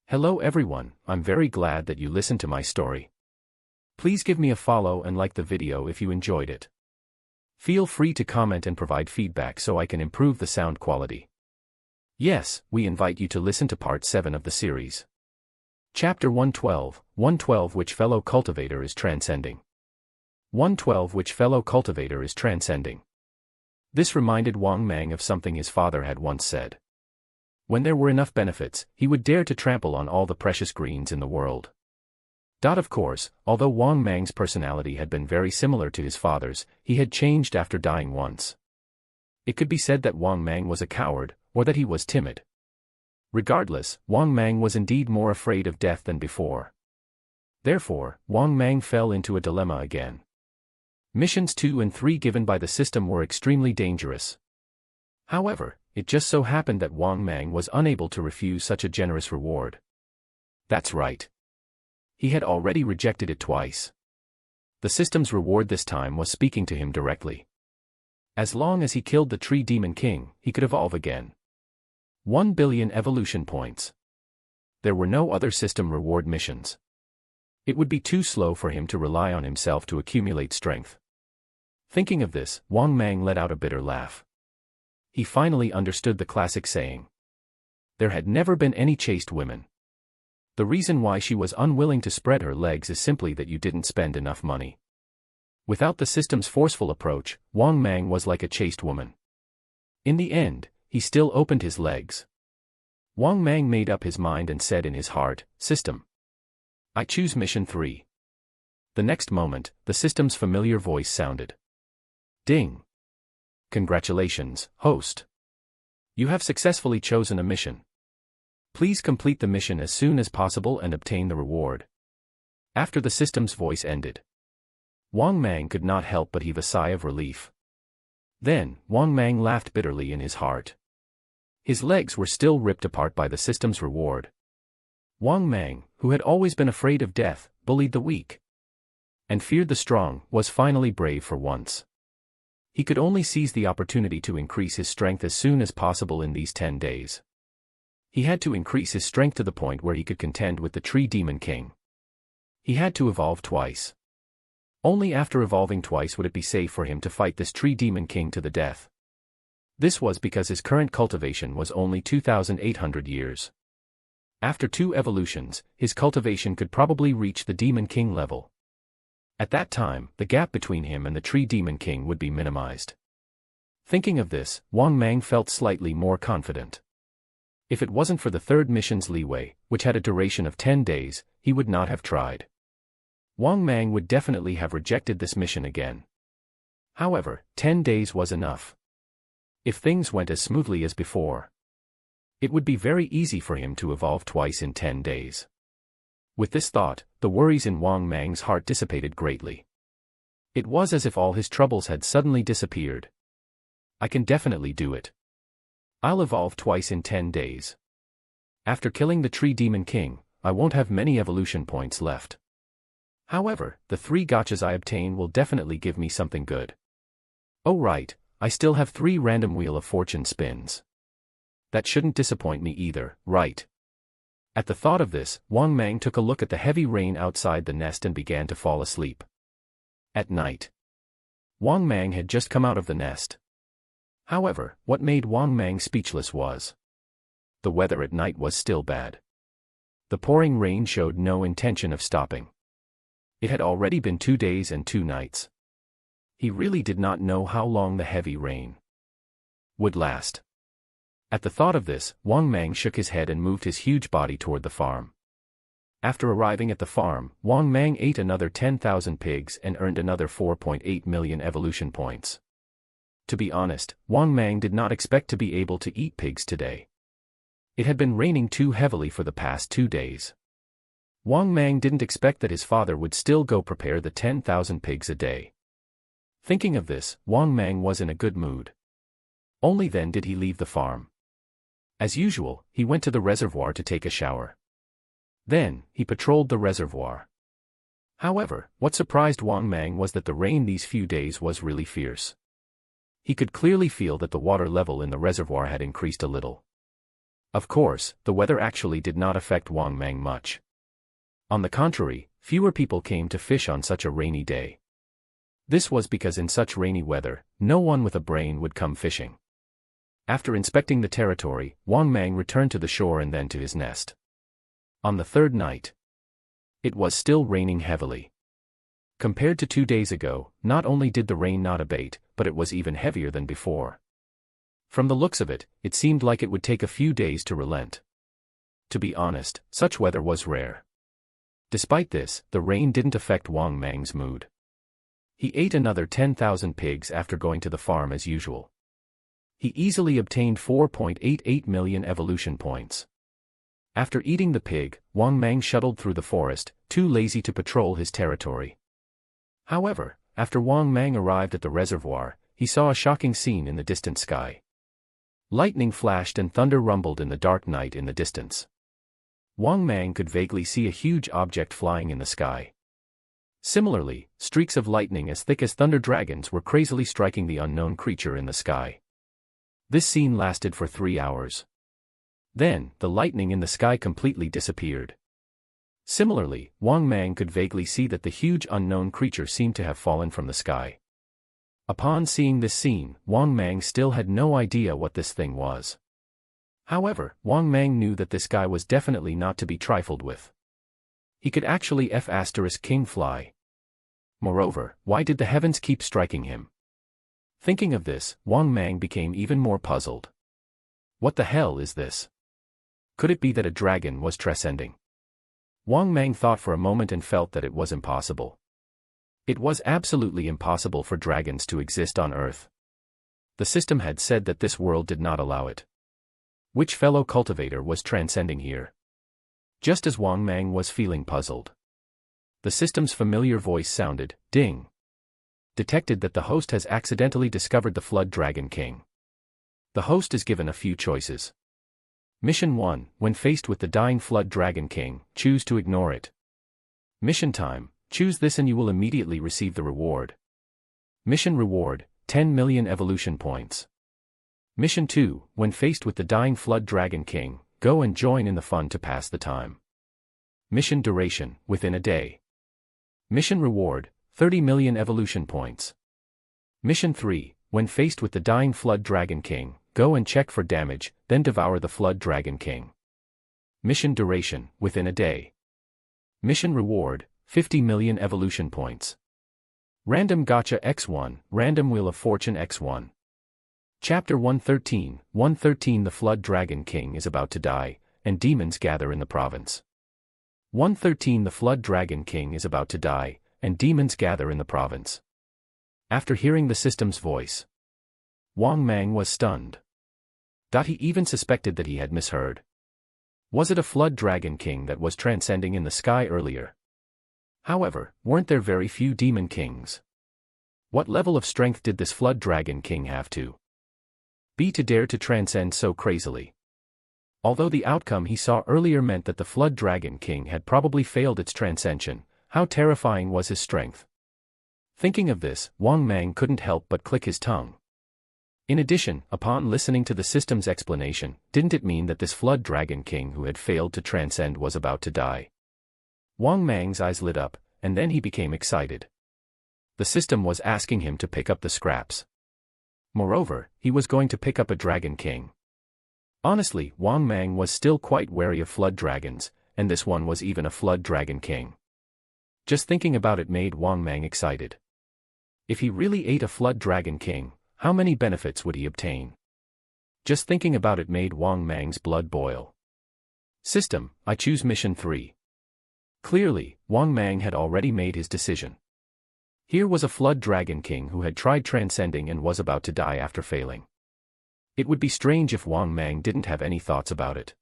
Hello everyone, I'm very glad that you listened to my story. Please give me a follow and like the video if you enjoyed it. Feel free to comment and provide feedback so I can improve the sound quality. Yes, we invite you to listen to part 7 of the series. Chapter 112, Which fellow cultivator is transcending? 112 Which fellow cultivator is transcending? This reminded Wang Mang of something his father had once said. When there were enough benefits, he would dare to trample on all the precious greens in the world. Of course, although Wang Mang's personality had been very similar to his father's, he had changed after dying once. It could be said that Wang Mang was a coward, or that he was timid. Regardless, Wang Mang was indeed more afraid of death than before. Therefore, Wang Mang fell into a dilemma again. Missions 2 and 3 given by the system were extremely dangerous. However, it just so happened that Wang Mang was unable to refuse such a generous reward. That's right. He had already rejected it twice. The system's reward this time was speaking to him directly. As long as he killed the Tree Demon King, he could evolve again. 1 billion evolution points. There were no other system reward missions. It would be too slow for him to rely on himself to accumulate strength. Thinking of this, Wang Mang let out a bitter laugh. He finally understood the classic saying. There had never been any chaste women. The reason why she was unwilling to spread her legs is simply that you didn't spend enough money. Without the system's forceful approach, Wang Mang was like a chaste woman. In the end, he still opened his legs. Wang Mang made up his mind and said in his heart, "System. I choose mission 3. The next moment, the system's familiar voice sounded. Ding. Congratulations, host. You have successfully chosen a mission. Please complete the mission as soon as possible and obtain the reward. After the system's voice ended, Wang Mang could not help but heave a sigh of relief. Then, Wang Mang laughed bitterly in his heart. His legs were still ripped apart by the system's reward. Wang Mang, who had always been afraid of death, bullied the weak, and feared the strong, was finally brave for once. He could only seize the opportunity to increase his strength as soon as possible in these 10 days. He had to increase his strength to the point where he could contend with the Tree Demon King. He had to evolve twice. Only after evolving twice would it be safe for him to fight this Tree Demon King to the death. This was because his current cultivation was only 2,800 years. After 2 evolutions, his cultivation could probably reach the Demon King level. At that time, the gap between him and the Tree Demon King would be minimized. Thinking of this, Wang Mang felt slightly more confident. If it wasn't for the third mission's leeway, which had a duration of 10 days, he would not have tried. Wang Mang would definitely have rejected this mission again. However, 10 days was enough. If things went as smoothly as before, it would be very easy for him to evolve twice in 10 days. With this thought, the worries in Wang Mang's heart dissipated greatly. It was as if all his troubles had suddenly disappeared. I can definitely do it. I'll evolve twice in 10 days. After killing the Tree Demon King, I won't have many evolution points left. However, the 3 gachas I obtain will definitely give me something good. Oh right, I still have 3 random Wheel of Fortune spins. That shouldn't disappoint me either, right? At the thought of this, Wang Mang took a look at the heavy rain outside the nest and began to fall asleep. At night, Wang Mang had just come out of the nest. However, what made Wang Mang speechless was the weather at night was still bad. The pouring rain showed no intention of stopping. It had already been 2 days and 2 nights. He really did not know how long the heavy rain would last. At the thought of this, Wang Mang shook his head and moved his huge body toward the farm. After arriving at the farm, Wang Mang ate another 10,000 pigs and earned another 4.8 million evolution points. To be honest, Wang Mang did not expect to be able to eat pigs today. It had been raining too heavily for the past 2 days. Wang Mang didn't expect that his father would still go prepare the 10,000 pigs a day. Thinking of this, Wang Mang was in a good mood. Only then did he leave the farm. As usual, he went to the reservoir to take a shower. Then, he patrolled the reservoir. However, what surprised Wang Mang was that the rain these few days was really fierce. He could clearly feel that the water level in the reservoir had increased a little. Of course, the weather actually did not affect Wang Mang much. On the contrary, fewer people came to fish on such a rainy day. This was because in such rainy weather, no one with a brain would come fishing. After inspecting the territory, Wang Mang returned to the shore and then to his nest. On the third night, it was still raining heavily. Compared to 2 days ago, not only did the rain not abate, but it was even heavier than before. From the looks of it, it seemed like it would take a few days to relent. To be honest, such weather was rare. Despite this, the rain didn't affect Wang Mang's mood. He ate another 10,000 pigs after going to the farm as usual. He easily obtained 4.88 million evolution points. After eating the pig, Wang Mang shuttled through the forest, too lazy to patrol his territory. However, after Wang Mang arrived at the reservoir, he saw a shocking scene in the distant sky. Lightning flashed and thunder rumbled in the dark night in the distance. Wang Mang could vaguely see a huge object flying in the sky. Similarly, streaks of lightning as thick as thunder dragons were crazily striking the unknown creature in the sky. This scene lasted for 3 hours. Then, the lightning in the sky completely disappeared. Similarly, Wang Mang could vaguely see that the huge unknown creature seemed to have fallen from the sky. Upon seeing this scene, Wang Mang still had no idea what this thing was. However, Wang Mang knew that this guy was definitely not to be trifled with. He could actually F***king fly. Moreover, why did the heavens keep striking him? Thinking of this, Wang Mang became even more puzzled. What the hell is this? Could it be that a dragon was transcending? Wang Mang thought for a moment and felt that it was impossible. It was absolutely impossible for dragons to exist on Earth. The system had said that this world did not allow it. Which fellow cultivator was transcending here? Just as Wang Mang was feeling puzzled, the system's familiar voice sounded, ding. Detected that the host has accidentally discovered the Flood Dragon King. The host is given a few choices. Mission 1, when faced with the dying Flood Dragon King, choose to ignore it. Mission time, choose this and you will immediately receive the reward. Mission reward, 10 million evolution points. Mission 2, when faced with the dying Flood Dragon King, go and join in the fun to pass the time. Mission duration, within a day. Mission reward, 30 million evolution points. Mission 3, when faced with the dying Flood Dragon King, go and check for damage, then devour the Flood Dragon King. Mission duration, within a day. Mission reward, 50 million evolution points. Random Gacha X1, Random Wheel of Fortune X1. Chapter 113, 113 The Flood Dragon King is about to die, and demons gather in the province. 113 The Flood Dragon King is about to die, and demons gather in the province. After hearing the system's voice, Wang Mang was stunned. He even suspected that he had misheard. Was it a Flood Dragon King that was transcending in the sky earlier? However, weren't there very few demon kings? What level of strength did this Flood Dragon King have to be to dare to transcend so crazily? Although the outcome he saw earlier meant that the Flood Dragon King had probably failed its transcension, how terrifying was his strength? Thinking of this, Wang Mang couldn't help but click his tongue. In addition, upon listening to the system's explanation, didn't it mean that this Flood Dragon King who had failed to transcend was about to die? Wang Mang's eyes lit up, and then he became excited. The system was asking him to pick up the scraps. Moreover, he was going to pick up a Dragon King. Honestly, Wang Mang was still quite wary of flood dragons, and this one was even a Flood Dragon King. Just thinking about it made Wang Mang excited. If he really ate a Flood Dragon King, how many benefits would he obtain? Just thinking about it made Wang Mang's blood boil. System, I choose Mission 3. Clearly, Wang Mang had already made his decision. Here was a Flood Dragon King who had tried transcending and was about to die after failing. It would be strange if Wang Mang didn't have any thoughts about it.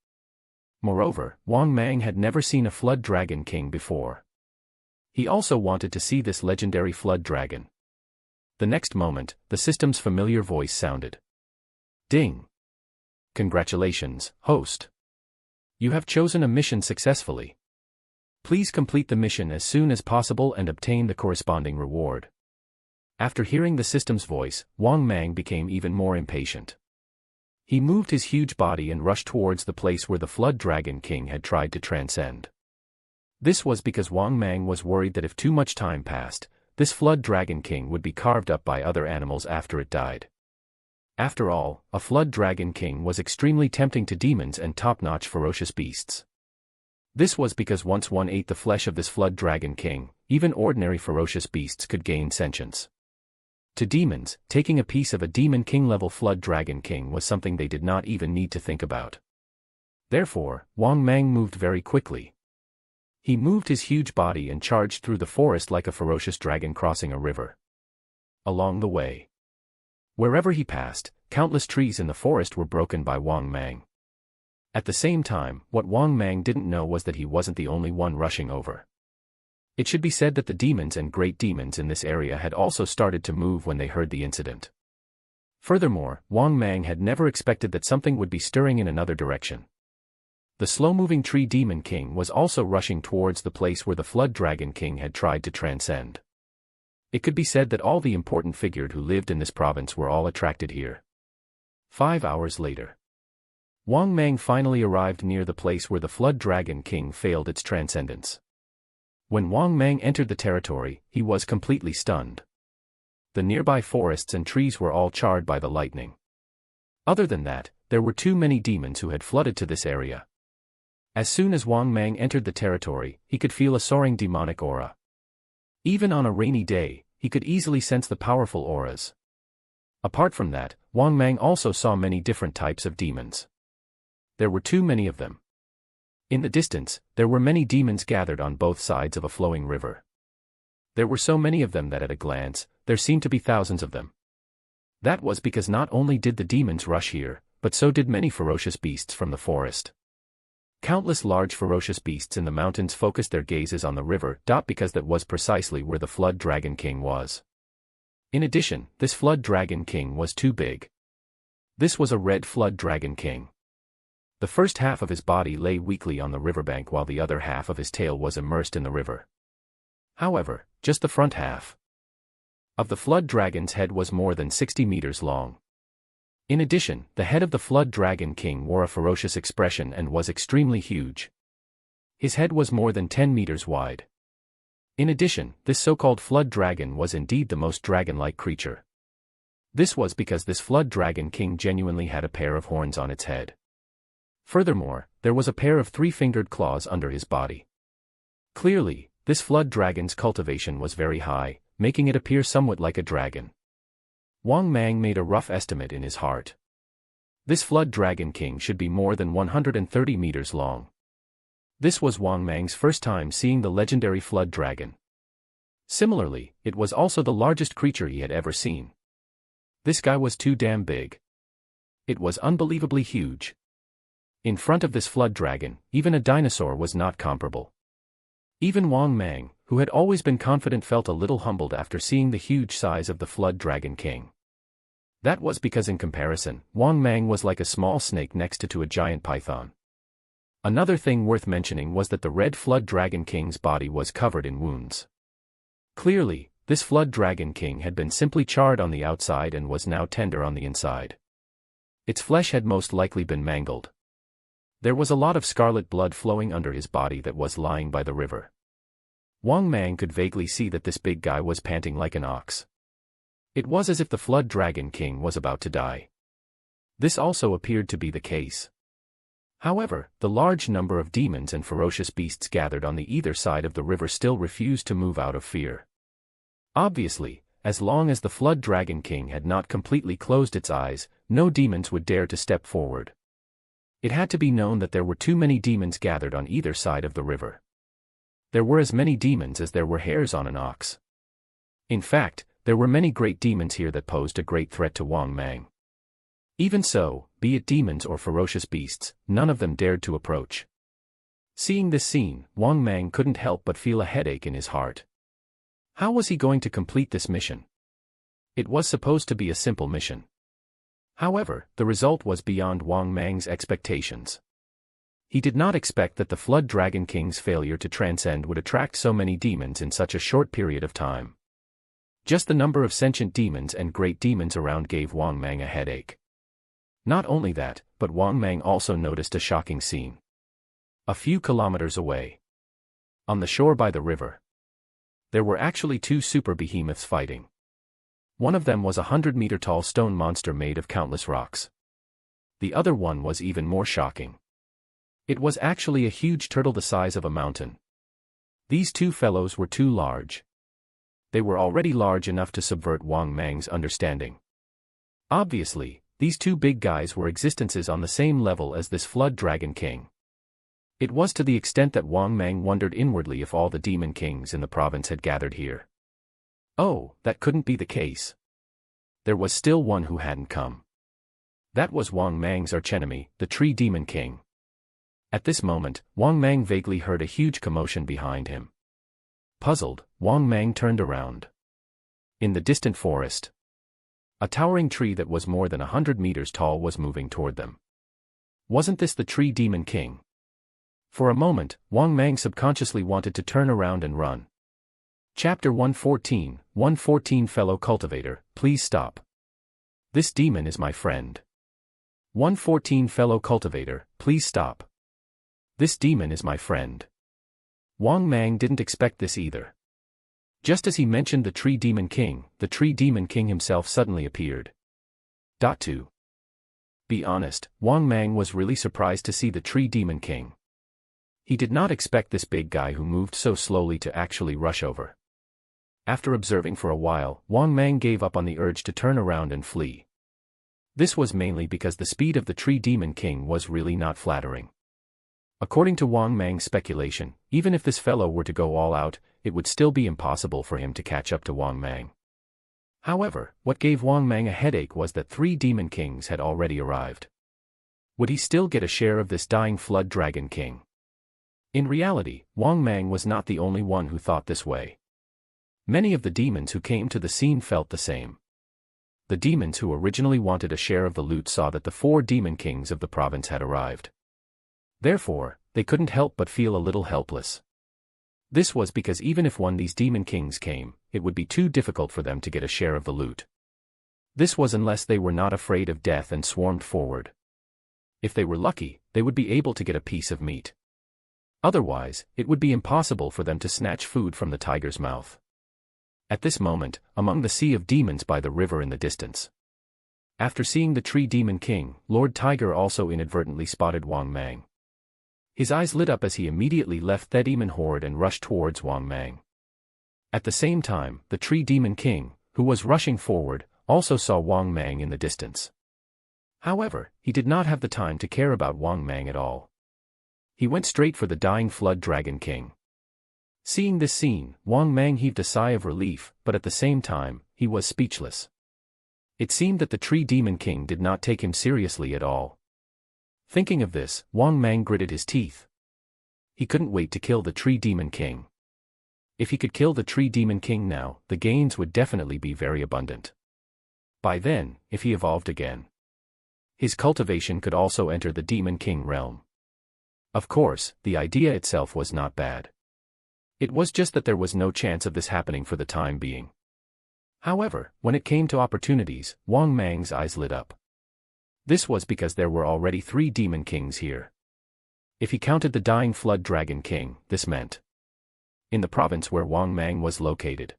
Moreover, Wang Mang had never seen a Flood Dragon King before. He also wanted to see this legendary Flood Dragon. The next moment, the system's familiar voice sounded. Ding! Congratulations, host. You have chosen a mission successfully. Please complete the mission as soon as possible and obtain the corresponding reward. After hearing the system's voice, Wang Mang became even more impatient. He moved his huge body and rushed towards the place where the Flood Dragon King had tried to transcend. This was because Wang Mang was worried that if too much time passed, this Flood Dragon King would be carved up by other animals after it died. After all, a Flood Dragon King was extremely tempting to demons and top-notch ferocious beasts. This was because once one ate the flesh of this Flood Dragon King, even ordinary ferocious beasts could gain sentience. To demons, taking a piece of a Demon King-level Flood Dragon King was something they did not even need to think about. Therefore, Wang Mang moved very quickly. He moved his huge body and charged through the forest like a ferocious dragon crossing a river. Along the way, wherever he passed, countless trees in the forest were broken by Wang Mang. At the same time, what Wang Mang didn't know was that he wasn't the only one rushing over. It should be said that the demons and great demons in this area had also started to move when they heard the incident. Furthermore, Wang Mang had never expected that something would be stirring in another direction. The slow-moving tree demon king was also rushing towards the place where the Flood Dragon King had tried to transcend. It could be said that all the important figures who lived in this province were all attracted here. 5 hours later, Wang Mang finally arrived near the place where the Flood Dragon King failed its transcendence. When Wang Mang entered the territory, he was completely stunned. The nearby forests and trees were all charred by the lightning. Other than that, there were too many demons who had flooded to this area. As soon as Wang Mang entered the territory, he could feel a soaring demonic aura. Even on a rainy day, he could easily sense the powerful auras. Apart from that, Wang Mang also saw many different types of demons. There were too many of them. In the distance, there were many demons gathered on both sides of a flowing river. There were so many of them that at a glance, there seemed to be thousands of them. That was because not only did the demons rush here, but so did many ferocious beasts from the forest. Countless large ferocious beasts in the mountains focused their gazes on the river, because that was precisely where the Flood Dragon King was. In addition, this Flood Dragon King was too big. This was a red Flood Dragon King. The first half of his body lay weakly on the riverbank while the other half of his tail was immersed in the river. However, just the front half of the Flood Dragon's head was more than 60 meters long. In addition, the head of the Flood Dragon King wore a ferocious expression and was extremely huge. His head was more than 10 meters wide. In addition, this so-called Flood Dragon was indeed the most dragon-like creature. This was because this Flood Dragon King genuinely had a pair of horns on its head. Furthermore, there was a pair of three-fingered claws under his body. Clearly, this Flood Dragon's cultivation was very high, making it appear somewhat like a dragon. Wang Mang made a rough estimate in his heart. This Flood Dragon King should be more than 130 meters long. This was Wang Mang's first time seeing the legendary Flood Dragon. Similarly, it was also the largest creature he had ever seen. This guy was too damn big. It was unbelievably huge. In front of this Flood Dragon, even a dinosaur was not comparable. Even Wang Mang, who had always been confident, felt a little humbled after seeing the huge size of the Flood Dragon King. That was because in comparison, Wang Mang was like a small snake next to a giant python. Another thing worth mentioning was that the red Flood Dragon King's body was covered in wounds. Clearly, this Flood Dragon King had been simply charred on the outside and was now tender on the inside. Its flesh had most likely been mangled. There was a lot of scarlet blood flowing under his body that was lying by the river. Wang Mang could vaguely see that this big guy was panting like an ox. It was as if the Flood Dragon King was about to die. This also appeared to be the case. However, the large number of demons and ferocious beasts gathered on the either side of the river still refused to move out of fear. Obviously, as long as the Flood Dragon King had not completely closed its eyes, no demons would dare to step forward. It had to be known that there were too many demons gathered on either side of the river. There were as many demons as there were hairs on an ox. In fact, there were many great demons here that posed a great threat to Wang Mang. Even so, be it demons or ferocious beasts, none of them dared to approach. Seeing this scene, Wang Mang couldn't help but feel a headache in his heart. How was he going to complete this mission? It was supposed to be a simple mission. However, the result was beyond Wang Mang's expectations. He did not expect that the Flood Dragon King's failure to transcend would attract so many demons in such a short period of time. Just the number of sentient demons and great demons around gave Wang Mang a headache. Not only that, but Wang Mang also noticed a shocking scene. A few kilometers away, on the shore by the river, there were actually two super behemoths fighting. One of them was a 100-meter-tall stone monster made of countless rocks. The other one was even more shocking. It was actually a huge turtle the size of a mountain. These two fellows were too large. They were already large enough to subvert Wang Mang's understanding. Obviously, these two big guys were existences on the same level as this Flood Dragon King. It was to the extent that Wang Mang wondered inwardly if all the demon kings in the province had gathered here. Oh, that couldn't be the case. There was still one who hadn't come. That was Wang Mang's archenemy, the Tree Demon King. At this moment, Wang Mang vaguely heard a huge commotion behind him. Puzzled, Wang Mang turned around. In the distant forest, a towering tree that was more than 100 meters tall was moving toward them. Wasn't this the Tree Demon King? For a moment, Wang Mang subconsciously wanted to turn around and run. Chapter 114, 114 Fellow Cultivator, please stop. This demon is my friend. 114 Fellow Cultivator, please stop. This demon is my friend. Wang Mang didn't expect this either. Just as he mentioned the Tree Demon King, the Tree Demon King himself suddenly appeared. To be honest, Wang Mang was really surprised to see the Tree Demon King. He did not expect this big guy who moved so slowly to actually rush over. After observing for a while, Wang Mang gave up on the urge to turn around and flee. This was mainly because the speed of the Tree Demon King was really not flattering. According to Wang Mang's speculation, even if this fellow were to go all out, it would still be impossible for him to catch up to Wang Mang. However, what gave Wang Mang a headache was that 3 Demon Kings had already arrived. Would he still get a share of this dying Flood Dragon King? In reality, Wang Mang was not the only one who thought this way. Many of the demons who came to the scene felt the same. The demons who originally wanted a share of the loot saw that the 4 Demon Kings of the province had arrived. Therefore, they couldn't help but feel a little helpless. This was because even if one of these Demon Kings came, it would be too difficult for them to get a share of the loot. This was unless they were not afraid of death and swarmed forward. If they were lucky, they would be able to get a piece of meat. Otherwise, it would be impossible for them to snatch food from the tiger's mouth. At this moment, among the sea of demons by the river in the distance, after seeing the Tree Demon King, Lord Tiger also inadvertently spotted Wang Mang. His eyes lit up as he immediately left that demon horde and rushed towards Wang Mang. At the same time, the Tree Demon King, who was rushing forward, also saw Wang Mang in the distance. However, he did not have the time to care about Wang Mang at all. He went straight for the dying Flood Dragon King. Seeing this scene, Wang Mang heaved a sigh of relief, but at the same time, he was speechless. It seemed that the Tree Demon King did not take him seriously at all. Thinking of this, Wang Mang gritted his teeth. He couldn't wait to kill the Tree Demon King. If he could kill the Tree Demon King now, the gains would definitely be very abundant. By then, if he evolved again, his cultivation could also enter the Demon King realm. Of course, the idea itself was not bad. It was just that there was no chance of this happening for the time being. However, when it came to opportunities, Wang Mang's eyes lit up. This was because there were already 3 Demon Kings here. If he counted the dying Flood Dragon King, this meant, in the province where Wang Mang was located,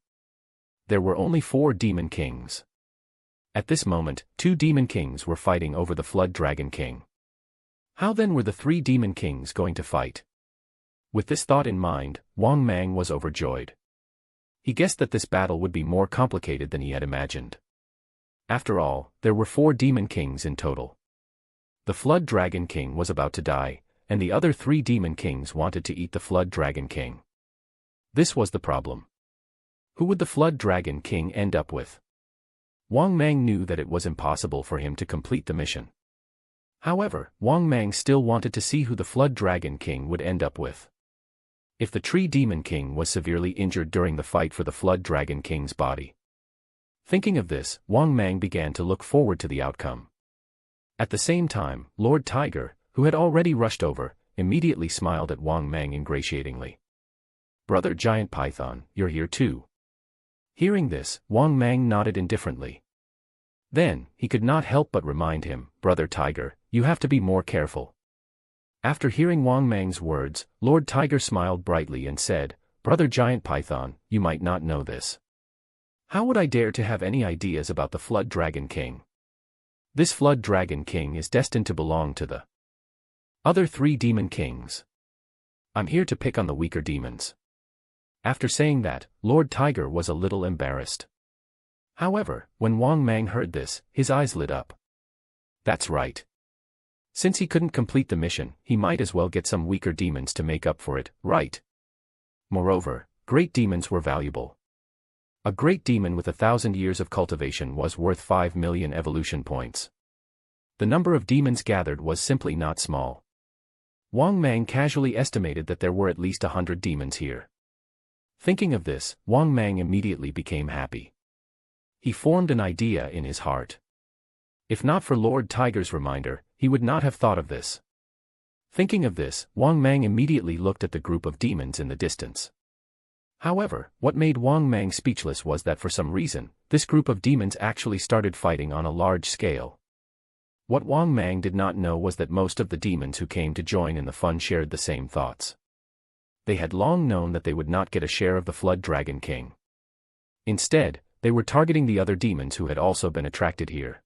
there were only 4 Demon Kings. At this moment, 2 Demon Kings were fighting over the Flood Dragon King. How then were the 3 Demon Kings going to fight? With this thought in mind, Wang Mang was overjoyed. He guessed that this battle would be more complicated than he had imagined. After all, there were 4 Demon Kings in total. The Flood Dragon King was about to die, and the other 3 Demon Kings wanted to eat the Flood Dragon King. This was the problem. Who would the Flood Dragon King end up with? Wang Mang knew that it was impossible for him to complete the mission. However, Wang Mang still wanted to see who the Flood Dragon King would end up with. If the Tree Demon King was severely injured during the fight for the Flood Dragon King's body. Thinking of this, Wang Mang began to look forward to the outcome. At the same time, Lord Tiger, who had already rushed over, immediately smiled at Wang Mang ingratiatingly. "Brother Giant Python, you're here too." Hearing this, Wang Mang nodded indifferently. Then, he could not help but remind him, "Brother Tiger, you have to be more careful." After hearing Wang Mang's words, Lord Tiger smiled brightly and said, "Brother Giant Python, you might not know this. How would I dare to have any ideas about the Flood Dragon King? This Flood Dragon King is destined to belong to the other 3 demon kings. I'm here to pick on the weaker demons." After saying that, Lord Tiger was a little embarrassed. However, when Wang Mang heard this, his eyes lit up. That's right. Since he couldn't complete the mission, he might as well get some weaker demons to make up for it, right? Moreover, great demons were valuable. A great demon with 1,000 years of cultivation was worth 5 million evolution points. The number of demons gathered was simply not small. Wang Mang casually estimated that there were at least 100 demons here. Thinking of this, Wang Mang immediately became happy. He formed an idea in his heart. If not for Lord Tiger's reminder, he would not have thought of this. Thinking of this, Wang Mang immediately looked at the group of demons in the distance. However, what made Wang Mang speechless was that for some reason, this group of demons actually started fighting on a large scale. What Wang Mang did not know was that most of the demons who came to join in the fun shared the same thoughts. They had long known that they would not get a share of the Flood Dragon King. Instead, they were targeting the other demons who had also been attracted here.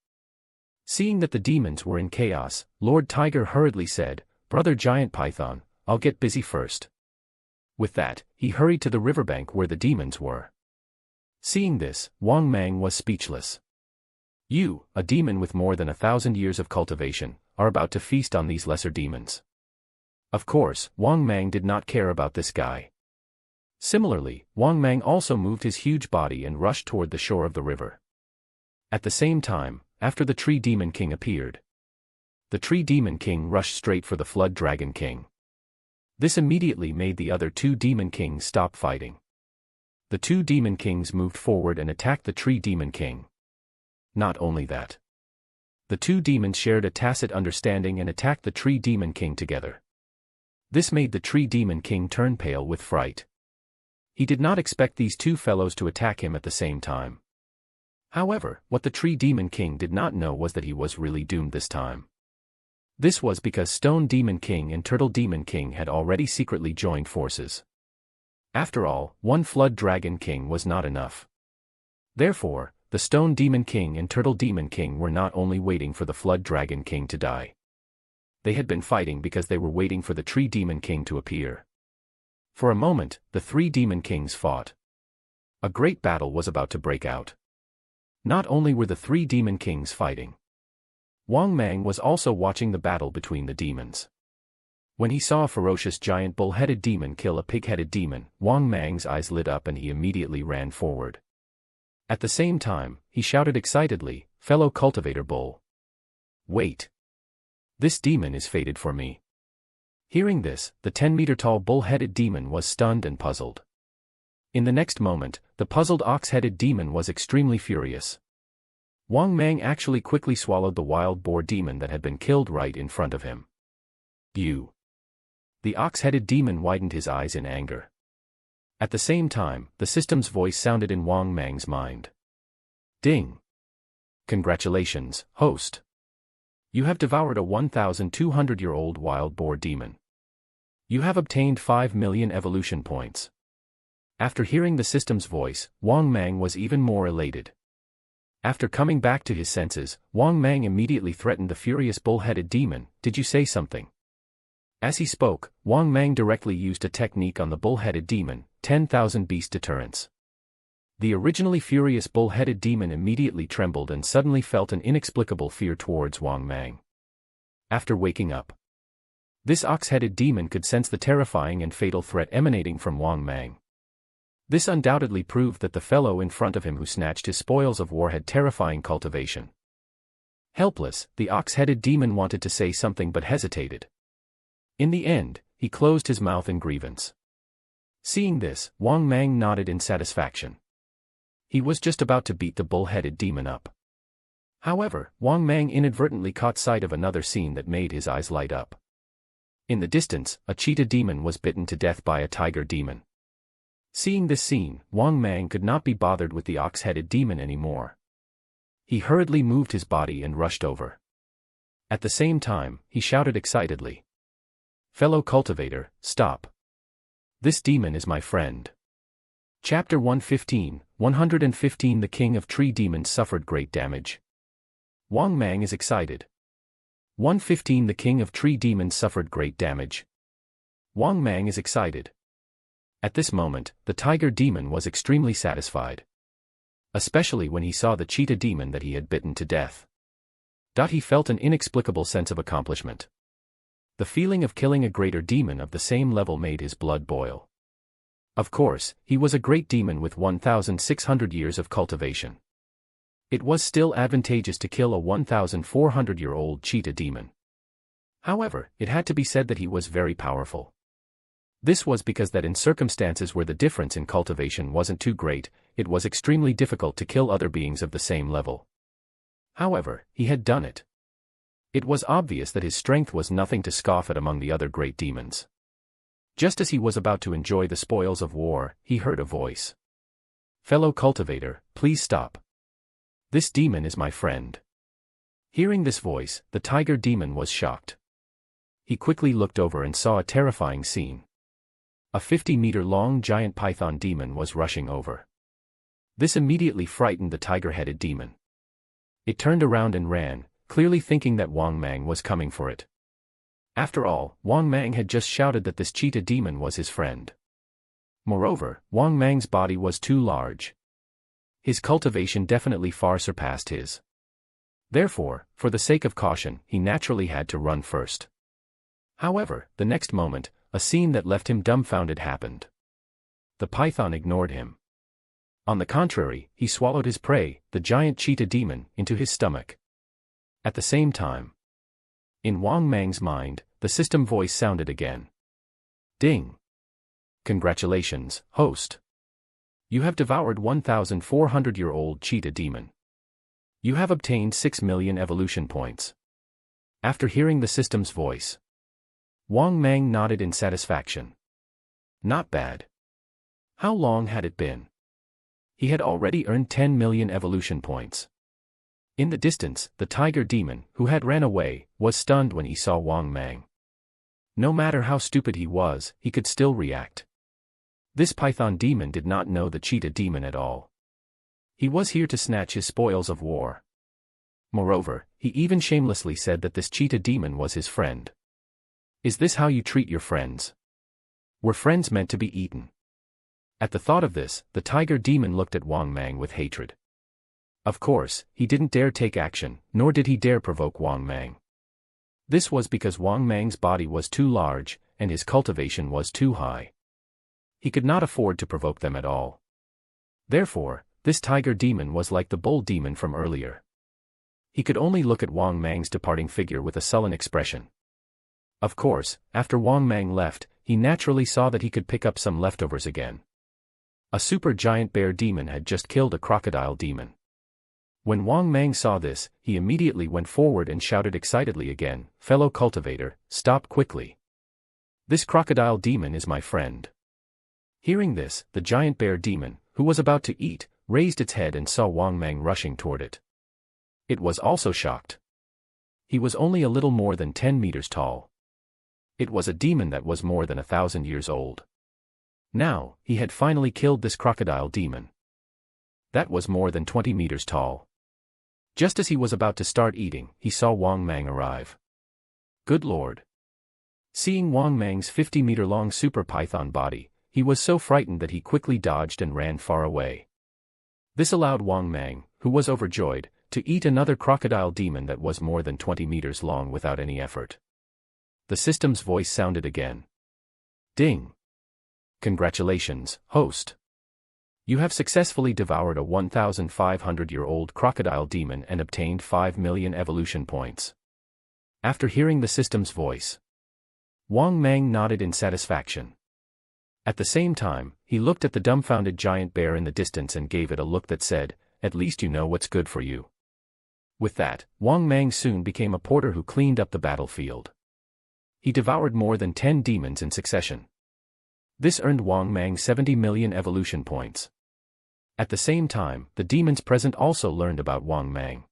Seeing that the demons were in chaos, Lord Tiger hurriedly said, "Brother Giant Python, I'll get busy first." With that, he hurried to the riverbank where the demons were. Seeing this, Wang Mang was speechless. You, a demon with more than 1,000 years of cultivation, are about to feast on these lesser demons. Of course, Wang Mang did not care about this guy. Similarly, Wang Mang also moved his huge body and rushed toward the shore of the river. At the same time, after the Tree Demon King appeared, the Tree Demon King rushed straight for the Flood Dragon King. This immediately made the other 2 Demon Kings stop fighting. The 2 Demon Kings moved forward and attacked the Tree Demon King. Not only that, the 2 demons shared a tacit understanding and attacked the Tree Demon King together. This made the Tree Demon King turn pale with fright. He did not expect these 2 fellows to attack him at the same time. However, what the Tree Demon King did not know was that he was really doomed this time. This was because Stone Demon King and Turtle Demon King had already secretly joined forces. After all, one Flood Dragon King was not enough. Therefore, the Stone Demon King and Turtle Demon King were not only waiting for the Flood Dragon King to die. They had been fighting because they were waiting for the Tree Demon King to appear. For a moment, the 3 Demon Kings fought. A great battle was about to break out. Not only were the 3 Demon Kings fighting, Wang Mang was also watching the battle between the demons. When he saw a ferocious giant bull-headed demon kill a pig-headed demon, Wang Mang's eyes lit up and he immediately ran forward. At the same time, he shouted excitedly, "Fellow cultivator bull! Wait! This demon is fated for me." Hearing this, the 10-meter-tall bull-headed demon was stunned and puzzled. In the next moment, the puzzled ox-headed demon was extremely furious. Wang Mang actually quickly swallowed the wild boar demon that had been killed right in front of him. You! The ox-headed demon widened his eyes in anger. At the same time, the system's voice sounded in Wang Mang's mind. Ding! Congratulations, host! You have devoured a 1,200-year-old wild boar demon. You have obtained 5 million evolution points. After hearing the system's voice, Wang Mang was even more elated. After coming back to his senses, Wang Mang immediately threatened the furious bull-headed demon, "Did you say something?" As he spoke, Wang Mang directly used a technique on the bull-headed demon, 10,000 beast deterrence. The originally furious bull-headed demon immediately trembled and suddenly felt an inexplicable fear towards Wang Mang. After waking up, this ox-headed demon could sense the terrifying and fatal threat emanating from Wang Mang. This undoubtedly proved that the fellow in front of him who snatched his spoils of war had terrifying cultivation. Helpless, the ox-headed demon wanted to say something but hesitated. In the end, he closed his mouth in grievance. Seeing this, Wang Mang nodded in satisfaction. He was just about to beat the bull-headed demon up. However, Wang Mang inadvertently caught sight of another scene that made his eyes light up. In the distance, a cheetah demon was bitten to death by a tiger demon. Seeing this scene, Wang Mang could not be bothered with the ox-headed demon anymore. He hurriedly moved his body and rushed over. At the same time, he shouted excitedly. "Fellow cultivator, stop. This demon is my friend." Chapter 115, 115 The King of Tree Demons suffered great damage. Wang Mang is excited. 115 The King of Tree Demons suffered great damage. Wang Mang is excited. At this moment, the tiger demon was extremely satisfied. Especially when he saw the cheetah demon that he had bitten to death. He felt an inexplicable sense of accomplishment. The feeling of killing a greater demon of the same level made his blood boil. Of course, he was a great demon with 1,600 years of cultivation. It was still advantageous to kill a 1,400-year-old cheetah demon. However, it had to be said that he was very powerful. This was because that in circumstances where the difference in cultivation wasn't too great, it was extremely difficult to kill other beings of the same level. However, he had done it. It was obvious that his strength was nothing to scoff at among the other great demons. Just as he was about to enjoy the spoils of war, he heard a voice. "Fellow cultivator, please stop. This demon is my friend." Hearing this voice, the tiger demon was shocked. He quickly looked over and saw a terrifying scene. A 50-meter-long giant python demon was rushing over. This immediately frightened the tiger-headed demon. It turned around and ran, clearly thinking that Wang Mang was coming for it. After all, Wang Mang had just shouted that this cheetah demon was his friend. Moreover, Wang Mang's body was too large. His cultivation definitely far surpassed his. Therefore, for the sake of caution, he naturally had to run first. However, the next moment, a scene that left him dumbfounded happened. The python ignored him. On the contrary, he swallowed his prey, the giant cheetah demon, into his stomach. At the same time, in Wang Mang's mind, the system voice sounded again. "Ding! Congratulations, host. You have devoured 1,400-year-old cheetah demon. You have obtained 6 million evolution points." After hearing the system's voice, Wang Mang nodded in satisfaction. Not bad. How long had it been? He had already earned 10 million evolution points. In the distance, the tiger demon, who had ran away, was stunned when he saw Wang Mang. No matter how stupid he was, he could still react. This python demon did not know the cheetah demon at all. He was here to snatch his spoils of war. Moreover, he even shamelessly said that this cheetah demon was his friend. Is this how you treat your friends? Were friends meant to be eaten? At the thought of this, the tiger demon looked at Wang Mang with hatred. Of course, he didn't dare take action, nor did he dare provoke Wang Mang. This was because Wang Mang's body was too large, and his cultivation was too high. He could not afford to provoke them at all. Therefore, this tiger demon was like the bull demon from earlier. He could only look at Wang Mang's departing figure with a sullen expression. Of course, after Wang Mang left, he naturally saw that he could pick up some leftovers again. A super giant bear demon had just killed a crocodile demon. When Wang Mang saw this, he immediately went forward and shouted excitedly again, "Fellow cultivator, stop quickly. This crocodile demon is my friend." Hearing this, the giant bear demon, who was about to eat, raised its head and saw Wang Mang rushing toward it. It was also shocked. He was only a little more than 10 meters tall. It was a demon that was more than 1,000 years old. Now, he had finally killed this crocodile demon. That was more than 20 meters tall. Just as he was about to start eating, he saw Wang Mang arrive. Good Lord! Seeing Wang Mang's 50-meter-long super python body, he was so frightened that he quickly dodged and ran far away. This allowed Wang Mang, who was overjoyed, to eat another crocodile demon that was more than 20 meters long without any effort. The system's voice sounded again. Ding! Congratulations, host. You have successfully devoured a 1,500-year-old crocodile demon and obtained 5 million evolution points. After hearing the system's voice, Wang Mang nodded in satisfaction. At the same time, he looked at the dumbfounded giant bear in the distance and gave it a look that said, "At least you know what's good for you." With that, Wang Mang soon became a porter who cleaned up the battlefield. He devoured more than 10 demons in succession. This earned Wang Mang 70 million evolution points. At the same time, the demons present also learned about Wang Mang.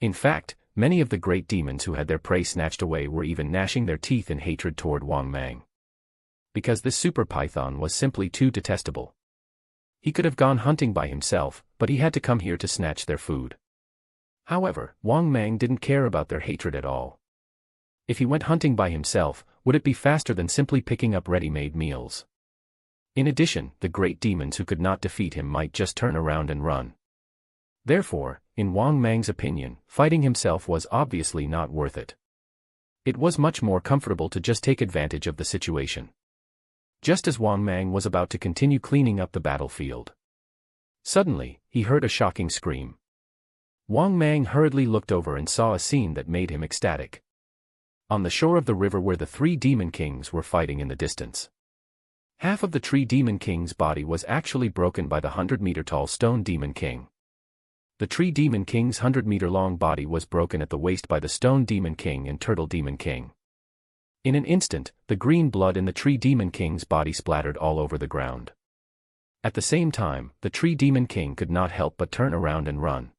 In fact, many of the great demons who had their prey snatched away were even gnashing their teeth in hatred toward Wang Mang. Because this super python was simply too detestable. He could have gone hunting by himself, but he had to come here to snatch their food. However, Wang Mang didn't care about their hatred at all. If he went hunting by himself, would it be faster than simply picking up ready-made meals? In addition, the great demons who could not defeat him might just turn around and run. Therefore, in Wang Mang's opinion, fighting himself was obviously not worth it. It was much more comfortable to just take advantage of the situation. Just as Wang Mang was about to continue cleaning up the battlefield, suddenly, he heard a shocking scream. Wang Mang hurriedly looked over and saw a scene that made him ecstatic. On the shore of the river where the 3 demon kings were fighting in the distance. Half of the tree demon king's body was actually broken by the 100-meter-tall stone demon king. The tree demon king's 100-meter-long body was broken at the waist by the stone demon king and turtle demon king. In an instant, the green blood in the tree demon king's body splattered all over the ground. At the same time, the tree demon king could not help but turn around and run.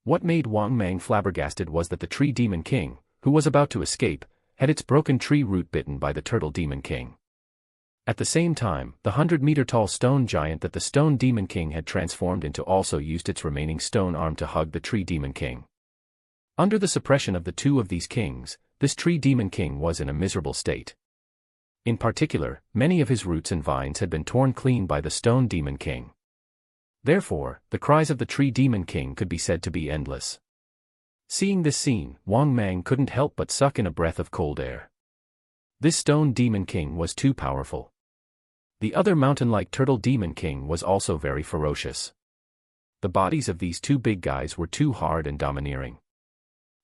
What made Wang Mang flabbergasted was that the tree demon king, who was about to escape, had its broken tree root bitten by the turtle demon king. At the same time, the 100-meter-tall stone giant that the stone demon king had transformed into also used its remaining stone arm to hug the tree demon king. Under the suppression of the 2 of these kings, this tree demon king was in a miserable state. In particular, many of his roots and vines had been torn clean by the stone demon king. Therefore, the cries of the tree demon king could be said to be endless. Seeing this scene, Wang Mang couldn't help but suck in a breath of cold air. This stone demon king was too powerful. The other mountain-like turtle demon king was also very ferocious. The bodies of these 2 big guys were too hard and domineering.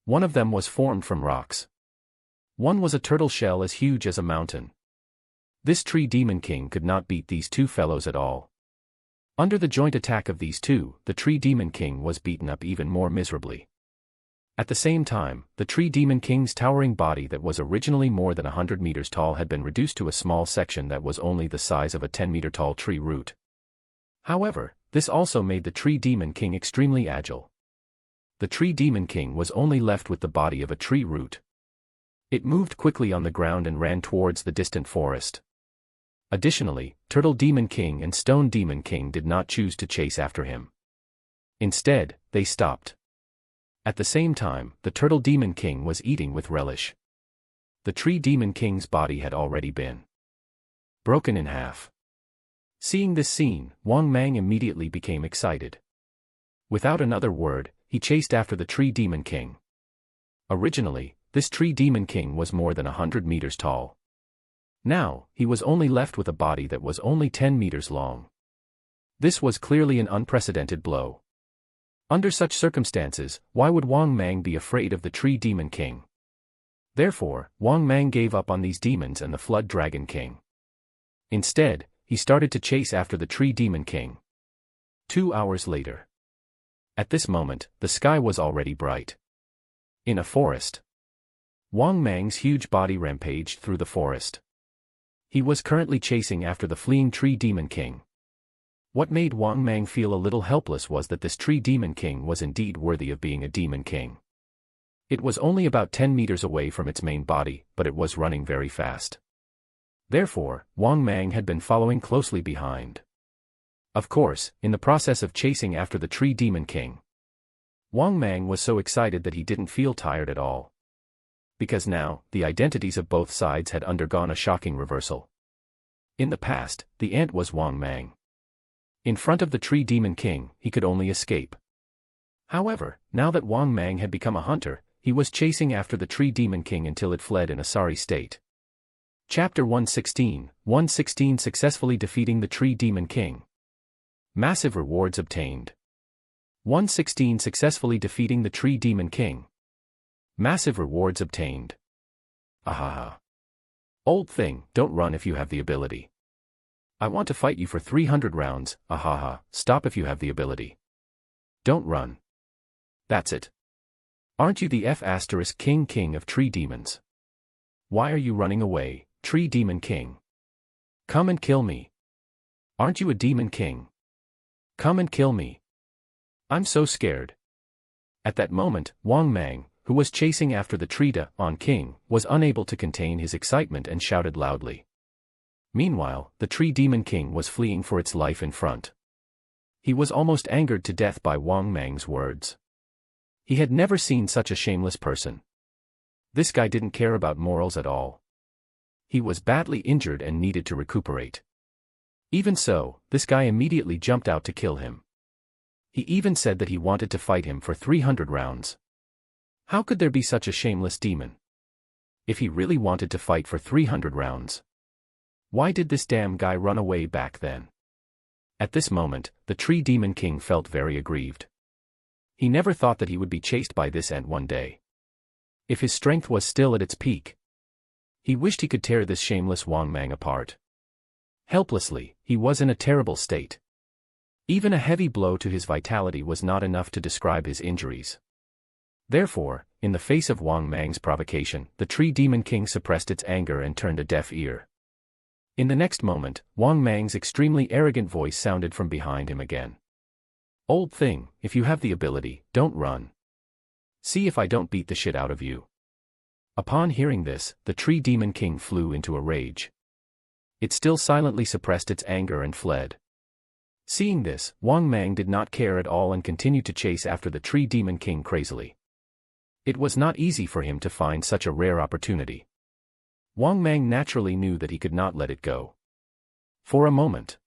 One of them was formed from rocks. One was a turtle shell as huge as a mountain. This tree demon king could not beat these 2 fellows at all. Under the joint attack of these 2, the tree demon king was beaten up even more miserably. At the same time, the tree demon king's towering body that was originally more than 100 meters tall had been reduced to a small section that was only the size of a 10-meter-tall tree root. However, this also made the tree demon king extremely agile. The tree demon king was only left with the body of a tree root. It moved quickly on the ground and ran towards the distant forest. Additionally, turtle demon king and stone demon king did not choose to chase after him. Instead, they stopped. At the same time, the turtle demon king was eating with relish. The tree demon king's body had already been broken in half. Seeing this scene, Wang Mang immediately became excited. Without another word, he chased after the tree demon king. Originally, this tree demon king was more than 100 meters tall. Now, he was only left with a body that was only 10 meters long. This was clearly an unprecedented blow. Under such circumstances, why would Wang Mang be afraid of the tree demon king? Therefore, Wang Mang gave up on these demons and the flood dragon king. Instead, he started to chase after the tree demon king. 2 hours later. At this moment, the sky was already bright. In a forest. Wang Mang's huge body rampaged through the forest. He was currently chasing after the fleeing tree demon king. What made Wang Mang feel a little helpless was that this tree demon king was indeed worthy of being a demon king. It was only about 10 meters away from its main body, but it was running very fast. Therefore, Wang Mang had been following closely behind. Of course, in the process of chasing after the tree demon king, Wang Mang was so excited that he didn't feel tired at all. Because now, the identities of both sides had undergone a shocking reversal. In the past, the ant was Wang Mang. In front of the tree demon king, he could only escape. However, now that Wang Mang had become a hunter, he was chasing after the tree demon king until it fled in a sorry state. Chapter 116, 116 Successfully Defeating the Tree Demon King. Massive rewards obtained. 116 Successfully Defeating the Tree Demon King. Massive rewards obtained. Ahaha. Old thing, don't run if you have the ability. I want to fight you for 300 rounds, ahaha, stop if you have the ability. Don't run. That's it. Aren't you the King of tree demons? Why are you running away, tree demon king? Come and kill me. Aren't you a demon king? Come and kill me. I'm so scared. At that moment, Wang Mang, who was chasing after the tree-on king, was unable to contain his excitement and shouted loudly. Meanwhile, the tree demon king was fleeing for its life in front. He was almost angered to death by Wang Mang's words. He had never seen such a shameless person. This guy didn't care about morals at all. He was badly injured and needed to recuperate. Even so, this guy immediately jumped out to kill him. He even said that he wanted to fight him for 300 rounds. How could there be such a shameless demon? If he really wanted to fight for 300 rounds, why did this damn guy run away back then? At this moment, the tree demon king felt very aggrieved. He never thought that he would be chased by this ant one day. If his strength was still at its peak, he wished he could tear this shameless Wang Mang apart. Helplessly, he was in a terrible state. Even a heavy blow to his vitality was not enough to describe his injuries. Therefore, in the face of Wang Mang's provocation, the tree demon king suppressed its anger and turned a deaf ear. In the next moment, Wang Mang's extremely arrogant voice sounded from behind him again. Old thing, if you have the ability, don't run. See if I don't beat the shit out of you. Upon hearing this, the tree demon king flew into a rage. It still silently suppressed its anger and fled. Seeing this, Wang Mang did not care at all and continued to chase after the tree demon king crazily. It was not easy for him to find such a rare opportunity. Wang Mang naturally knew that he could not let it go. For a moment,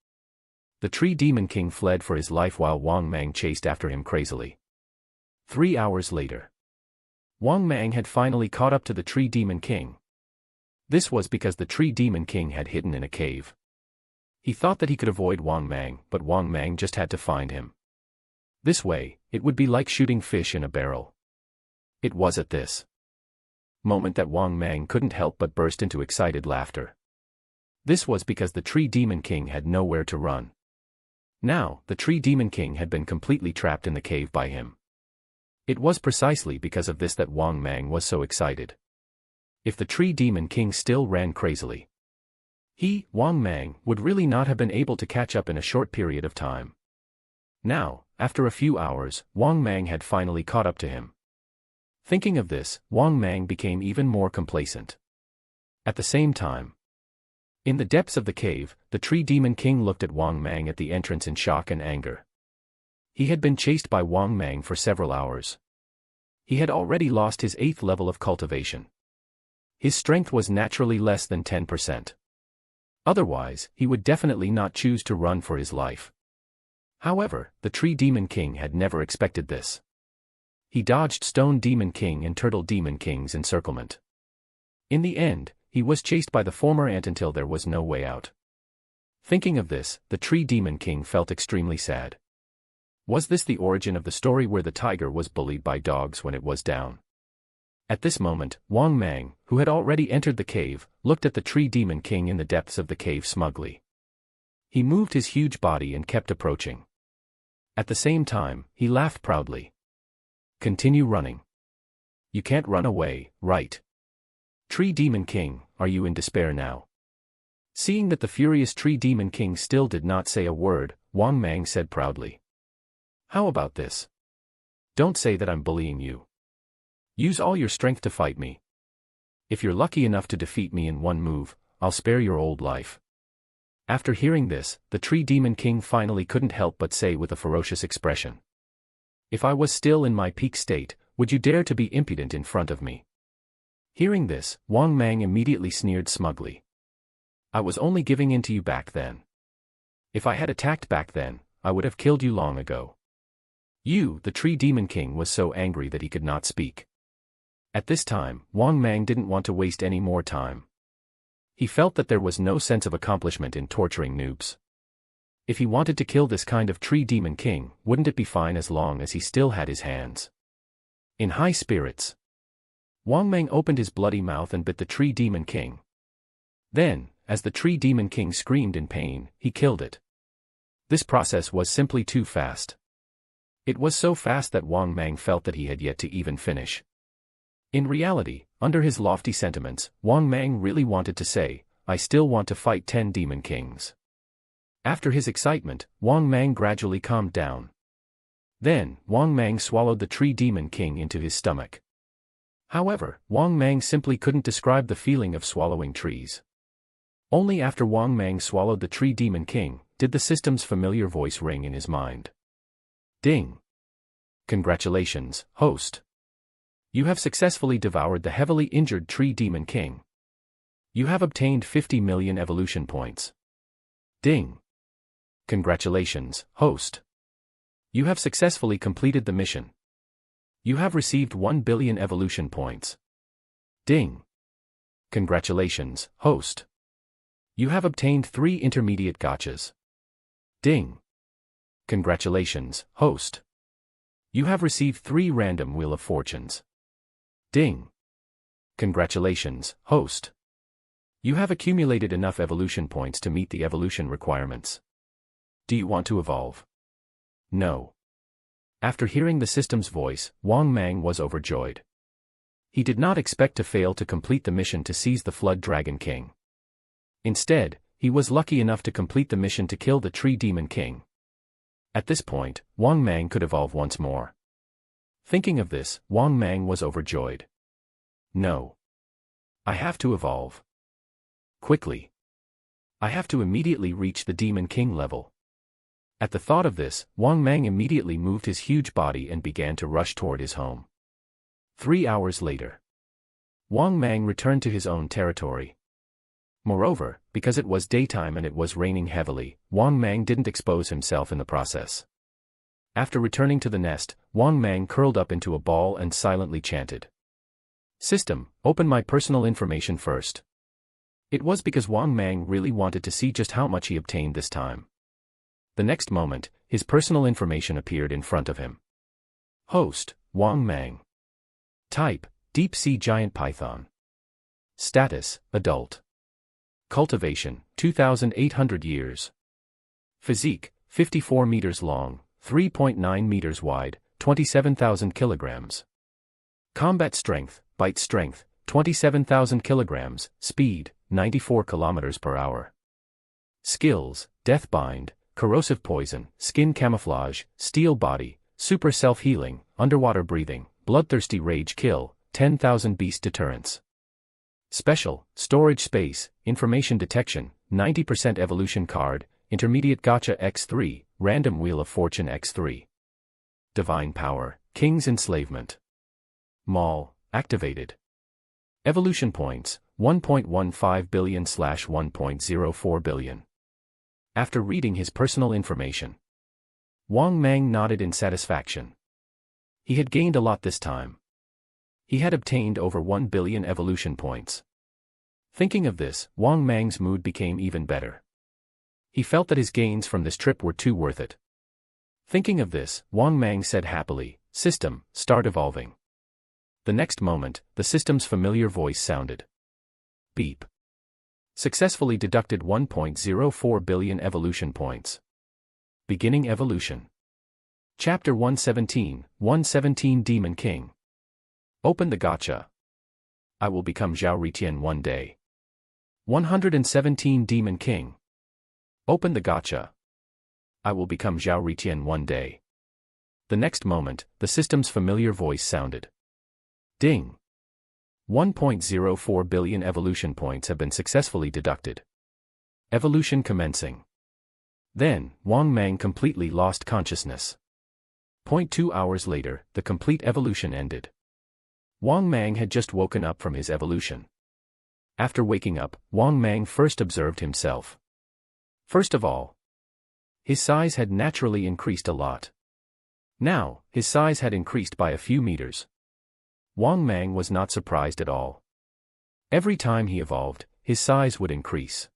the tree demon king fled for his life while Wang Mang chased after him crazily. 3 hours later, Wang Mang had finally caught up to the tree demon king. This was because the tree demon king had hidden in a cave. He thought that he could avoid Wang Mang, but Wang Mang just had to find him. This way, it would be like shooting fish in a barrel. It was at this moment that Wang Mang couldn't help but burst into excited laughter. This was because the tree demon king had nowhere to run. Now, the tree demon king had been completely trapped in the cave by him. It was precisely because of this that Wang Mang was so excited. If the tree demon king still ran crazily, he, Wang Mang, would really not have been able to catch up in a short period of time. Now, after a few hours, Wang Mang had finally caught up to him. Thinking of this, Wang Mang became even more complacent. At the same time, in the depths of the cave, the tree demon king looked at Wang Mang at the entrance in shock and anger. He had been chased by Wang Mang for several hours. He had already lost his 8th level of cultivation. His strength was naturally less than 10%. Otherwise, he would definitely not choose to run for his life. However, the tree demon king had never expected this. He dodged Stone Demon King and Turtle Demon King's encirclement. In the end, he was chased by the former ant until there was no way out. Thinking of this, the Tree Demon King felt extremely sad. Was this the origin of the story where the tiger was bullied by dogs when it was down? At this moment, Wang Mang, who had already entered the cave, looked at the Tree Demon King in the depths of the cave smugly. He moved his huge body and kept approaching. At the same time, he laughed proudly. Continue running. You can't run away, right? Tree Demon King, are you in despair now? Seeing that the furious Tree Demon King still did not say a word, Wang Mang said proudly. How about this? Don't say that I'm bullying you. Use all your strength to fight me. If you're lucky enough to defeat me in one move, I'll spare your old life. After hearing this, the Tree Demon King finally couldn't help but say with a ferocious expression. If I was still in my peak state, would you dare to be impudent in front of me? Hearing this, Wang Mang immediately sneered smugly. I was only giving in to you back then. If I had attacked back then, I would have killed you long ago. You, the Tree Demon King, was so angry that he could not speak. At this time, Wang Mang didn't want to waste any more time. He felt that there was no sense of accomplishment in torturing noobs. If he wanted to kill this kind of Tree Demon King, wouldn't it be fine as long as he still had his hands? In high spirits, Wang Mang opened his bloody mouth and bit the Tree Demon King. Then, as the Tree Demon King screamed in pain, he killed it. This process was simply too fast. It was so fast that Wang Mang felt that he had yet to even finish. In reality, under his lofty sentiments, Wang Mang really wanted to say, I still want to fight 10 Demon Kings. After his excitement, Wang Mang gradually calmed down. Then, Wang Mang swallowed the Tree Demon King into his stomach. However, Wang Mang simply couldn't describe the feeling of swallowing trees. Only after Wang Mang swallowed the Tree Demon King, did the system's familiar voice ring in his mind. Ding! Congratulations, host. You have successfully devoured the heavily injured Tree Demon King. You have obtained 50 million evolution points. Ding! Congratulations, host. You have successfully completed the mission. You have received 1 billion evolution points. Ding! Congratulations, host. You have obtained 3 intermediate gachas. Ding! Congratulations, host. You have received 3 random Wheel of Fortunes. Ding! Congratulations, host. You have accumulated enough evolution points to meet the evolution requirements. Do you want to evolve? No. After hearing the system's voice, Wang Mang was overjoyed. He did not expect to fail to complete the mission to seize the Flood Dragon King. Instead, he was lucky enough to complete the mission to kill the Tree Demon King. At this point, Wang Mang could evolve once more. Thinking of this, Wang Mang was overjoyed. No. I have to evolve. Quickly. I have to immediately reach the Demon King level. At the thought of this, Wang Mang immediately moved his huge body and began to rush toward his home. 3 hours later, Wang Mang returned to his own territory. Moreover, because it was daytime and it was raining heavily, Wang Mang didn't expose himself in the process. After returning to the nest, Wang Mang curled up into a ball and silently chanted. System, open my personal information first. It was because Wang Mang really wanted to see just how much he obtained this time. The next moment, his personal information appeared in front of him. Host, Wang Mang. Type, Deep Sea Giant Python. Status, Adult. Cultivation, 2,800 years. Physique, 54 meters long, 3.9 meters wide, 27,000 kilograms. Combat strength, bite strength, 27,000 kilograms, speed, 94 kilometers per hour. Skills, Deathbind, Corrosive Poison, Skin Camouflage, Steel Body, Super Self-Healing, Underwater Breathing, Bloodthirsty Rage Kill, 10,000 Beast Deterrence. Special, Storage Space, Information Detection, 90% Evolution Card, Intermediate Gacha X3, Random Wheel of Fortune X3. Divine Power, King's Enslavement. Maul, activated. Evolution Points, 1.15 billion/1.04 billion. After reading his personal information, Wang Mang nodded in satisfaction. He had gained a lot this time. He had obtained over 1 billion evolution points. Thinking of this, Wang Mang's mood became even better. He felt that his gains from this trip were too worth it. Thinking of this, Wang Mang said happily, System, start evolving. The next moment, the system's familiar voice sounded. Beep. Successfully deducted 1.04 billion evolution points. Beginning evolution. Chapter 117, 117 Demon King. Open the gacha. I will become Zhao Ritian one day. 117 Demon King. Open the gacha. I will become Zhao Ritian one day. The next moment, the system's familiar voice sounded. Ding. 1.04 billion evolution points have been successfully deducted. Evolution commencing. Then, Wang Mang completely lost consciousness. 0.2 hours later, the complete evolution ended. Wang Mang had just woken up from his evolution. After waking up, Wang Mang first observed himself. First of all, his size had naturally increased a lot. Now, his size had increased by a few meters. Wang Mang was not surprised at all. Every time he evolved, his size would increase.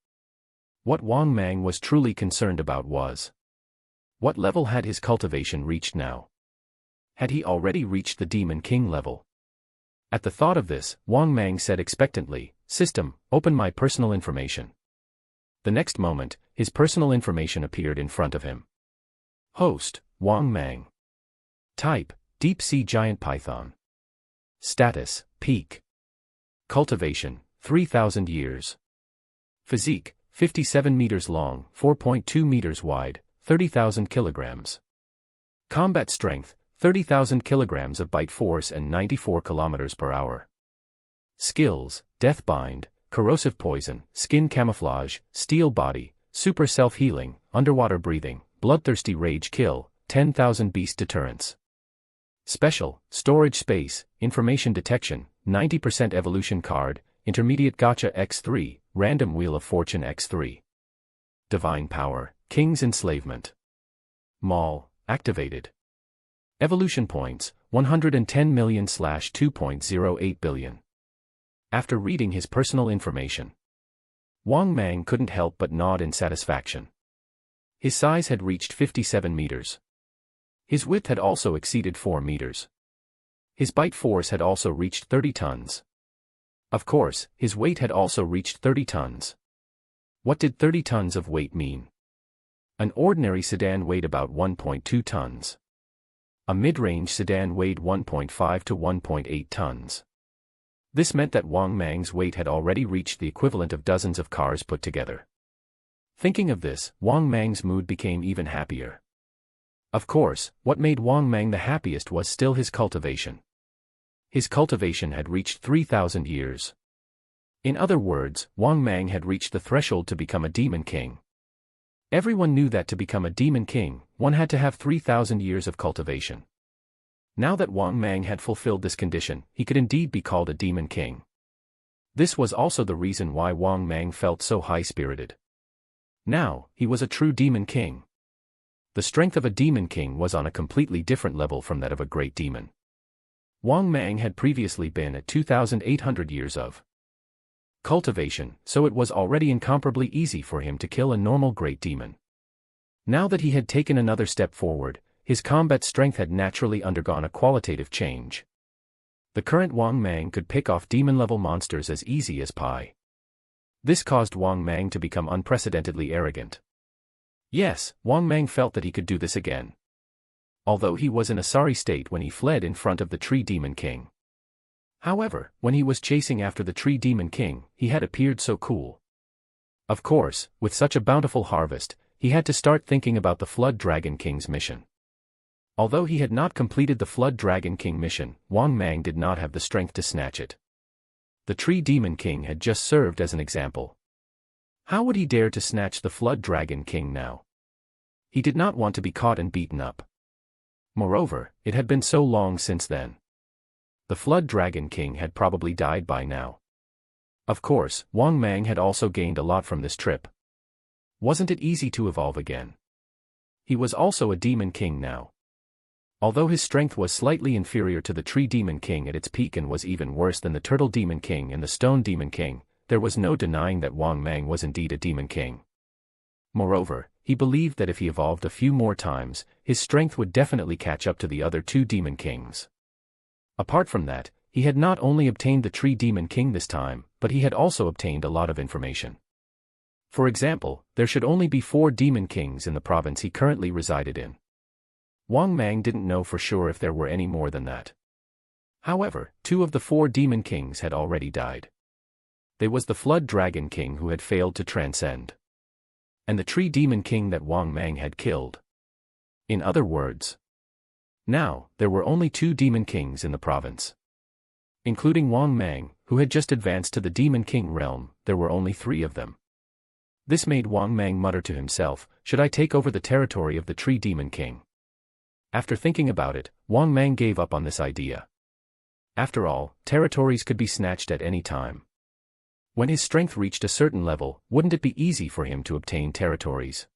What Wang Mang was truly concerned about was, what level had his cultivation reached now? Had he already reached the Demon King level? At the thought of this, Wang Mang said expectantly, System, open my personal information. The next moment, his personal information appeared in front of him. Host, Wang Mang. Type, Deep Sea Giant Python. Status, Peak. Cultivation, 3,000 years. Physique, 57 meters long, 4.2 meters wide, 30,000 kilograms. Combat strength, 30,000 kilograms of bite force and 94 kilometers per hour. Skills, Deathbind, corrosive poison, skin camouflage, steel body, super self-healing, underwater breathing, bloodthirsty rage kill, 10,000 beast deterrence. Special, storage space, information detection, 90% evolution card, intermediate gotcha X3, random wheel of fortune X3. Divine power, king's enslavement. Maul, activated. Evolution points, 110 million/2.08 billion. After reading his personal information, Wang Mang couldn't help but nod in satisfaction. His size had reached 57 meters. His width had also exceeded 4 meters. His bite force had also reached 30 tons. Of course, his weight had also reached 30 tons. What did 30 tons of weight mean? An ordinary sedan weighed about 1.2 tons. A mid-range sedan weighed 1.5 to 1.8 tons. This meant that Wang Mang's weight had already reached the equivalent of dozens of cars put together. Thinking of this, Wang Mang's mood became even happier. Of course, what made Wang Mang the happiest was still his cultivation. His cultivation had reached 3,000 years. In other words, Wang Mang had reached the threshold to become a demon king. Everyone knew that to become a demon king, one had to have 3,000 years of cultivation. Now that Wang Mang had fulfilled this condition, he could indeed be called a demon king. This was also the reason why Wang Mang felt so high-spirited. Now, he was a true demon king. The strength of a demon king was on a completely different level from that of a great demon. Wang Mang had previously been at 2,800 years of cultivation, so it was already incomparably easy for him to kill a normal great demon. Now that he had taken another step forward, his combat strength had naturally undergone a qualitative change. The current Wang Mang could pick off demon-level monsters as easy as pie. This caused Wang Mang to become unprecedentedly arrogant. Yes, Wang Mang felt that he could do this again. Although he was in a sorry state when he fled in front of the Tree Demon King. However, when he was chasing after the Tree Demon King, he had appeared so cool. Of course, with such a bountiful harvest, he had to start thinking about the Flood Dragon King's mission. Although he had not completed the Flood Dragon King mission, Wang Mang did not have the strength to snatch it. The Tree Demon King had just served as an example. How would he dare to snatch the Flood Dragon King now? He did not want to be caught and beaten up. Moreover, it had been so long since then. The Flood Dragon King had probably died by now. Of course, Wang Mang had also gained a lot from this trip. Wasn't it easy to evolve again? He was also a Demon King now. Although his strength was slightly inferior to the Tree Demon King at its peak and was even worse than the Turtle Demon King and the Stone Demon King, there was no denying that Wang Mang was indeed a Demon King. Moreover, he believed that if he evolved a few more times, his strength would definitely catch up to the other two Demon Kings. Apart from that, he had not only obtained the Tree Demon King this time, but he had also obtained a lot of information. For example, there should only be 4 Demon Kings in the province he currently resided in. Wang Mang didn't know for sure if there were any more than that. However, 2 of the 4 Demon Kings had already died. There was the Flood Dragon King who had failed to transcend. And the Tree Demon King that Wang Mang had killed. In other words, now, there were only 2 Demon Kings in the province. Including Wang Mang, who had just advanced to the Demon King realm, there were only 3 of them. This made Wang Mang mutter to himself, should I take over the territory of the Tree Demon King? After thinking about it, Wang Mang gave up on this idea. After all, territories could be snatched at any time. When his strength reached a certain level, wouldn't it be easy for him to obtain territories?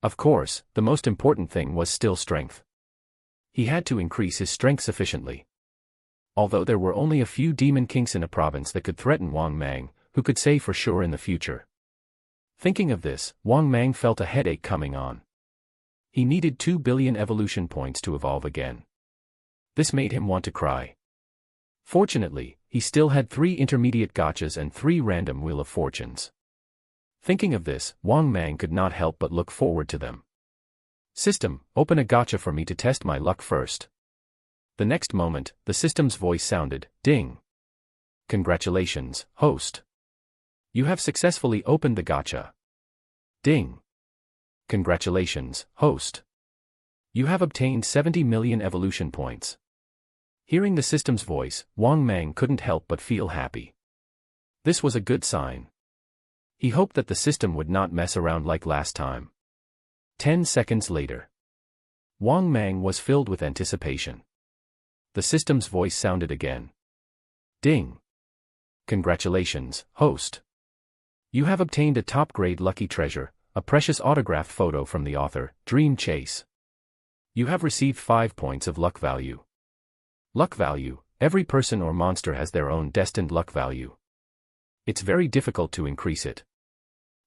Of course, the most important thing was still strength. He had to increase his strength sufficiently. Although there were only a few Demon Kings in a province that could threaten Wang Mang, who could say for sure in the future. Thinking of this, Wang Mang felt a headache coming on. He needed 2 billion evolution points to evolve again. This made him want to cry. Fortunately, he still had 3 intermediate gotchas and 3 random Wheel of Fortunes. Thinking of this, Wang Mang could not help but look forward to them. System, open a gotcha for me to test my luck first. The next moment, the system's voice sounded, ding. Congratulations, host. You have successfully opened the gacha. Ding. Congratulations, host. You have obtained 70 million evolution points. Hearing the system's voice, Wang Mang couldn't help but feel happy. This was a good sign. He hoped that the system would not mess around like last time. 10 seconds later. Wang Mang was filled with anticipation. The system's voice sounded again. Ding. Congratulations, host. You have obtained a top-grade lucky treasure, a precious autographed photo from the author, Dream Chase. You have received 5 points of luck value. Luck value: every person or monster has their own destined luck value. It's very difficult to increase it.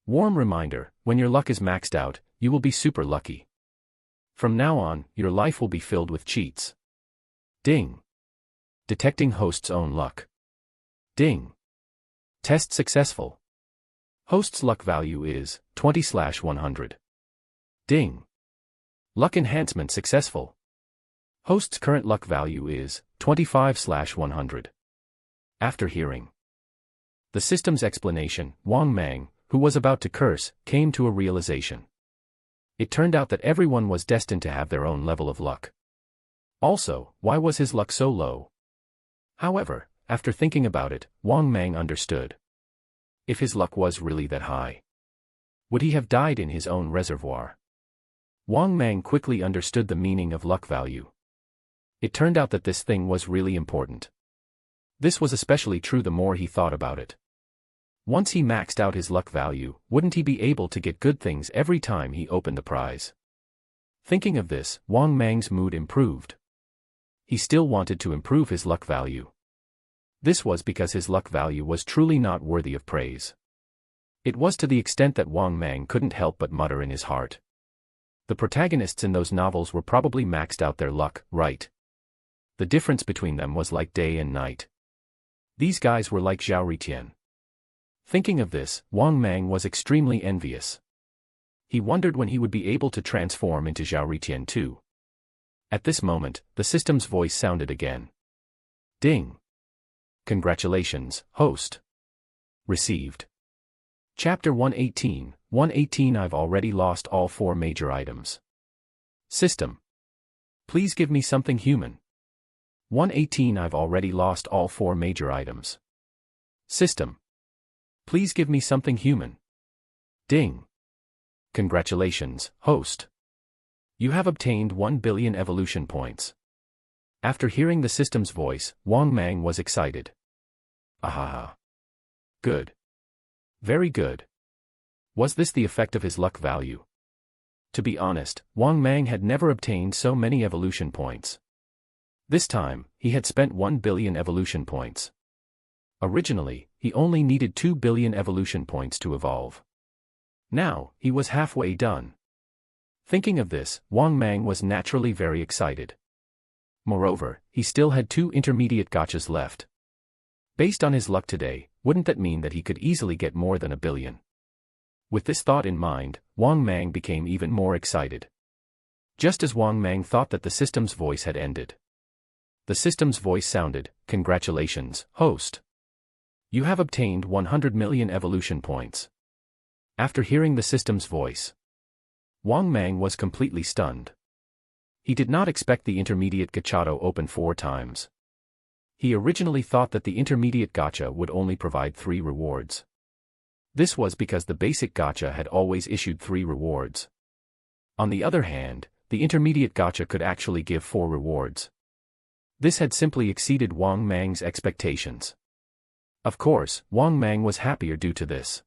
Warm reminder, when your luck is maxed out, you will be super lucky. From now on, your life will be filled with cheats. Ding. Detecting host's own luck. Ding. Test successful. Host's luck value is 20/100. Ding. Luck enhancement successful. Host's current luck value is 25/100. After hearing the system's explanation, Wang Mang, who was about to curse, came to a realization. It turned out that everyone was destined to have their own level of luck. Also, why was his luck so low? However, after thinking about it, Wang Mang understood. If his luck was really that high, would he have died in his own reservoir? Wang Mang quickly understood the meaning of luck value. It turned out that this thing was really important. This was especially true the more he thought about it. Once he maxed out his luck value, wouldn't he be able to get good things every time he opened the prize? Thinking of this, Wang Mang's mood improved. He still wanted to improve his luck value. This was because his luck value was truly not worthy of praise. It was to the extent that Wang Mang couldn't help but mutter in his heart. The protagonists in those novels were probably maxed out their luck, right? The difference between them was like day and night. These guys were like Zhao Ritian. Thinking of this, Wang Mang was extremely envious. He wondered when he would be able to transform into Zhao Ritian too. At this moment, the system's voice sounded again. Ding. Congratulations, host. Received. Chapter 118, 118 I've already lost all 4 major items. System. Please give me something human. 118 I've already lost all 4 major items. System. Please give me something human. Ding. Congratulations, host. You have obtained 1 billion evolution points. After hearing the system's voice, Wang Mang was excited. Ahaha. Good. Very good. Was this the effect of his luck value? To be honest, Wang Mang had never obtained so many evolution points. This time, he had spent 1 billion evolution points. Originally, he only needed 2 billion evolution points to evolve. Now, he was halfway done. Thinking of this, Wang Mang was naturally very excited. Moreover, he still had 2 intermediate gachas left. Based on his luck today, wouldn't that mean that he could easily get more than 1 billion? With this thought in mind, Wang Mang became even more excited. Just as Wang Mang thought that the system's voice had ended. The system's voice sounded, "Congratulations, host. You have obtained 100 million evolution points." After hearing the system's voice, Wang Mang was completely stunned. He did not expect the intermediate gacha to open 4 times. He originally thought that the intermediate gacha would only provide 3 rewards. This was because the basic gacha had always issued 3 rewards. On the other hand, the intermediate gacha could actually give 4 rewards. This had simply exceeded Wang Mang's expectations. Of course, Wang Mang was happier due to this.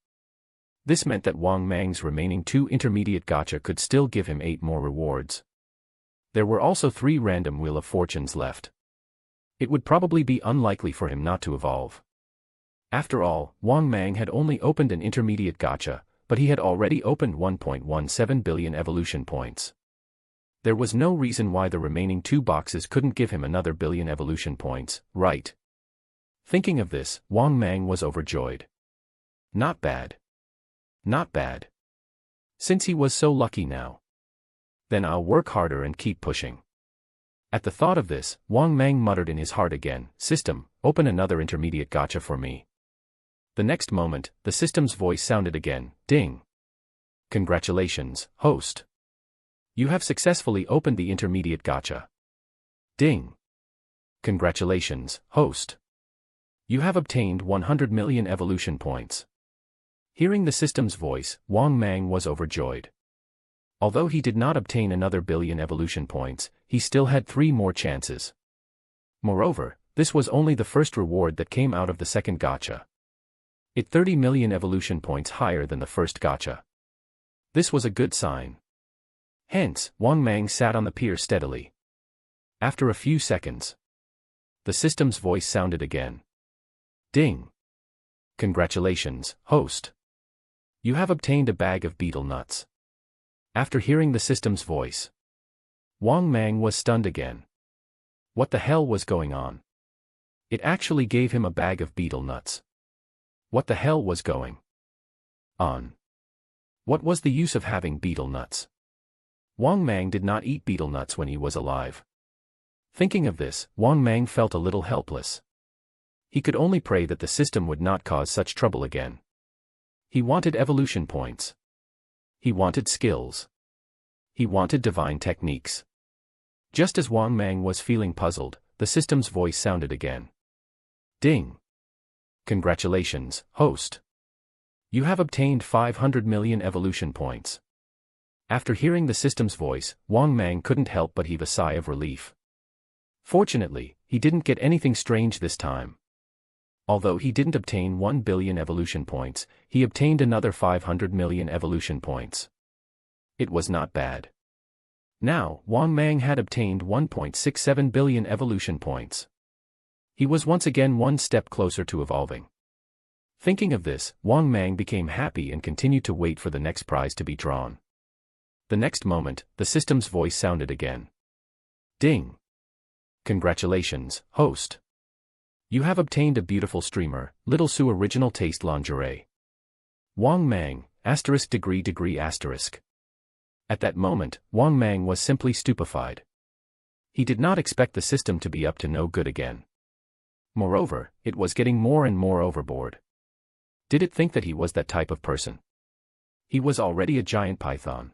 This meant that Wang Mang's remaining 2 intermediate gacha could still give him 8 more rewards. There were also 3 random Wheel of Fortunes left. It would probably be unlikely for him not to evolve. After all, Wang Mang had only opened an intermediate gacha, but he had already opened 1.17 billion evolution points. There was no reason why the remaining 2 boxes couldn't give him another billion evolution points, right? Thinking of this, Wang Mang was overjoyed. Not bad. Not bad. Since he was so lucky now, then I'll work harder and keep pushing. At the thought of this, Wang Mang muttered in his heart again, "System, open another intermediate gacha for me." The next moment, the system's voice sounded again. Ding. Congratulations, host. You have successfully opened the intermediate gacha. Ding. Congratulations, host. You have obtained 100 million evolution points. Hearing the system's voice, Wang Mang was overjoyed. Although he did not obtain another billion evolution points, he still had 3 more chances. Moreover, this was only the first reward that came out of the second gacha. It 30 million evolution points higher than the first gacha. This was a good sign. Hence, Wang Mang sat on the pier steadily. After a few seconds, the system's voice sounded again. Ding. Congratulations, host. You have obtained a bag of beetle nuts. After hearing the system's voice, Wang Mang was stunned again. What the hell was going on? It actually gave him a bag of beetle nuts. What the hell was going on? What was the use of having beetle nuts? Wang Mang did not eat beetle nuts when he was alive. Thinking of this, Wang Mang felt a little helpless. He could only pray that the system would not cause such trouble again. He wanted evolution points. He wanted skills. He wanted divine techniques. Just as Wang Mang was feeling puzzled, the system's voice sounded again. Ding. Congratulations, host. You have obtained 500 million evolution points. After hearing the system's voice, Wang Mang couldn't help but heave a sigh of relief. Fortunately, he didn't get anything strange this time. Although he didn't obtain 1 billion evolution points, he obtained another 500 million evolution points. It was not bad. Now, Wang Mang had obtained 1.67 billion evolution points. He was once again one step closer to evolving. Thinking of this, Wang Mang became happy and continued to wait for the next prize to be drawn. The next moment, the system's voice sounded again. Ding. Congratulations, host. You have obtained a beautiful streamer, Little Sue Original Taste Lingerie. Wang Mang, *degree****. At that moment, Wang Mang was simply stupefied. He did not expect the system to be up to no good again. Moreover, it was getting more and more overboard. Did it think that he was that type of person? He was already a giant python.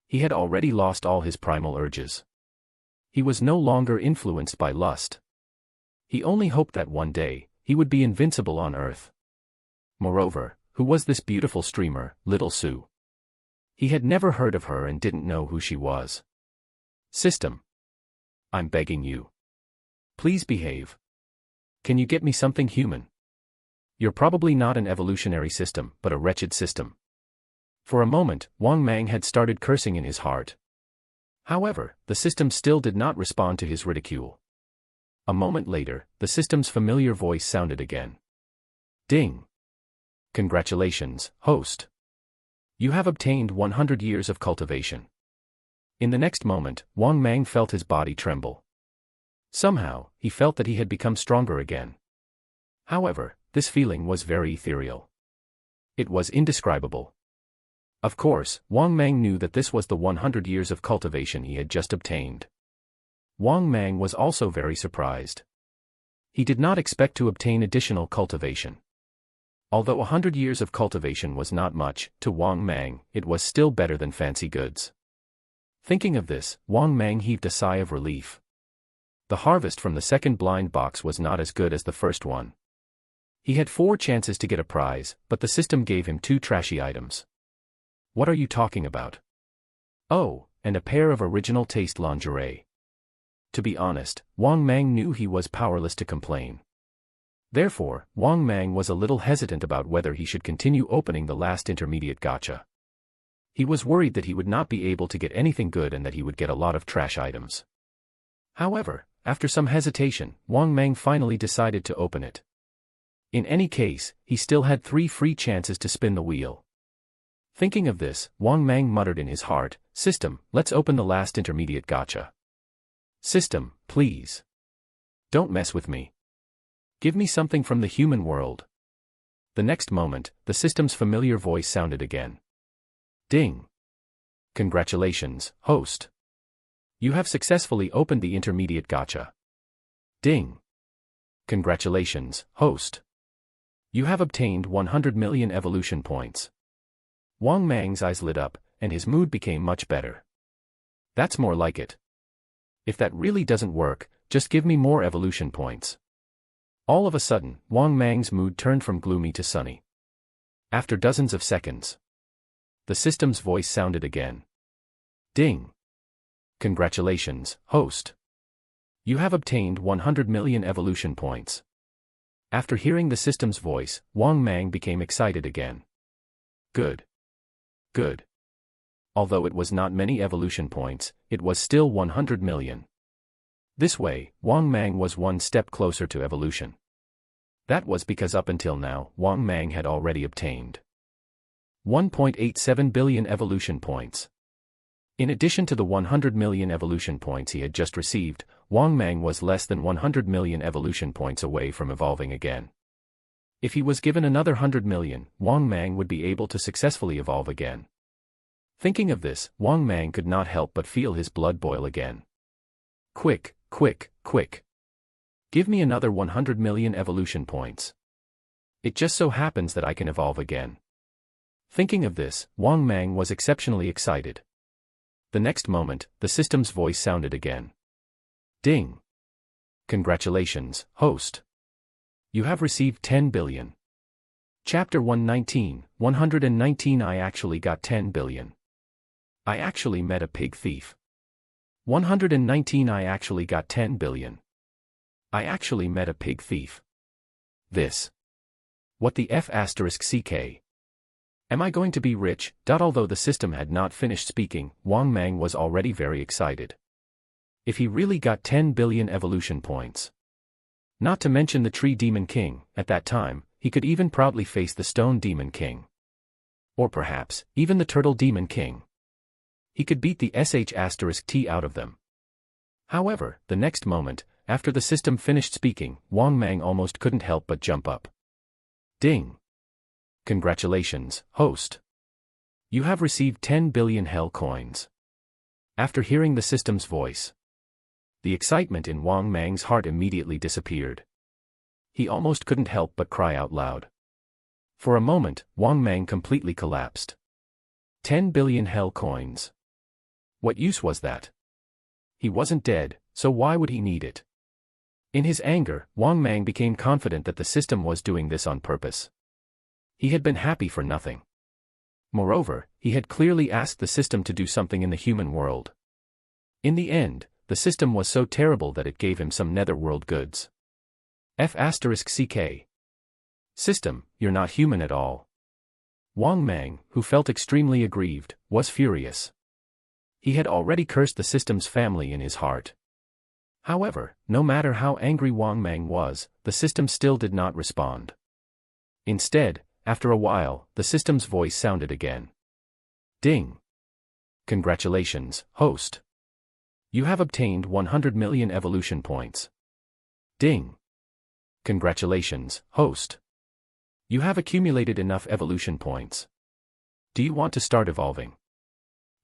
He had already lost all his primal urges. He was no longer influenced by lust. He only hoped that one day, he would be invincible on Earth. Moreover, who was this beautiful streamer, Little Sue? He had never heard of her and didn't know who she was. System. I'm begging you. Please behave. Can you get me something human? You're probably not an evolutionary system, but a wretched system. For a moment, Wang Mang had started cursing in his heart. However, the system still did not respond to his ridicule. A moment later, the system's familiar voice sounded again. Ding. Congratulations, host. You have obtained 100 years of cultivation. In the next moment, Wang Mang felt his body tremble. Somehow, he felt that he had become stronger again. However, this feeling was very ethereal. It was indescribable. Of course, Wang Mang knew that this was the 100 years of cultivation he had just obtained. Wang Mang was also very surprised. He did not expect to obtain additional cultivation. Although 100 years of cultivation was not much, to Wang Mang, it was still better than fancy goods. Thinking of this, Wang Mang heaved a sigh of relief. The harvest from the second blind box was not as good as the first one. He had 4 chances to get a prize, but the system gave him 2 trashy items. What are you talking about? Oh, and a pair of original taste lingerie. To be honest, Wang Mang knew he was powerless to complain. Therefore, Wang Mang was a little hesitant about whether he should continue opening the last intermediate gacha. He was worried that he would not be able to get anything good and that he would get a lot of trash items. However, after some hesitation, Wang Mang finally decided to open it. In any case, he still had 3 free chances to spin the wheel. Thinking of this, Wang Mang muttered in his heart, "System, let's open the last intermediate gacha. System, please. Don't mess with me. Give me something from the human world." The next moment, the system's familiar voice sounded again. Ding. Congratulations, host. You have successfully opened the intermediate gacha. Ding. Congratulations, host. You have obtained 100 million evolution points. Wang Mang's eyes lit up, and his mood became much better. That's more like it. If that really doesn't work, just give me more evolution points. All of a sudden, Wang Mang's mood turned from gloomy to sunny. After dozens of seconds, the system's voice sounded again. Ding! Congratulations, host. You have obtained 100 million evolution points. After hearing the system's voice, Wang Mang became excited again. Good. Good. Although it was not many evolution points, it was still 100 million. This way, Wang Mang was one step closer to evolution. That was because up until now, Wang Mang had already obtained 1.87 billion evolution points. In addition to the 100 million evolution points he had just received, Wang Mang was less than 100 million evolution points away from evolving again. If he was given another 100 million, Wang Mang would be able to successfully evolve again. Thinking of this, Wang Mang could not help but feel his blood boil again. Quick, quick, quick. Give me another 100 million evolution points. It just so happens that I can evolve again. Thinking of this, Wang Mang was exceptionally excited. The next moment, the system's voice sounded again. Ding! Congratulations, host. You have received 10 billion. Chapter 119, 119 I actually got 10 billion. I actually met a pig thief. 119 I actually got 10 billion. I actually met a pig thief. This. What the F***ck? Am I going to be rich? Although the system had not finished speaking, Wang Mang was already very excited. If he really got 10 billion evolution points. Not to mention the Tree Demon King, at that time, he could even proudly face the Stone Demon King. Or perhaps, even the Turtle Demon King. He could beat the sh**t out of them. However, the next moment, after the system finished speaking, Wang Mang almost couldn't help but jump up. Ding! Congratulations, host. You have received 10 billion hell coins. After hearing the system's voice, the excitement in Wang Mang's heart immediately disappeared. He almost couldn't help but cry out loud. For a moment, Wang Mang completely collapsed. 10 billion hell coins. What use was that? He wasn't dead, so why would he need it? In his anger, Wang Mang became confident that the system was doing this on purpose. He had been happy for nothing. Moreover, he had clearly asked the system to do something in the human world. In the end, the system was so terrible that it gave him some netherworld goods. F***ck. System, you're not human at all. Wang Mang, who felt extremely aggrieved, was furious. He had already cursed the system's family in his heart. However, no matter how angry Wang Mang was, the system still did not respond. Instead, after a while, the system's voice sounded again. Ding! Congratulations, host. You have obtained 100 million evolution points. Ding! Congratulations, host. You have accumulated enough evolution points. Do you want to start evolving?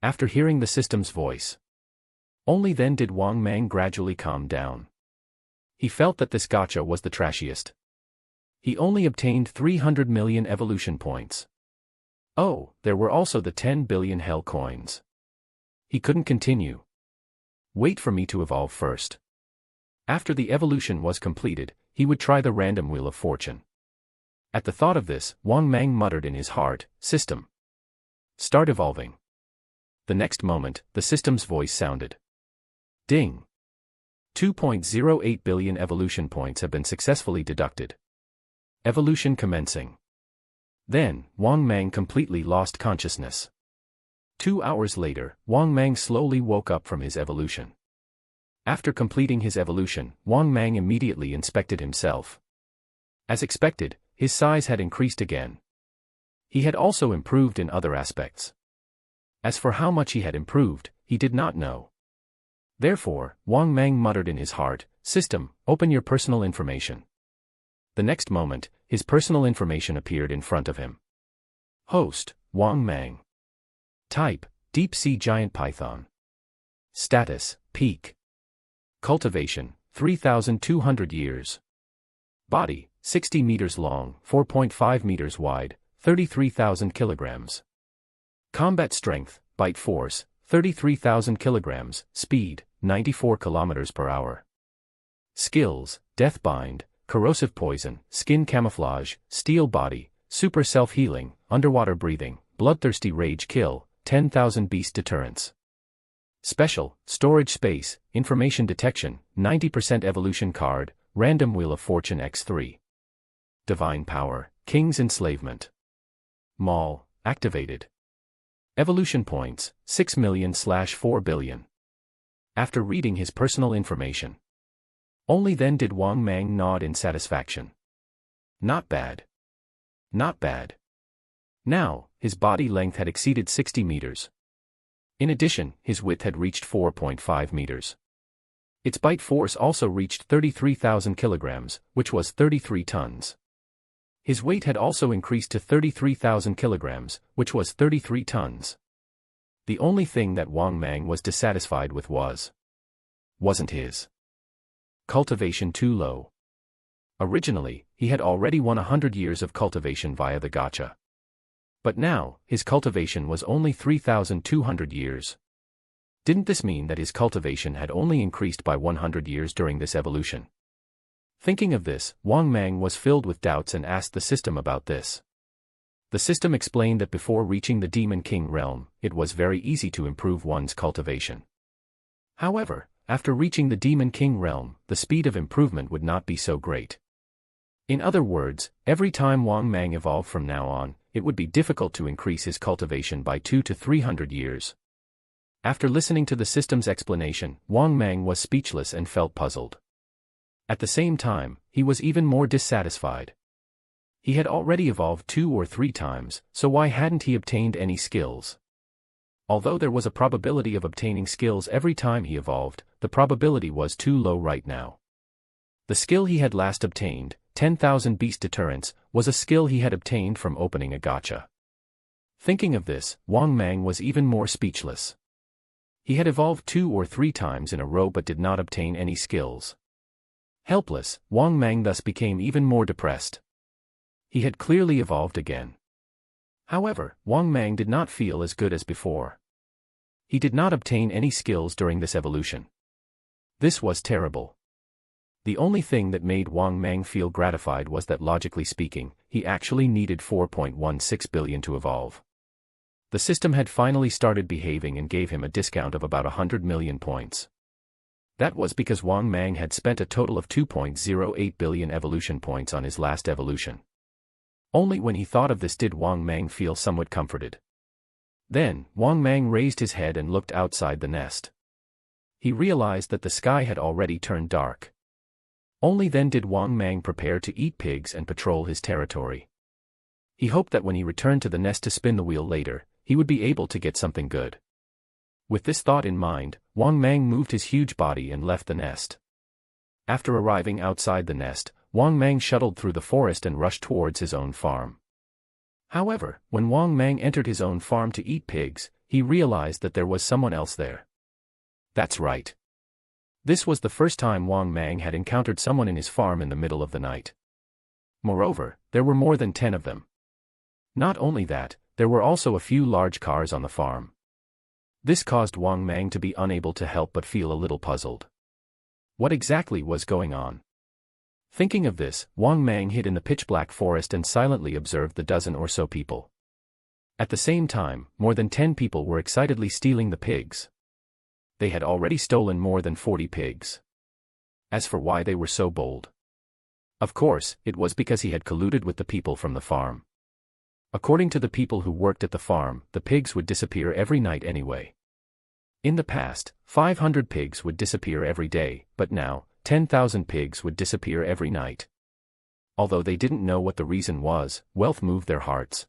After hearing the system's voice, only then did Wang Mang gradually calm down. He felt that this gacha was the trashiest. He only obtained 300 million evolution points. Oh, there were also the 10 billion hell coins. He couldn't continue. Wait for me to evolve first. After the evolution was completed, he would try the random wheel of fortune. At the thought of this, Wang Mang muttered in his heart, System. Start evolving. The next moment, the system's voice sounded. Ding! 2.08 billion evolution points have been successfully deducted. Evolution commencing. Then, Wang Mang completely lost consciousness. 2 hours later, Wang Mang slowly woke up from his evolution. After completing his evolution, Wang Mang immediately inspected himself. As expected, his size had increased again. He had also improved in other aspects. As for how much he had improved, he did not know. Therefore, Wang Mang muttered in his heart, System, open your personal information. The next moment, his personal information appeared in front of him. Host, Wang Mang. Type, Deep Sea Giant Python. Status, Peak. Cultivation, 3,200 years. Body, 60 meters long, 4.5 meters wide, 33,000 kilograms. Combat strength, bite force, 33,000 kilograms, speed, 94 kilometers per hour. Skills, death bind, corrosive poison, skin camouflage, steel body, super self-healing, underwater breathing, bloodthirsty rage kill, 10,000 beast deterrence. Special, storage space, information detection, 90% evolution card, random wheel of fortune x3. Divine power, king's enslavement. Maul, activated. Evolution points, 6 million/4 billion. After reading his personal information, only then did Wang Mang nod in satisfaction. Not bad. Not bad. Now, his body length had exceeded 60 meters. In addition, his width had reached 4.5 meters. Its bite force also reached 33,000 kilograms, which was 33 tons. His weight had also increased to 33,000 kilograms, which was 33 tons. The only thing that Wang Mang was dissatisfied with wasn't his cultivation too low. Originally, he had already won 100 years of cultivation via the gacha. But now, his cultivation was only 3,200 years. Didn't this mean that his cultivation had only increased by 100 years during this evolution? Thinking of this, Wang Mang was filled with doubts and asked the system about this. The system explained that before reaching the Demon King realm, it was very easy to improve one's cultivation. However, after reaching the Demon King realm, the speed of improvement would not be so great. In other words, every time Wang Mang evolved from now on, it would be difficult to increase his cultivation by 200 to 300 years. After listening to the system's explanation, Wang Mang was speechless and felt puzzled. At the same time, he was even more dissatisfied. He had already evolved 2 or 3 times, so why hadn't he obtained any skills? Although there was a probability of obtaining skills every time he evolved, the probability was too low right now. The skill he had last obtained, 10,000 beast deterrence, was a skill he had obtained from opening a gacha. Thinking of this, Wang Mang was even more speechless. He had evolved 2 or 3 times in a row but did not obtain any skills. Helpless, Wang Mang thus became even more depressed. He had clearly evolved again. However, Wang Mang did not feel as good as before. He did not obtain any skills during this evolution. This was terrible. The only thing that made Wang Mang feel gratified was that, logically speaking, he actually needed 4.16 billion to evolve. The system had finally started behaving and gave him a discount of about 100 million points. That was because Wang Mang had spent a total of 2.08 billion evolution points on his last evolution. Only when he thought of this did Wang Mang feel somewhat comforted. Then, Wang Mang raised his head and looked outside the nest. He realized that the sky had already turned dark. Only then did Wang Mang prepare to eat pigs and patrol his territory. He hoped that when he returned to the nest to spin the wheel later, he would be able to get something good. With this thought in mind, Wang Mang moved his huge body and left the nest. After arriving outside the nest, Wang Mang shuttled through the forest and rushed towards his own farm. However, when Wang Mang entered his own farm to eat pigs, he realized that there was someone else there. That's right. This was the first time Wang Mang had encountered someone in his farm in the middle of the night. Moreover, there were more than 10 of them. Not only that, there were also a few large cars on the farm. This caused Wang Mang to be unable to help but feel a little puzzled. What exactly was going on? Thinking of this, Wang Mang hid in the pitch-black forest and silently observed the dozen or so people. At the same time, more than 10 people were excitedly stealing the pigs. They had already stolen more than 40 pigs. As for why they were so bold, of course, it was because he had colluded with the people from the farm. According to the people who worked at the farm, the pigs would disappear every night anyway. In the past, 500 pigs would disappear every day, but now, 10,000 pigs would disappear every night. Although they didn't know what the reason was, wealth moved their hearts.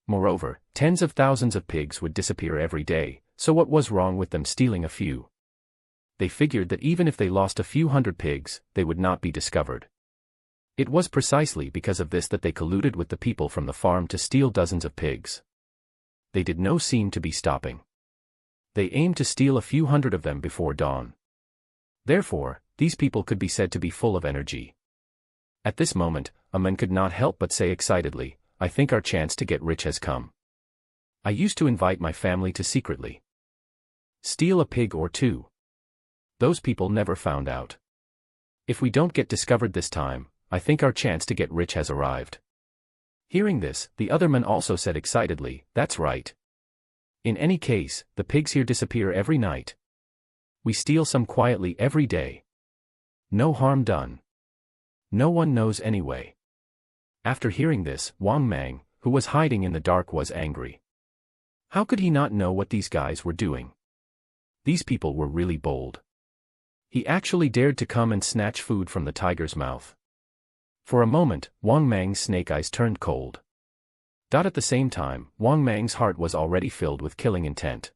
Moreover, tens of thousands of pigs would disappear every day, so what was wrong with them stealing a few? They figured that even if they lost a few hundred pigs, they would not be discovered. It was precisely because of this that they colluded with the people from the farm to steal dozens of pigs. They did not seem to be stopping. They aimed to steal a few hundred of them before dawn. Therefore, these people could be said to be full of energy. At this moment, a man could not help but say excitedly, "I think our chance to get rich has come. I used to invite my family to secretly steal a pig or two. Those people never found out. If we don't get discovered this time, I think our chance to get rich has arrived." Hearing this, the other man also said excitedly, "That's right. In any case, the pigs here disappear every night. We steal some quietly every day. No harm done. No one knows anyway." After hearing this, Wang Mang, who was hiding in the dark, was angry. How could he not know what these guys were doing? These people were really bold. He actually dared to come and snatch food from the tiger's mouth. For a moment, Wang Mang's snake eyes turned cold. At the same time, Wang Mang's heart was already filled with killing intent.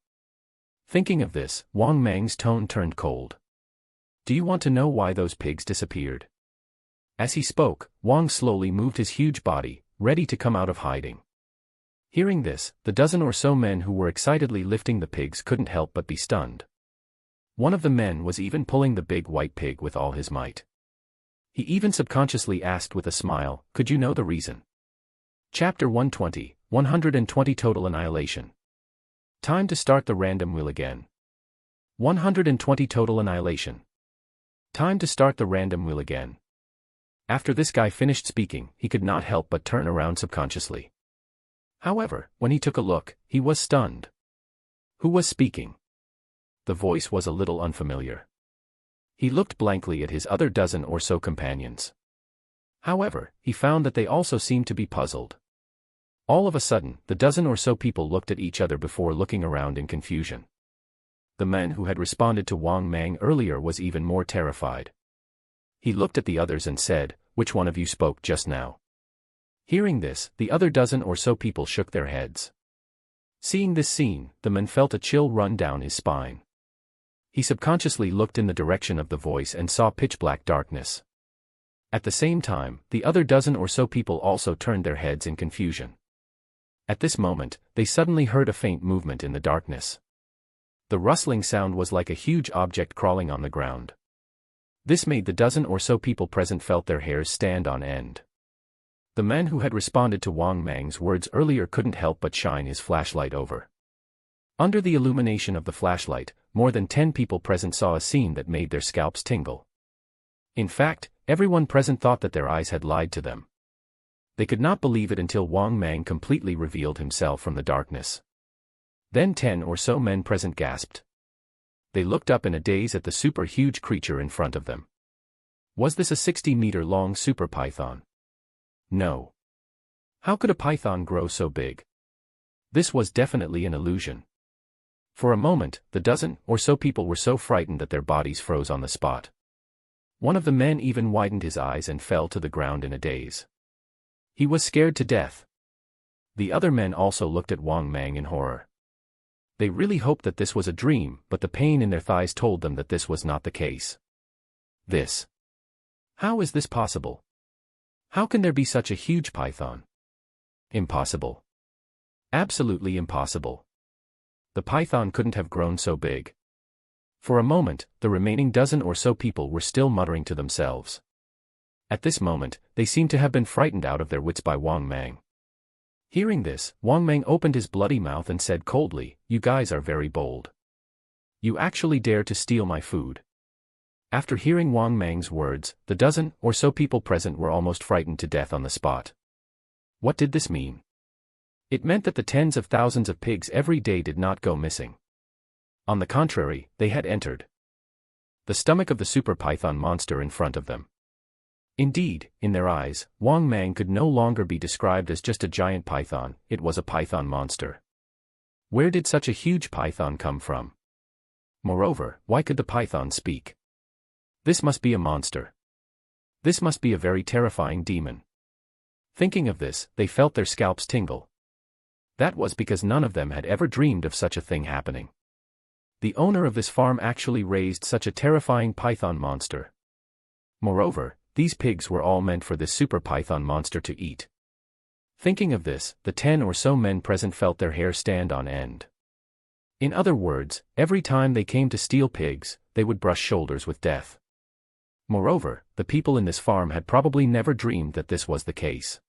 Thinking of this, Wang Mang's tone turned cold. "Do you want to know why those pigs disappeared?" As he spoke, Wang slowly moved his huge body, ready to come out of hiding. Hearing this, the dozen or so men who were excitedly lifting the pigs couldn't help but be stunned. One of the men was even pulling the big white pig with all his might. He even subconsciously asked with a smile, "Could you know the reason?" Chapter 120, 120 Total Annihilation. Time to start the random wheel again. 120 Total Annihilation. Time to start the random wheel again. After this guy finished speaking, he could not help but turn around subconsciously. However, when he took a look, he was stunned. Who was speaking? The voice was a little unfamiliar. He looked blankly at his other dozen or so companions. However, he found that they also seemed to be puzzled. All of a sudden, the dozen or so people looked at each other before looking around in confusion. The man who had responded to Wang Mang earlier was even more terrified. He looked at the others and said, "Which one of you spoke just now?" Hearing this, the other dozen or so people shook their heads. Seeing this scene, the man felt a chill run down his spine. He subconsciously looked in the direction of the voice and saw pitch-black darkness. At the same time, the other dozen or so people also turned their heads in confusion. At this moment, they suddenly heard a faint movement in the darkness. The rustling sound was like a huge object crawling on the ground. This made the dozen or so people present felt their hairs stand on end. The man who had responded to Wang Mang's words earlier couldn't help but shine his flashlight over. Under the illumination of the flashlight, more than 10 people present saw a scene that made their scalps tingle. In fact, everyone present thought that their eyes had lied to them. They could not believe it until Wang Mang completely revealed himself from the darkness. Then 10 or so men present gasped. They looked up in a daze at the super-huge creature in front of them. Was this a 60-meter-long super python? No. How could a python grow so big? This was definitely an illusion. For a moment, the dozen or so people were so frightened that their bodies froze on the spot. One of the men even widened his eyes and fell to the ground in a daze. He was scared to death. The other men also looked at Wang Mang in horror. They really hoped that this was a dream, but the pain in their thighs told them that this was not the case. This. How is this possible? How can there be such a huge python? Impossible. Absolutely impossible. The python couldn't have grown so big. For a moment, the remaining dozen or so people were still muttering to themselves. At this moment, they seemed to have been frightened out of their wits by Wang Mang. Hearing this, Wang Mang opened his bloody mouth and said coldly, "You guys are very bold. You actually dare to steal my food." After hearing Wang Mang's words, the dozen or so people present were almost frightened to death on the spot. What did this mean? It meant that the tens of thousands of pigs every day did not go missing. On the contrary, they had entered the stomach of the super python monster in front of them. Indeed, in their eyes, Wang Mang could no longer be described as just a giant python, it was a python monster. Where did such a huge python come from? Moreover, why could the python speak? This must be a monster. This must be a very terrifying demon. Thinking of this, they felt their scalps tingle. That was because none of them had ever dreamed of such a thing happening. The owner of this farm actually raised such a terrifying python monster. Moreover, these pigs were all meant for this super python monster to eat. Thinking of this, the 10 or so men present felt their hair stand on end. In other words, every time they came to steal pigs, they would brush shoulders with death. Moreover, the people in this farm had probably never dreamed that this was the case.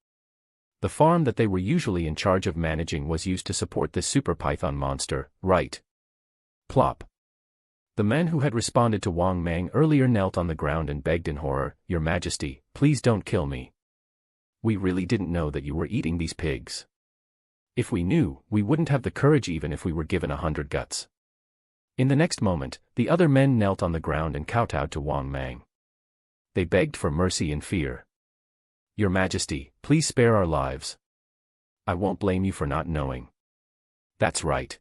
The farm that they were usually in charge of managing was used to support this super python monster, right? Plop. The man who had responded to Wang Mang earlier knelt on the ground and begged in horror, "Your Majesty, please don't kill me. We really didn't know that you were eating these pigs. If we knew, we wouldn't have the courage even if we were given 100 guts." In the next moment, the other men knelt on the ground and kowtowed to Wang Mang. They begged for mercy and fear. "Your Majesty, please spare our lives. I won't blame you for not knowing." "That's right.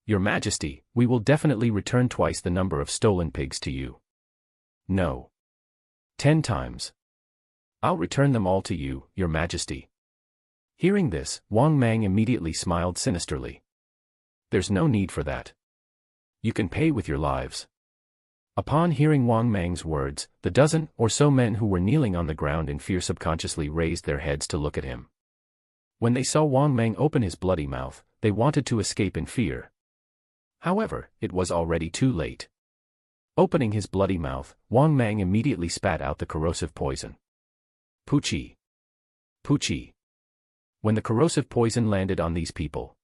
Your Majesty, we will definitely return twice the number of stolen pigs to you." "No. 10 times. I'll return them all to you, Your Majesty." Hearing this, Wang Mang immediately smiled sinisterly. "There's no need for that. You can pay with your lives." Upon hearing Wang Mang's words, the dozen or so men who were kneeling on the ground in fear subconsciously raised their heads to look at him. When they saw Wang Mang open his bloody mouth, they wanted to escape in fear. However, it was already too late. Opening his bloody mouth, Wang Mang immediately spat out the corrosive poison. Poochie! Poochie! When the corrosive poison landed on these people,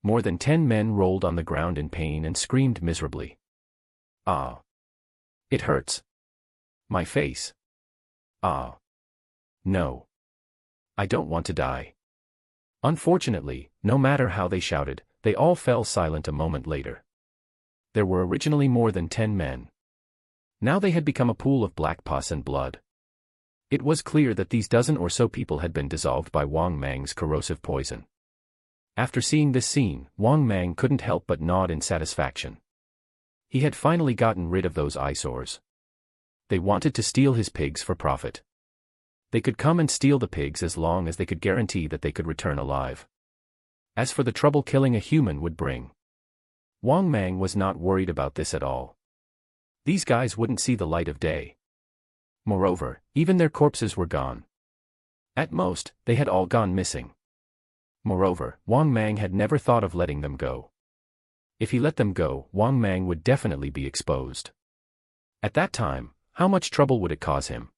more than 10 men rolled on the ground in pain and screamed miserably. "Ah! It hurts. My face. Ah! No. I don't want to die." Unfortunately, no matter how they shouted, they all fell silent a moment later. There were originally more than 10 men. Now they had become a pool of black pus and blood. It was clear that these dozen or so people had been dissolved by Wang Mang's corrosive poison. After seeing this scene, Wang Mang couldn't help but nod in satisfaction. He had finally gotten rid of those eyesores. They wanted to steal his pigs for profit. They could come and steal the pigs as long as they could guarantee that they could return alive. As for the trouble killing a human would bring, Wang Mang was not worried about this at all. These guys wouldn't see the light of day. Moreover, even their corpses were gone. At most, they had all gone missing. Moreover, Wang Mang had never thought of letting them go. If he let them go, Wang Mang would definitely be exposed. At that time, how much trouble would it cause him?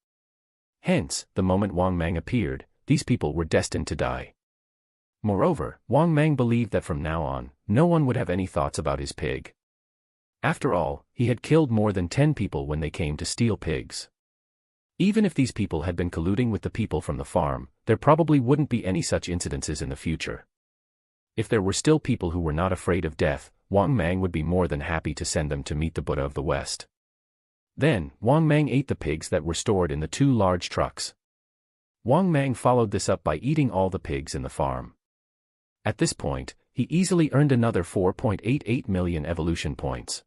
Hence, the moment Wang Mang appeared, these people were destined to die. Moreover, Wang Mang believed that from now on, no one would have any thoughts about his pig. After all, he had killed more than 10 people when they came to steal pigs. Even if these people had been colluding with the people from the farm, there probably wouldn't be any such incidences in the future. If there were still people who were not afraid of death, Wang Mang would be more than happy to send them to meet the Buddha of the West. Then, Wang Mang ate the pigs that were stored in the 2 large trucks. Wang Mang followed this up by eating all the pigs in the farm. At this point, he easily earned another 4.88 million evolution points.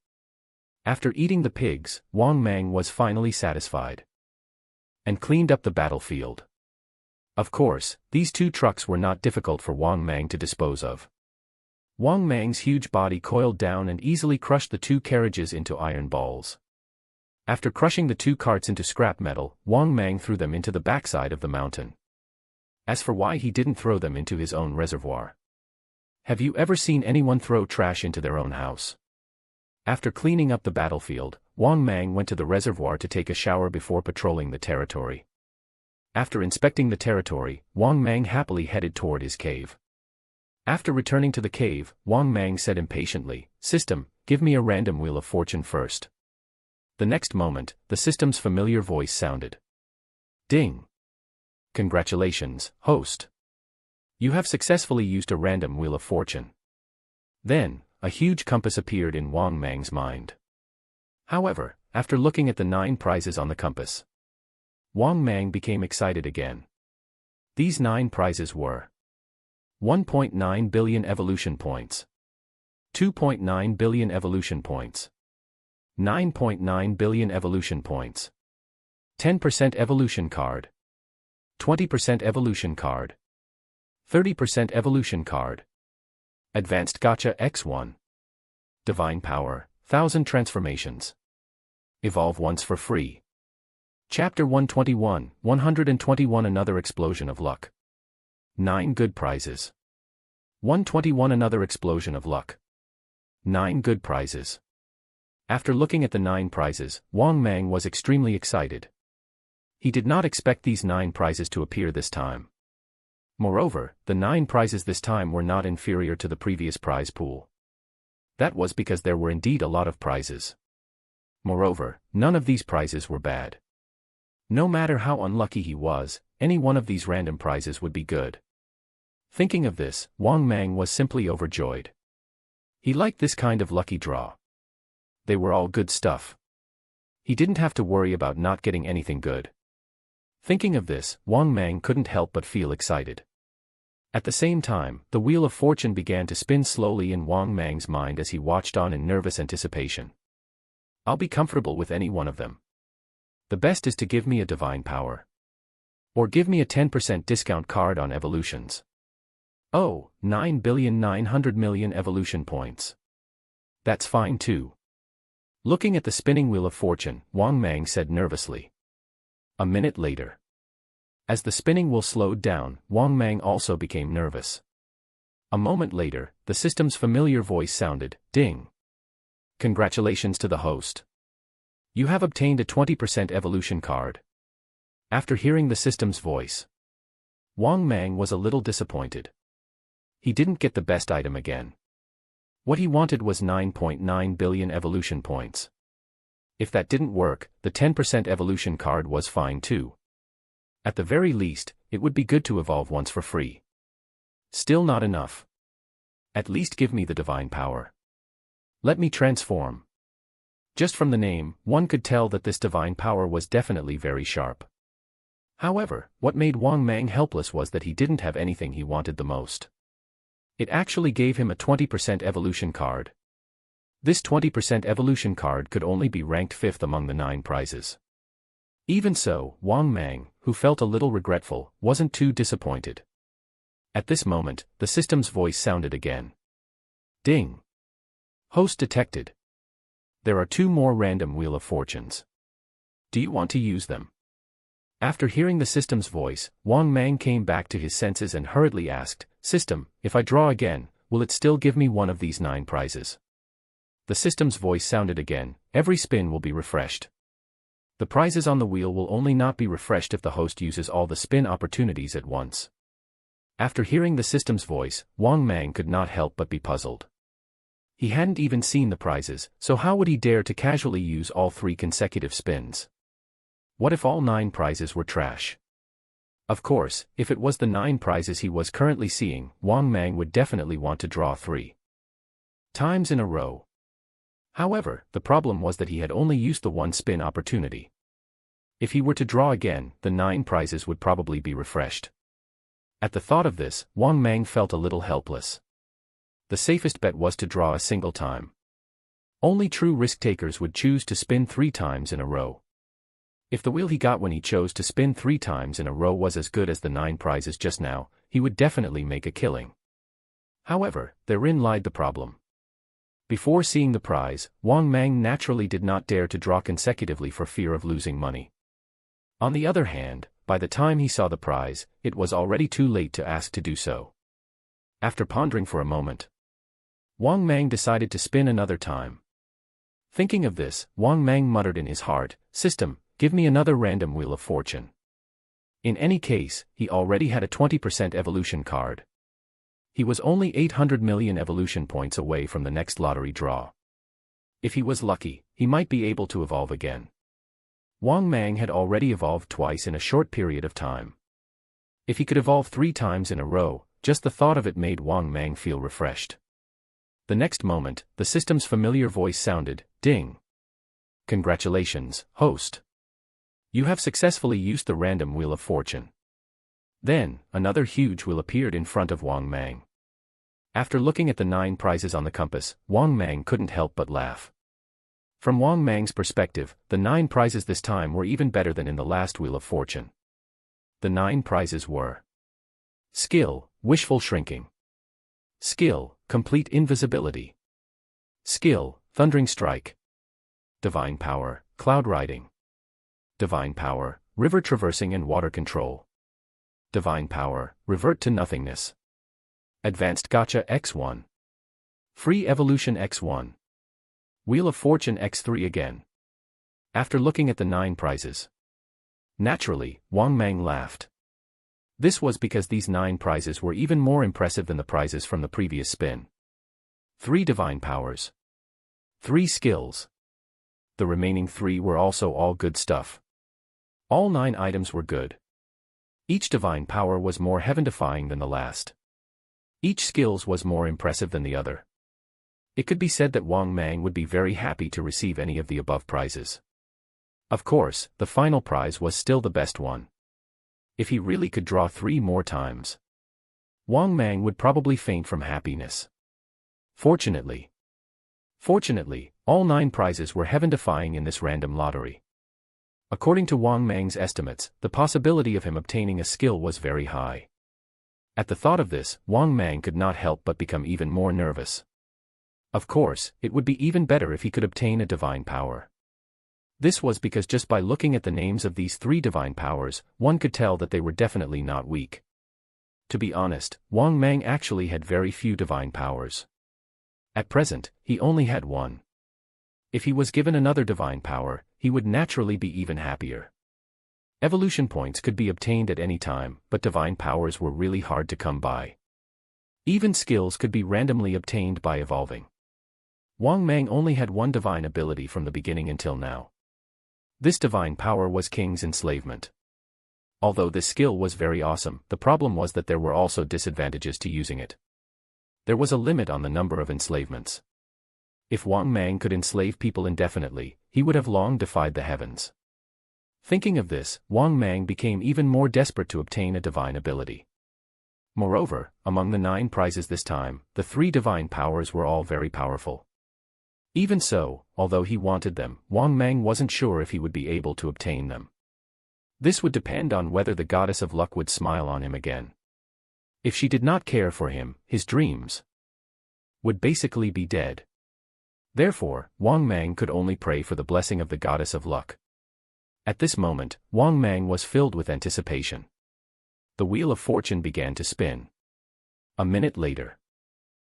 After eating the pigs, Wang Mang was finally satisfied and cleaned up the battlefield. Of course, these 2 trucks were not difficult for Wang Mang to dispose of. Wang Mang's huge body coiled down and easily crushed the 2 carriages into iron balls. After crushing the 2 carts into scrap metal, Wang Mang threw them into the backside of the mountain. As for why he didn't throw them into his own reservoir. Have you ever seen anyone throw trash into their own house? After cleaning up the battlefield, Wang Mang went to the reservoir to take a shower before patrolling the territory. After inspecting the territory, Wang Mang happily headed toward his cave. After returning to the cave, Wang Mang said impatiently, "System, give me a random wheel of fortune first." The next moment, the system's familiar voice sounded. Ding! Congratulations, host. You have successfully used a random wheel of fortune. Then, a huge compass appeared in Wang Mang's mind. However, after looking at the 9 prizes on the compass, Wang Mang became excited again. These 9 prizes were 1.9 billion evolution points, 2.9 billion evolution points, 9.9 billion evolution points, 10% evolution card, 20% evolution card, 30% evolution card, Advanced Gacha X1, Divine Power, 1000 transformations. Evolve once for free. Chapter 121, 121 Another explosion of luck. 9 good prizes. 121 Another explosion of luck. 9 good prizes. After looking at the 9 prizes, Wang Mang was extremely excited. He did not expect these 9 prizes to appear this time. Moreover, the 9 prizes this time were not inferior to the previous prize pool. That was because there were indeed a lot of prizes. Moreover, none of these prizes were bad. No matter how unlucky he was, any one of these random prizes would be good. Thinking of this, Wang Mang was simply overjoyed. He liked this kind of lucky draw. They were all good stuff. He didn't have to worry about not getting anything good. Thinking of this, Wang Mang couldn't help but feel excited. At the same time, the Wheel of Fortune began to spin slowly in Wang Mang's mind as he watched on in nervous anticipation. I'll be comfortable with any one of them. The best is to give me a divine power. Or give me a 10% discount card on evolutions. Oh, 9,900,000,000 evolution points. That's fine too. Looking at the spinning Wheel of Fortune, Wang Mang said nervously. A minute later. As the spinning wheel slowed down, Wang Mang also became nervous. A moment later, the system's familiar voice sounded, ding. Congratulations to the host. You have obtained a 20% evolution card. After hearing the system's voice, Wang Mang was a little disappointed. He didn't get the best item again. What he wanted was 9.9 billion evolution points. If that didn't work, the 10% evolution card was fine too. At the very least, it would be good to evolve once for free. Still not enough. At least give me the divine power. Let me transform. Just from the name, one could tell that this divine power was definitely very sharp. However, what made Wang Mang helpless was that he didn't have anything he wanted the most. It actually gave him a 20% evolution card. This 20% evolution card could only be ranked 5th among the 9 prizes. Even so, Wang Mang, who felt a little regretful, wasn't too disappointed. At this moment, the system's voice sounded again. Ding. Host detected. There are 2 more random Wheel of Fortunes. Do you want to use them? After hearing the system's voice, Wang Mang came back to his senses and hurriedly asked, System, if I draw again, will it still give me one of these 9 prizes? The system's voice sounded again, every spin will be refreshed. The prizes on the wheel will only not be refreshed if the host uses all the spin opportunities at once. After hearing the system's voice, Wang Mang could not help but be puzzled. He hadn't even seen the prizes, so how would he dare to casually use all 3 consecutive spins? What if all 9 prizes were trash? Of course, if it was the 9 prizes he was currently seeing, Wang Mang would definitely want to draw 3 times in a row. However, the problem was that he had only used the 1 spin opportunity. If he were to draw again, the 9 prizes would probably be refreshed. At the thought of this, Wang Mang felt a little helpless. The safest bet was to draw a single time. Only true risk-takers would choose to spin 3 times in a row. If the wheel he got when he chose to spin 3 times in a row was as good as the 9 prizes just now, he would definitely make a killing. However, therein lied the problem. Before seeing the prize, Wang Mang naturally did not dare to draw consecutively for fear of losing money. On the other hand, by the time he saw the prize, it was already too late to ask to do so. After pondering for a moment, Wang Mang decided to spin another time. Thinking of this, Wang Mang muttered in his heart, System, give me another random Wheel of Fortune. In any case, he already had a 20% evolution card. He was only 800 million evolution points away from the next lottery draw. If he was lucky, he might be able to evolve again. Wang Mang had already evolved twice in a short period of time. If he could evolve 3 times in a row, just the thought of it made Wang Mang feel refreshed. The next moment, the system's familiar voice sounded, ding. Congratulations, host. You have successfully used the random Wheel of Fortune. Then, another huge wheel appeared in front of Wang Mang. After looking at the 9 prizes on the compass, Wang Mang couldn't help but laugh. From Wang Mang's perspective, the 9 prizes this time were even better than in the last Wheel of Fortune. The 9 prizes were Skill, Wishful Shrinking. Skill, Complete Invisibility. Skill, Thundering Strike. Divine Power, Cloud Riding. Divine Power, River Traversing and Water Control. Divine Power, Revert to Nothingness. Advanced Gacha X1. Free Evolution X1. Wheel of Fortune x3 again. After looking at the 9 prizes. Naturally, Wang Mang laughed. This was because these 9 prizes were even more impressive than the prizes from the previous spin. 3 divine powers. 3 skills. The remaining 3 were also all good stuff. All 9 items were good. Each divine power was more heaven-defying than the last. Each skills was more impressive than the other. It could be said that Wang Mang would be very happy to receive any of the above prizes. Of course, the final prize was still the best one. If he really could draw 3 more times, Wang Mang would probably faint from happiness. Fortunately, all 9 prizes were heaven-defying in this random lottery. According to Wang Mang's estimates, the possibility of him obtaining a skill was very high. At the thought of this, Wang Mang could not help but become even more nervous. Of course, it would be even better if he could obtain a divine power. This was because just by looking at the names of these 3 divine powers, one could tell that they were definitely not weak. To be honest, Wang Mang actually had very few divine powers. At present, he only had 1. If he was given another divine power, he would naturally be even happier. Evolution points could be obtained at any time, but divine powers were really hard to come by. Even skills could be randomly obtained by evolving. Wang Mang only had 1 divine ability from the beginning until now. This divine power was King's Enslavement. Although this skill was very awesome, the problem was that there were also disadvantages to using it. There was a limit on the number of enslavements. If Wang Mang could enslave people indefinitely, he would have long defied the heavens. Thinking of this, Wang Mang became even more desperate to obtain a divine ability. Moreover, among the 9 prizes this time, the 3 divine powers were all very powerful. Even so, although he wanted them, Wang Mang wasn't sure if he would be able to obtain them. This would depend on whether the goddess of luck would smile on him again. If she did not care for him, his dreams would basically be dead. Therefore, Wang Mang could only pray for the blessing of the goddess of luck. At this moment, Wang Mang was filled with anticipation. The Wheel of Fortune began to spin. A minute later,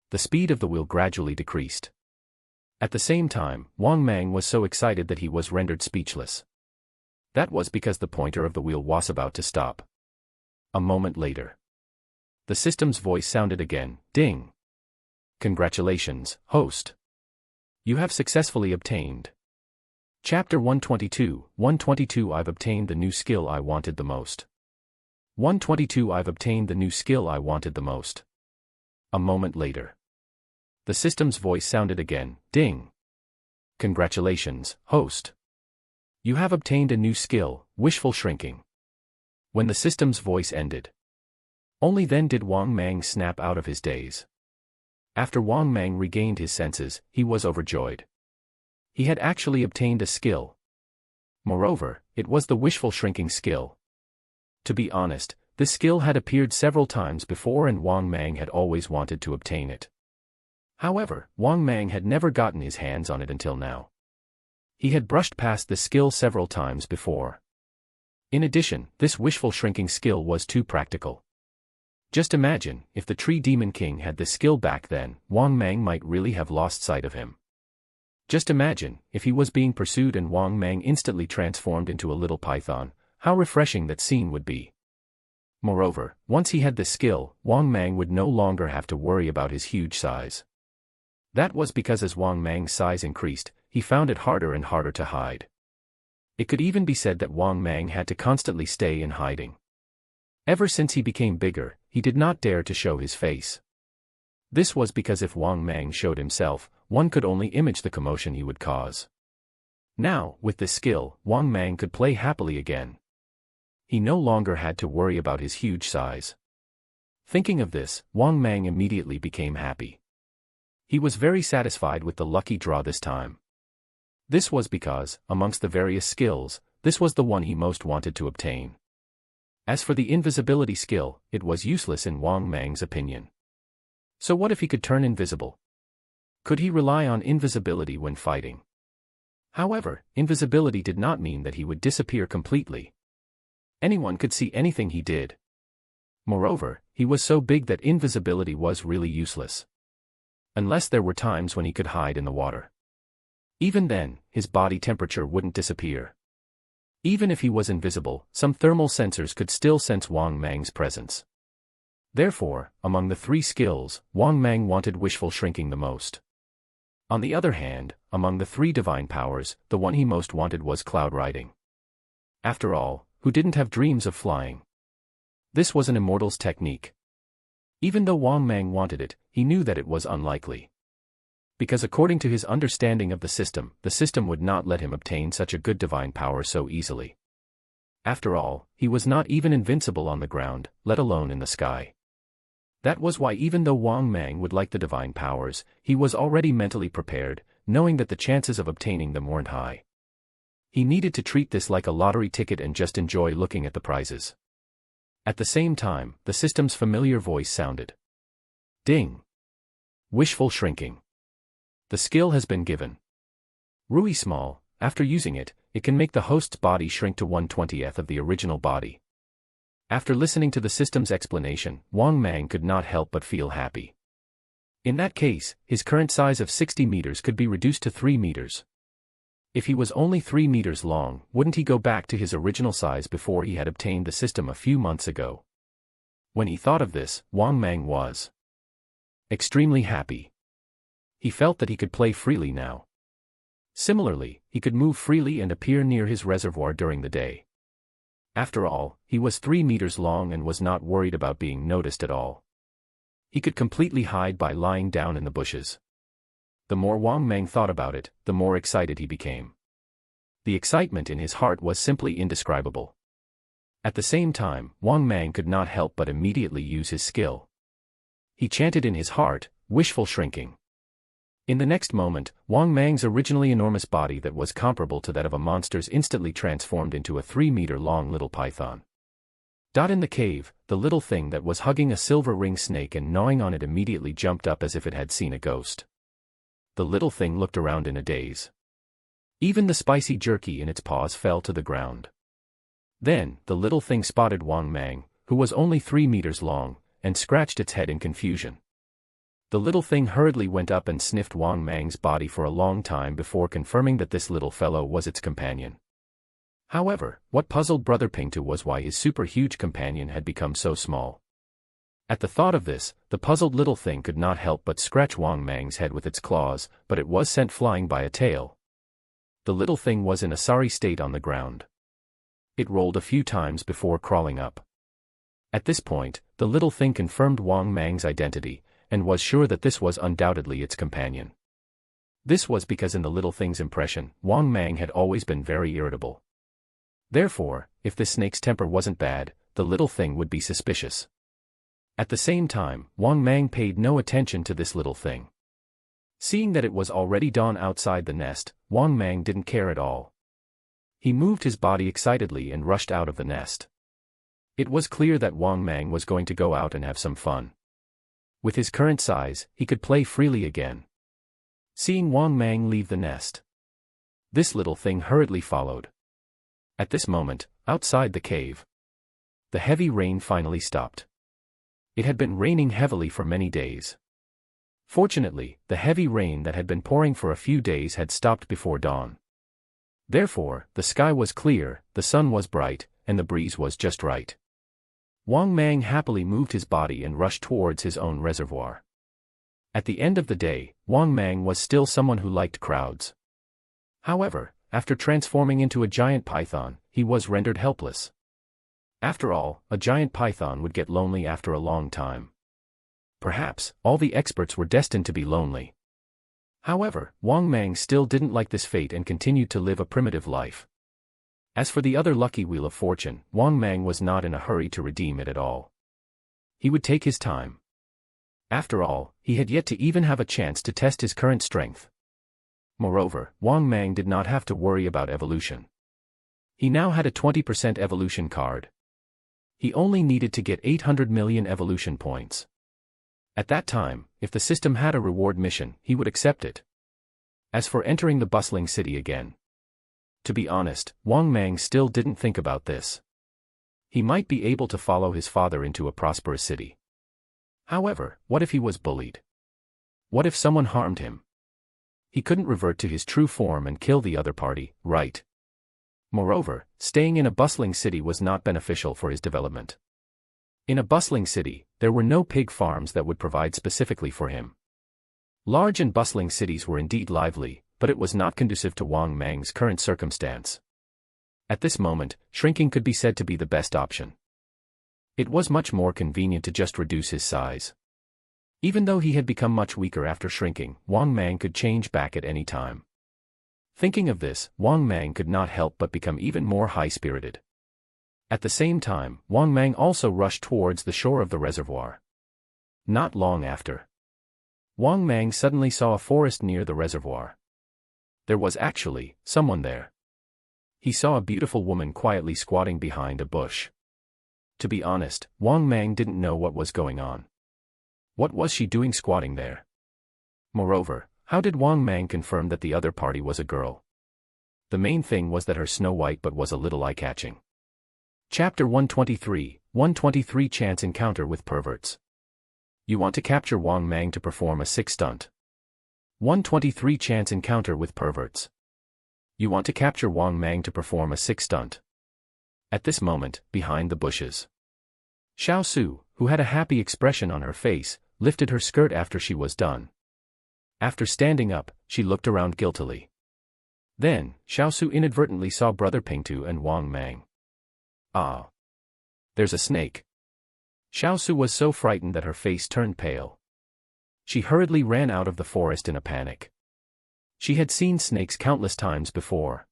the speed of the wheel gradually decreased. At the same time, Wang Mang was so excited that he was rendered speechless. That was because the pointer of the wheel was about to stop. A moment later, the system's voice sounded again, ding. Congratulations, host. You have successfully obtained. Chapter 122, I've obtained the new skill I wanted the most. 122 I've obtained the new skill I wanted the most. A moment later, the system's voice sounded again, ding. Congratulations, host. You have obtained a new skill, wishful shrinking. When the system's voice ended, only then did Wang Mang snap out of his daze. After Wang Mang regained his senses, he was overjoyed. He had actually obtained a skill. Moreover, it was the wishful shrinking skill. To be honest, this skill had appeared several times before and Wang Mang had always wanted to obtain it. However, Wang Mang had never gotten his hands on it until now. He had brushed past the skill several times before. In addition, this wishful shrinking skill was too practical. Just imagine, if the Tree Demon King had this skill back then, Wang Mang might really have lost sight of him. Just imagine, if he was being pursued and Wang Mang instantly transformed into a little python, how refreshing that scene would be. Moreover, once he had this skill, Wang Mang would no longer have to worry about his huge size. That was because as Wang Mang's size increased, he found it harder and harder to hide. It could even be said that Wang Mang had to constantly stay in hiding. Ever since he became bigger, he did not dare to show his face. This was because if Wang Mang showed himself, one could only imagine the commotion he would cause. Now, with this skill, Wang Mang could play happily again. He no longer had to worry about his huge size. Thinking of this, Wang Mang immediately became happy. He was very satisfied with the lucky draw this time. This was because, amongst the various skills, this was the one he most wanted to obtain. As for the invisibility skill, it was useless in Wang Mang's opinion. So what if he could turn invisible? Could he rely on invisibility when fighting? However, invisibility did not mean that he would disappear completely. Anyone could see anything he did. Moreover, he was so big that invisibility was really useless. Unless there were times when he could hide in the water. Even then, his body temperature wouldn't disappear. Even if he was invisible, some thermal sensors could still sense Wang Mang's presence. Therefore, among the three skills, Wang Mang wanted wishful shrinking the most. On the other hand, among the three divine powers, the one he most wanted was cloud riding. After all, who didn't have dreams of flying? This was an immortal's technique. Even though Wang Mang wanted it, he knew that it was unlikely. Because according to his understanding of the system would not let him obtain such a good divine power so easily. After all, he was not even invincible on the ground, let alone in the sky. That was why even though Wang Mang would like the divine powers, he was already mentally prepared, knowing that the chances of obtaining them weren't high. He needed to treat this like a lottery ticket and just enjoy looking at the prizes. At the same time, the system's familiar voice sounded. Ding! Wishful shrinking. The skill has been given. Really small, after using it, it can make the host's body shrink to 1/20th of the original body. After listening to the system's explanation, Wang Mang could not help but feel happy. In that case, his current size of 60 meters could be reduced to 3 meters. If he was only 3 meters long, wouldn't he go back to his original size before he had obtained the system a few months ago? When he thought of this, Wang Mang was extremely happy. He felt that he could play freely now. Similarly, he could move freely and appear near his reservoir during the day. After all, he was 3 meters long and was not worried about being noticed at all. He could completely hide by lying down in the bushes. The more Wang Mang thought about it, the more excited he became. The excitement in his heart was simply indescribable. At the same time, Wang Mang could not help but immediately use his skill. He chanted in his heart, wishful shrinking. In the next moment, Wang Mang's originally enormous body that was comparable to that of a monster's instantly transformed into a 3-meter-long little python. In the cave, the little thing that was hugging a silver ring snake and gnawing on it immediately jumped up as if it had seen a ghost. The little thing looked around in a daze. Even the spicy jerky in its paws fell to the ground. Then, the little thing spotted Wang Mang, who was only 3 meters long, and scratched its head in confusion. The little thing hurriedly went up and sniffed Wang Mang's body for a long time before confirming that this little fellow was its companion. However, what puzzled Brother Pingtu was why his super-huge companion had become so small. At the thought of this, the puzzled little thing could not help but scratch Wang Mang's head with its claws, but it was sent flying by a tail. The little thing was in a sorry state on the ground. It rolled a few times before crawling up. At this point, the little thing confirmed Wang Mang's identity, and was sure that this was undoubtedly its companion. This was because in the little thing's impression, Wang Mang had always been very irritable. Therefore, if this snake's temper wasn't bad, the little thing would be suspicious. At the same time, Wang Mang paid no attention to this little thing. Seeing that it was already dawn outside the nest, Wang Mang didn't care at all. He moved his body excitedly and rushed out of the nest. It was clear that Wang Mang was going to go out and have some fun. With his current size, he could play freely again. Seeing Wang Mang leave the nest, this little thing hurriedly followed. At this moment, outside the cave, the heavy rain finally stopped. It had been raining heavily for many days. Fortunately, the heavy rain that had been pouring for a few days had stopped before dawn. Therefore, the sky was clear, the sun was bright, and the breeze was just right. Wang Mang happily moved his body and rushed towards his own reservoir. At the end of the day, Wang Mang was still someone who liked crowds. However, after transforming into a giant python, he was rendered helpless. After all, a giant python would get lonely after a long time. Perhaps, all the experts were destined to be lonely. However, Wang Mang still didn't like this fate and continued to live a primitive life. As for the other lucky wheel of fortune, Wang Mang was not in a hurry to redeem it at all. He would take his time. After all, he had yet to even have a chance to test his current strength. Moreover, Wang Mang did not have to worry about evolution. He now had a 20% evolution card. He only needed to get 800 million evolution points. At that time, if the system had a reward mission, he would accept it. As for entering the bustling city again, to be honest, Wang Mang still didn't think about this. He might be able to follow his father into a prosperous city. However, what if he was bullied? What if someone harmed him? He couldn't revert to his true form and kill the other party, right? Moreover, staying in a bustling city was not beneficial for his development. In a bustling city, there were no pig farms that would provide specifically for him. Large and bustling cities were indeed lively, but it was not conducive to Wang Mang's current circumstance. At this moment, shrinking could be said to be the best option. It was much more convenient to just reduce his size. Even though he had become much weaker after shrinking, Wang Mang could change back at any time. Thinking of this, Wang Mang could not help but become even more high-spirited. At the same time, Wang Mang also rushed towards the shore of the reservoir. Not long after, Wang Mang suddenly saw a forest near the reservoir. There was actually someone there. He saw a beautiful woman quietly squatting behind a bush. To be honest, Wang Mang didn't know what was going on. What was she doing squatting there? Moreover, how did Wang Mang confirm that the other party was a girl? The main thing was that her snow white but was a little eye-catching. Chapter 123, 123 Chance Encounter with Perverts. You want to capture Wang Mang to perform a sick stunt. 123 Chance Encounter with Perverts. You want to capture Wang Mang to perform a sick stunt. At this moment, behind the bushes, Xiao Su, who had a happy expression on her face, lifted her skirt after she was done. After standing up, she looked around guiltily. Then, Xiao Su inadvertently saw Brother Pingtu and Wang Mang. Ah! There's a snake. Xiao Su was so frightened that her face turned pale. She hurriedly ran out of the forest in a panic. She had seen snakes countless times before.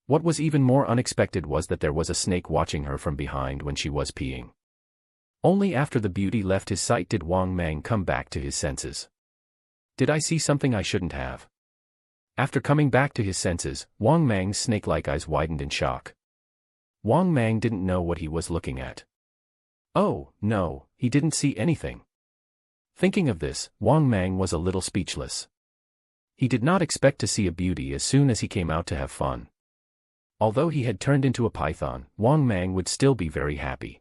What was even more unexpected was that there was a snake watching her from behind when she was peeing. Only after the beauty left his sight did Wang Mang come back to his senses. Did I see something I shouldn't have? After coming back to his senses, Wang Mang's snake-like eyes widened in shock. Wang Mang didn't know what he was looking at. Oh, no, he didn't see anything. Thinking of this, Wang Mang was a little speechless. He did not expect to see a beauty as soon as he came out to have fun. Although he had turned into a python, Wang Mang would still be very happy.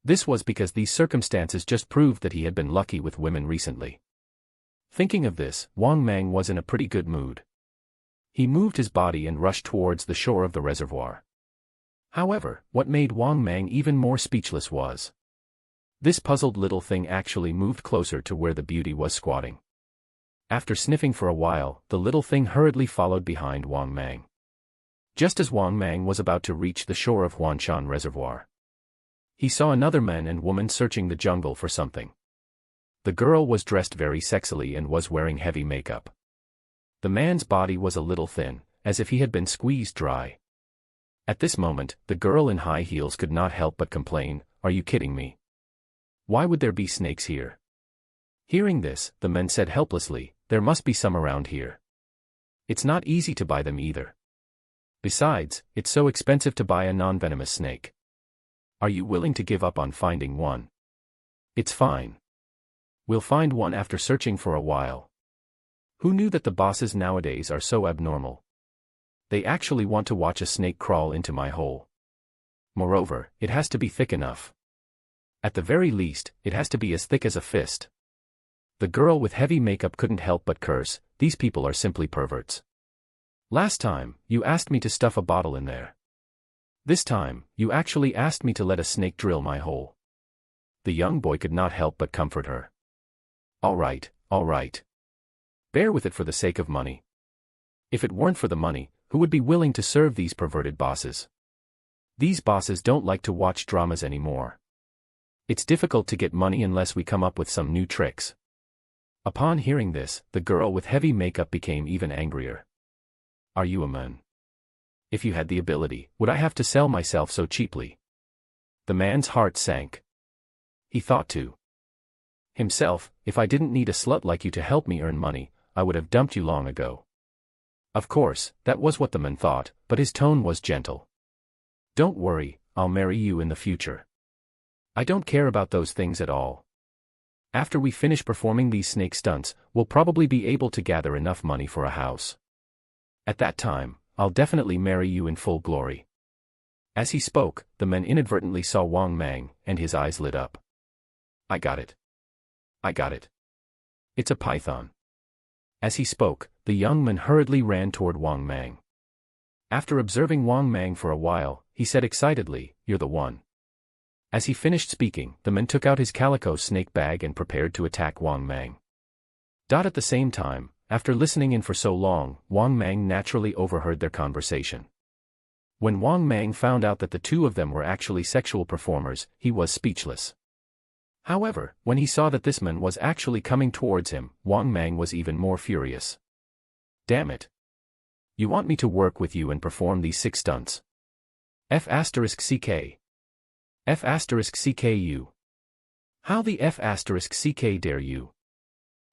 This was because these circumstances just proved that he had been lucky with women recently. Thinking of this, Wang Mang was in a pretty good mood. He moved his body and rushed towards the shore of the reservoir. However, what made Wang Mang even more speechless was this puzzled little thing actually moved closer to where the beauty was squatting. After sniffing for a while, the little thing hurriedly followed behind Wang Mang. Just as Wang Mang was about to reach the shore of Huanshan Reservoir, he saw another man and woman searching the jungle for something. The girl was dressed very sexily and was wearing heavy makeup. The man's body was a little thin, as if he had been squeezed dry. At this moment, the girl in high heels could not help but complain, "Are you kidding me? Why would there be snakes here?" Hearing this, the men said helplessly, "There must be some around here. It's not easy to buy them either. Besides, it's so expensive to buy a non-venomous snake. Are you willing to give up on finding one? It's fine. We'll find one after searching for a while." Who knew that the bosses nowadays are so abnormal? They actually want to watch a snake crawl into my hole. Moreover, it has to be thick enough. At the very least, it has to be as thick as a fist. The girl with heavy makeup couldn't help but curse, "These people are simply perverts. Last time, you asked me to stuff a bottle in there. This time, you actually asked me to let a snake drill my hole." The young boy could not help but comfort her. All right. Bear with it for the sake of money. If it weren't for the money, who would be willing to serve these perverted bosses? These bosses don't like to watch dramas anymore. It's difficult to get money unless we come up with some new tricks. Upon hearing this, the girl with heavy makeup became even angrier. Are you a man? If you had the ability, would I have to sell myself so cheaply? The man's heart sank. He thought to himself, if I didn't need a slut like you to help me earn money, I would have dumped you long ago. Of course, that was what the man thought, but his tone was gentle. Don't worry, I'll marry you in the future. I don't care about those things at all. After we finish performing these snake stunts, we'll probably be able to gather enough money for a house. At that time, I'll definitely marry you in full glory. As he spoke, the man inadvertently saw Wang Mang, and his eyes lit up. I got it. It's a python. As he spoke, the young man hurriedly ran toward Wang Mang. After observing Wang Mang for a while, he said excitedly, "You're the one." As he finished speaking, the man took out his calico snake bag and prepared to attack Wang Mang. At the same time, after listening in for so long, Wang Mang naturally overheard their conversation. When Wang Mang found out that the two of them were actually sexual performers, he was speechless. However, when he saw that this man was actually coming towards him, Wang Mang was even more furious. "Damn it! You want me to work with you and perform these 6 stunts? F***ck. F***ck. How the F***ck dare you?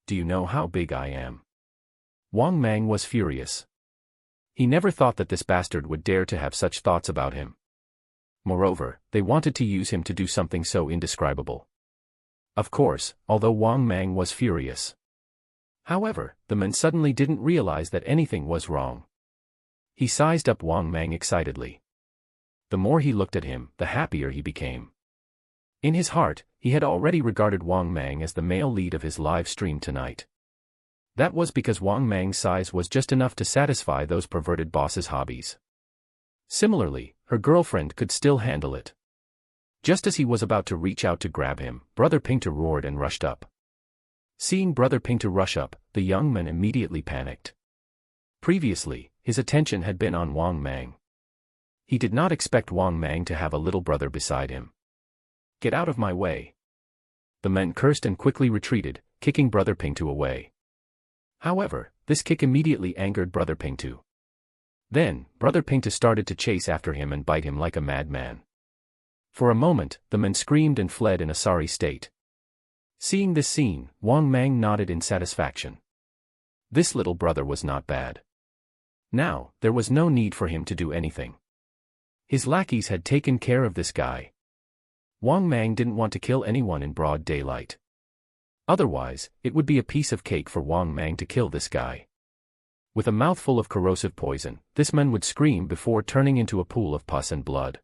Do you know how big I am?" Wang Mang was furious. He never thought that this bastard would dare to have such thoughts about him. Moreover, they wanted to use him to do something so indescribable. Of course, although Wang Mang was furious. However, the man suddenly didn't realize that anything was wrong. He sized up Wang Mang excitedly. The more he looked at him, the happier he became. In his heart, he had already regarded Wang Mang as the male lead of his live stream tonight. That was because Wang Mang's size was just enough to satisfy those perverted bosses' hobbies. Similarly, her girlfriend could still handle it. Just as he was about to reach out to grab him, Brother Pingtu roared and rushed up. Seeing Brother Pingtu rush up, the young man immediately panicked. Previously, his attention had been on Wang Mang. He did not expect Wang Mang to have a little brother beside him. "Get out of my way!" The man cursed and quickly retreated, kicking Brother Pingtu away. However, this kick immediately angered Brother Pingtu. Then, Brother Pingtu started to chase after him and bite him like a madman. For a moment, the man screamed and fled in a sorry state. Seeing this scene, Wang Mang nodded in satisfaction. This little brother was not bad. Now, there was no need for him to do anything. His lackeys had taken care of this guy. Wang Mang didn't want to kill anyone in broad daylight. Otherwise, it would be a piece of cake for Wang Mang to kill this guy. With a mouthful of corrosive poison, this man would scream before turning into a pool of pus and blood.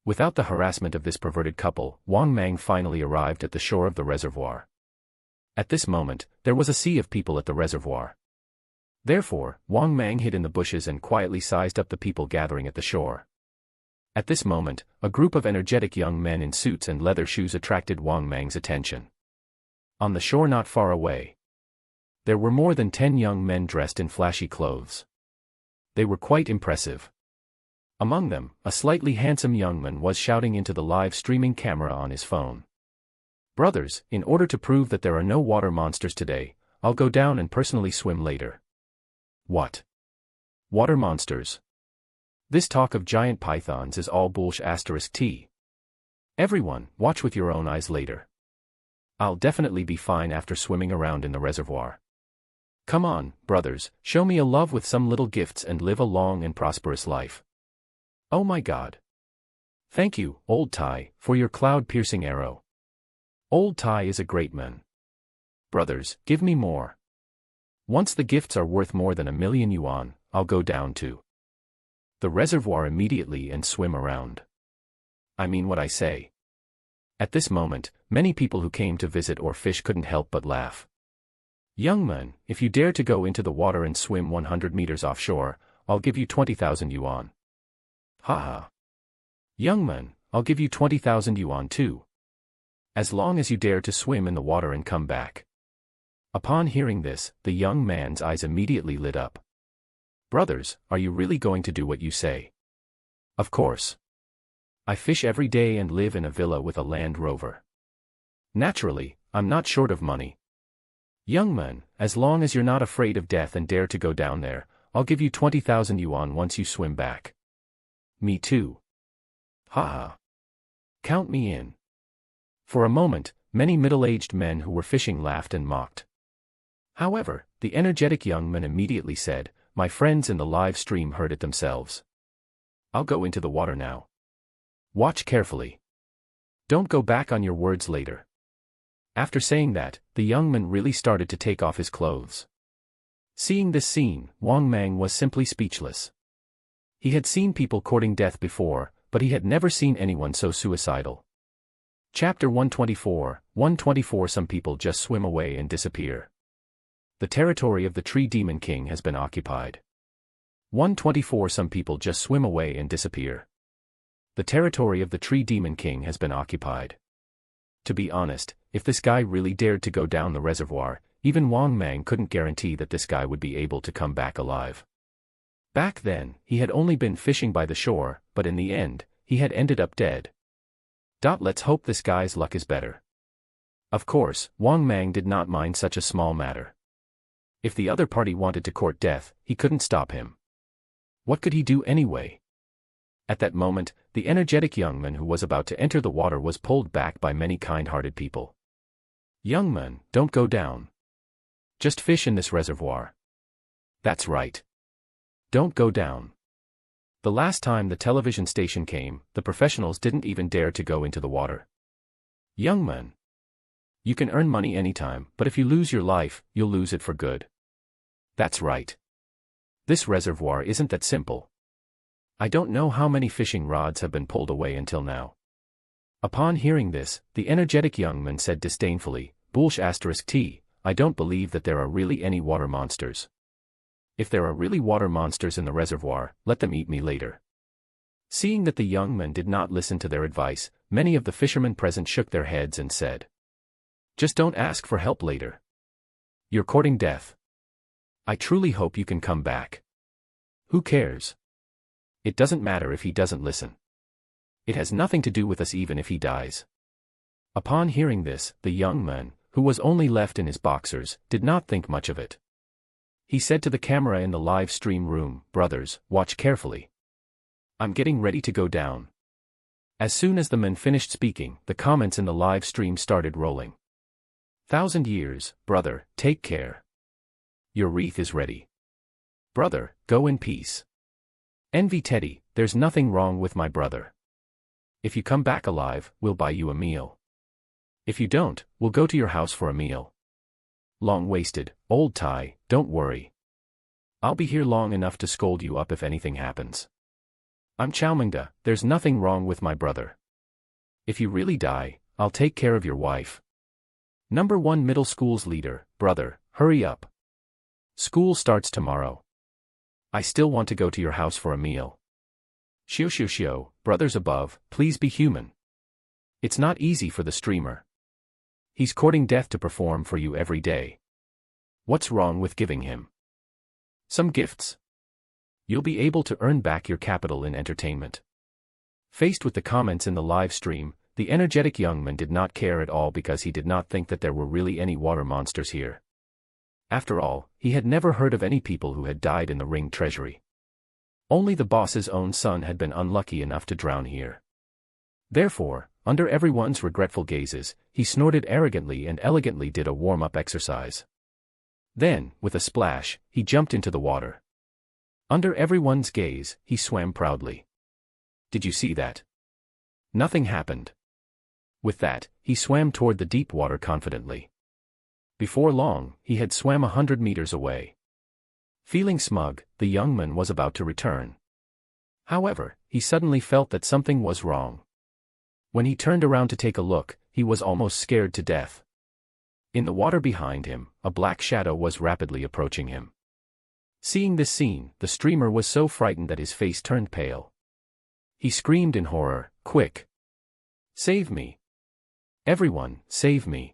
Without the harassment of this perverted couple, Wang Mang finally arrived at the shore of the reservoir. At this moment, there was a sea of people at the reservoir. Therefore, Wang Mang hid in the bushes and quietly sized up the people gathering at the shore. At this moment, a group of energetic young men in suits and leather shoes attracted Wang Mang's attention. On the shore not far away, there were more than 10 young men dressed in flashy clothes. They were quite impressive. Among them, a slightly handsome young man was shouting into the live streaming camera on his phone. "Brothers, in order to prove that there are no water monsters today, I'll go down and personally swim later." What? Water monsters? This talk of giant pythons is all bullsh**t. Everyone, watch with your own eyes later. I'll definitely be fine after swimming around in the reservoir. Come on, brothers, show me a love with some little gifts and live a long and prosperous life. Oh my God. Thank you, Old Tai, for your cloud-piercing arrow. Old Tai is a great man. Brothers, give me more. Once the gifts are worth more than 1,000,000 yuan, I'll go down to the reservoir immediately and swim around. I mean what I say. At this moment, many people who came to visit or fish couldn't help but laugh. Young man, if you dare to go into the water and swim 100 meters offshore, I'll give you 20,000 yuan. Haha. Young man, I'll give you 20,000 yuan too. As long as you dare to swim in the water and come back. Upon hearing this, the young man's eyes immediately lit up. Brothers, are you really going to do what you say? Of course. I fish every day and live in a villa with a Land Rover. Naturally, I'm not short of money. Young man, as long as you're not afraid of death and dare to go down there, I'll give you 20,000 yuan once you swim back. Me too. Haha. Count me in. For a moment, many middle-aged men who were fishing laughed and mocked. However, the energetic young man immediately said, "My friends in the live stream heard it themselves. I'll go into the water now. Watch carefully. Don't go back on your words later." After saying that, the young man really started to take off his clothes. Seeing this scene, Wang Mang was simply speechless. He had seen people courting death before, but he had never seen anyone so suicidal. Chapter 124, 124 Some people just swim away and disappear. The territory of the Tree Demon King has been occupied. 124 Some people just swim away and disappear. The territory of the Tree Demon King has been occupied. To be honest, if this guy really dared to go down the reservoir, even Wang Mang couldn't guarantee that this guy would be able to come back alive. Back then, he had only been fishing by the shore, but in the end, he had ended up dead. Let's hope this guy's luck is better. Of course, Wang Mang did not mind such a small matter. If the other party wanted to court death, he couldn't stop him. What could he do anyway? At that moment, the energetic young man who was about to enter the water was pulled back by many kind-hearted people. Young man, don't go down. Just fish in this reservoir. That's right. Don't go down. The last time the television station came, the professionals didn't even dare to go into the water. Young man. You can earn money anytime, but if you lose your life, you'll lose it for good. That's right. This reservoir isn't that simple. I don't know how many fishing rods have been pulled away until now. Upon hearing this, the energetic young man said disdainfully, Bullsh*T, I don't believe that there are really any water monsters. If there are really water monsters in the reservoir, let them eat me later. Seeing that the young men did not listen to their advice, many of the fishermen present shook their heads and said, just don't ask for help later. You're courting death. I truly hope you can come back. Who cares? It doesn't matter if he doesn't listen. It has nothing to do with us even if he dies. Upon hearing this, the young man, who was only left in his boxers, did not think much of it. He said to the camera in the live stream room, brothers, watch carefully. I'm getting ready to go down. As soon as the men finished speaking, the comments in the live stream started rolling. 1,000 years, brother, take care. Your wreath is ready. Brother, go in peace. Envy Teddy, there's nothing wrong with my brother. If you come back alive, we'll buy you a meal. If you don't, we'll go to your house for a meal. Long-waisted, old tie, don't worry. I'll be here long enough to scold you up if anything happens. I'm Chowmingda, there's nothing wrong with my brother. If you really die, I'll take care of your wife. Number 1 Middle School's leader, brother, hurry up. School starts tomorrow. I still want to go to your house for a meal. Shio, brothers above, please be human. It's not easy for the streamer. He's courting death to perform for you every day. What's wrong with giving him some gifts? You'll be able to earn back your capital in entertainment. Faced with the comments in the live stream, the energetic young man did not care at all because he did not think that there were really any water monsters here. After all, he had never heard of any people who had died in the ring treasury. Only the boss's own son had been unlucky enough to drown here. Therefore, under everyone's regretful gazes, he snorted arrogantly and elegantly did a warm-up exercise. Then, with a splash, he jumped into the water. Under everyone's gaze, he swam proudly. Did you see that? Nothing happened. With that, he swam toward the deep water confidently. Before long, he had swam 100 meters away. Feeling smug, the young man was about to return. However, he suddenly felt that something was wrong. When he turned around to take a look, he was almost scared to death. In the water behind him, a black shadow was rapidly approaching him. Seeing this scene, the streamer was so frightened that his face turned pale. He screamed in horror, "Quick! Save me! Everyone, save me!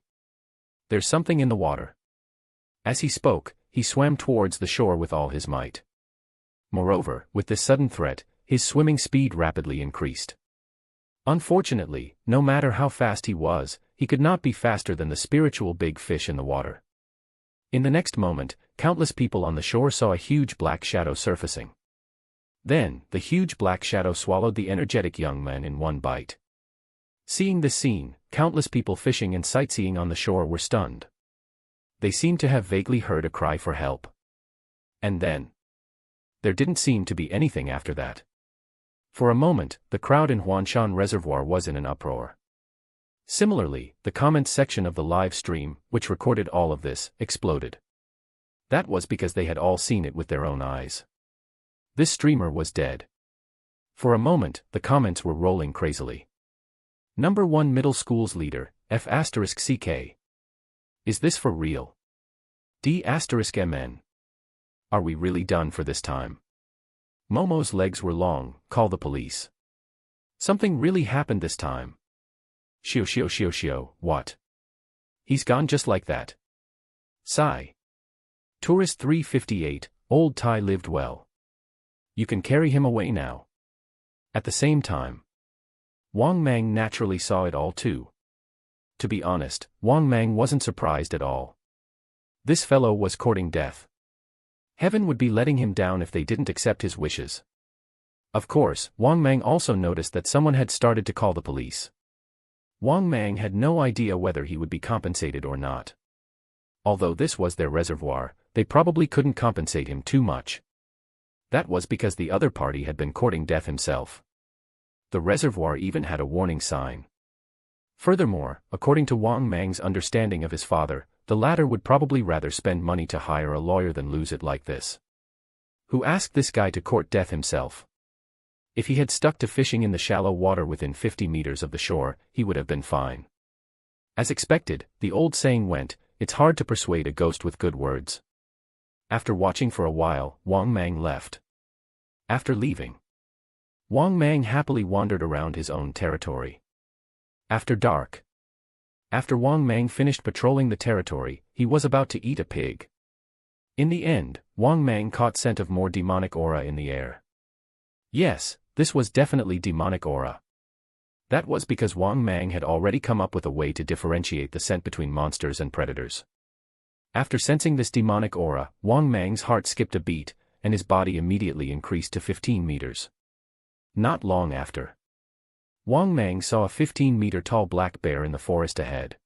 There's something in the water." As he spoke, he swam towards the shore with all his might. Moreover, with this sudden threat, his swimming speed rapidly increased. Unfortunately, no matter how fast he was, he could not be faster than the spiritual big fish in the water. In the next moment, countless people on the shore saw a huge black shadow surfacing. Then, the huge black shadow swallowed the energetic young man in one bite. Seeing this scene, countless people fishing and sightseeing on the shore were stunned. They seemed to have vaguely heard a cry for help. And then, there didn't seem to be anything after that. For a moment, the crowd in Huanshan Reservoir was in an uproar. Similarly, the comments section of the live stream, which recorded all of this, exploded. That was because they had all seen it with their own eyes. This streamer was dead. For a moment, the comments were rolling crazily. Number 1 Middle School's leader, F***CK. Is this for real? D*MN. Are we really done for this time? Momo's legs were long, call the police. Something really happened this time. Shio, what? He's gone just like that. Sigh. Tourist 358, old Tai lived well. You can carry him away now. At the same time, Wang Mang naturally saw it all too. To be honest, Wang Mang wasn't surprised at all. This fellow was courting death. Heaven would be letting him down if they didn't accept his wishes. Of course, Wang Mang also noticed that someone had started to call the police. Wang Mang had no idea whether he would be compensated or not. Although this was their reservoir, they probably couldn't compensate him too much. That was because the other party had been courting death himself. The reservoir even had a warning sign. Furthermore, according to Wang Mang's understanding of his father, the latter would probably rather spend money to hire a lawyer than lose it like this. Who asked this guy to court death himself? If he had stuck to fishing in the shallow water within 50 meters of the shore, he would have been fine. As expected, the old saying went, it's hard to persuade a ghost with good words. After watching for a while, Wang Mang left. After leaving, Wang Mang happily wandered around his own territory. After dark. After Wang Mang finished patrolling the territory, he was about to eat a pig. In the end, Wang Mang caught scent of more demonic aura in the air. Yes, this was definitely demonic aura. That was because Wang Mang had already come up with a way to differentiate the scent between monsters and predators. After sensing this demonic aura, Wang Mang's heart skipped a beat, and his body immediately increased to 15 meters. Not long after, Wang Mang saw a 15-meter-tall black bear in the forest ahead.